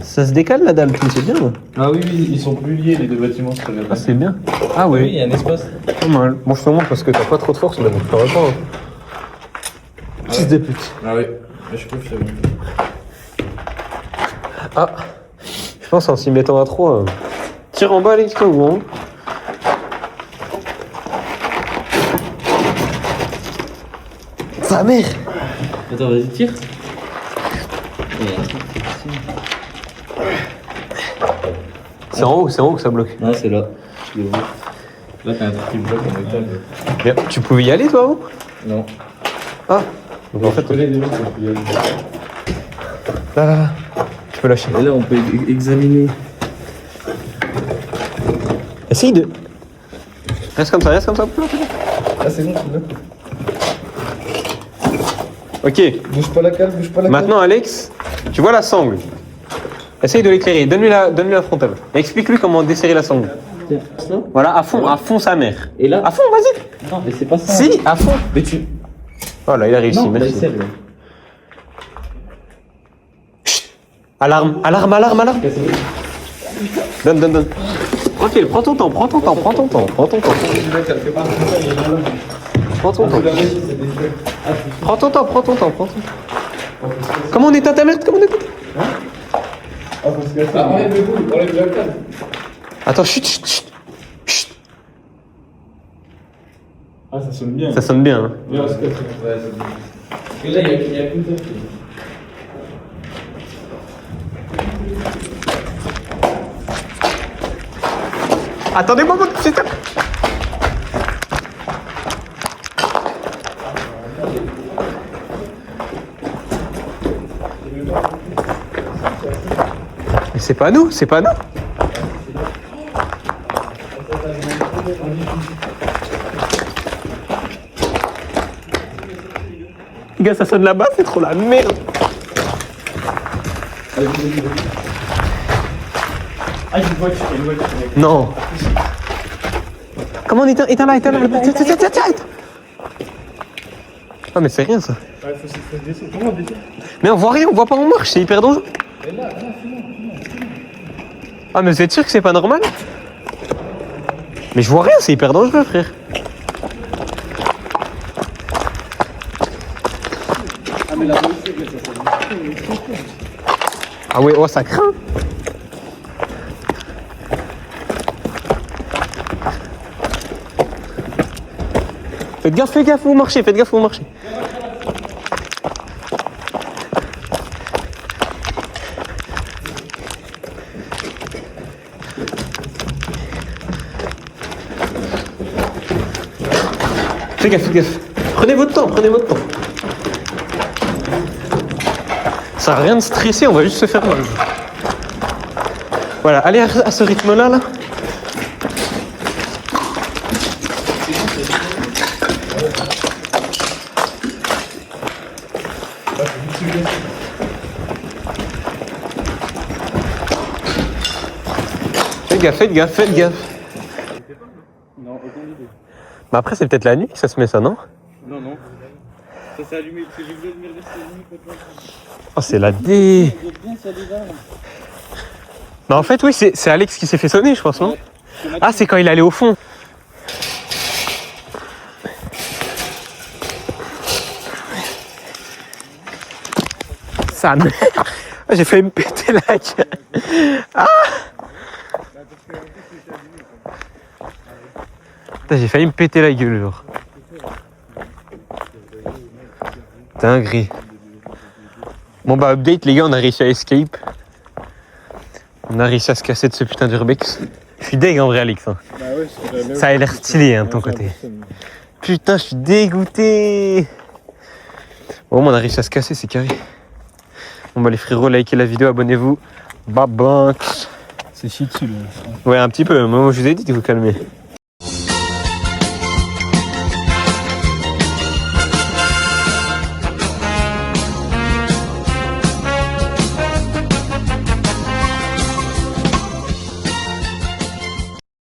Ça se décale la dalle, c'est bien. Là. Ah oui, ils sont plus liés, les deux bâtiments, c'est très bien. Ah, c'est bien. Ah, Oui, il ouais. y a un espace. Pas mal. Moi, je te montre parce que t'as pas trop de force, mais bon, je te réponds. Hein. Fils de pute. Ah oui, je peux faire. Ah! Je pense en s'y mettant à 3. Tire en bas, Alex, toi, ou en haut? Ta mère! Attends, vas-y, tire. C'est en haut que ça bloque. Non, c'est là. Là, t'as un truc qui bloque en métal. Mais tu pouvais y aller, toi, avant? Non. Ah! Donc en fait, les deux mecs, on peut y aller. là. Tu peux lâcher. Et là, on peut examiner. Essaye de. Reste comme ça. Ah, c'est bon, c'est là. Ok. Bouge pas la cale, bouge pas la cale. Maintenant, Alex, tu vois la sangle. Essaye de l'éclairer. Donne-lui la frontale. Explique-lui comment desserrer la sangle. Tiens, ça. Voilà, à fond sa mère. Et là. À fond, vas-y. Non, mais c'est pas ça. Si, à fond. Mais tu. Voilà, il a réussi, Non, là, merci. il serre, là. Alarme. Donne. Tranquille, prends ton temps. Prends ton temps. Prends ton temps. Prends ton temps. Comment on éteint ta merde? Enlève le boule, enlève la cale. Attends, chut. Ah, ça sonne bien. Ça sonne bien. Hein. Bien, parce que ouais, c'est bien. Et là, il y a plus de. Attendez-moi, mon petit. Mais c'est pas nous. Les gars, ça sonne là-bas, c'est trop la merde. Ah, il y a une voiture, mec. Non. Comment on éteint là. Tiens. Ah mais c'est rien ça. Ouais, faut descendre. Comment on descend? Mais on voit rien, on voit pas où on marche, c'est hyper dangereux. Ah mais vous êtes sûr que c'est pas normal? Mais je vois rien, c'est hyper dangereux frère. Ah, mais la voiture, ça. Ah ouais, oh ça craint. Faites gaffe où vous marchez, Fais gaffe. Prenez votre temps. Ça sert à rien de stresser, on va juste se faire mal. Voilà, allez à ce rythme-là, là. Faites gaffe. Non, aucune idée. Mais après, c'est peut-être la nuit que ça se met ça, non? Non. Ça s'est allumé parce que j'ai voulu venir rester nuit. Oh, c'est la D. Bah en fait, oui, c'est Alex qui s'est fait sonner, je pense, non? Ah, c'est quand il allait au fond. Sa mère. Ah, j'ai failli me péter la gueule. Ah! Putain, j'ai failli me péter la gueule, genre. Dinguerie. Bon bah update les gars, on a réussi à escape. On a réussi à se casser de ce putain d'urbex. Je suis deg en vrai Alex. Hein. Bah ouais, Ça a l'air stylé hein, de ton côté. Putain, je suis dégoûté. Bon, on a réussi à se casser, c'est carré. Bon bah les frérots, likez la vidéo, abonnez-vous. Bye bye. C'est shit dessus là. Ouais, un petit peu, moi je vous ai dit de vous calmer.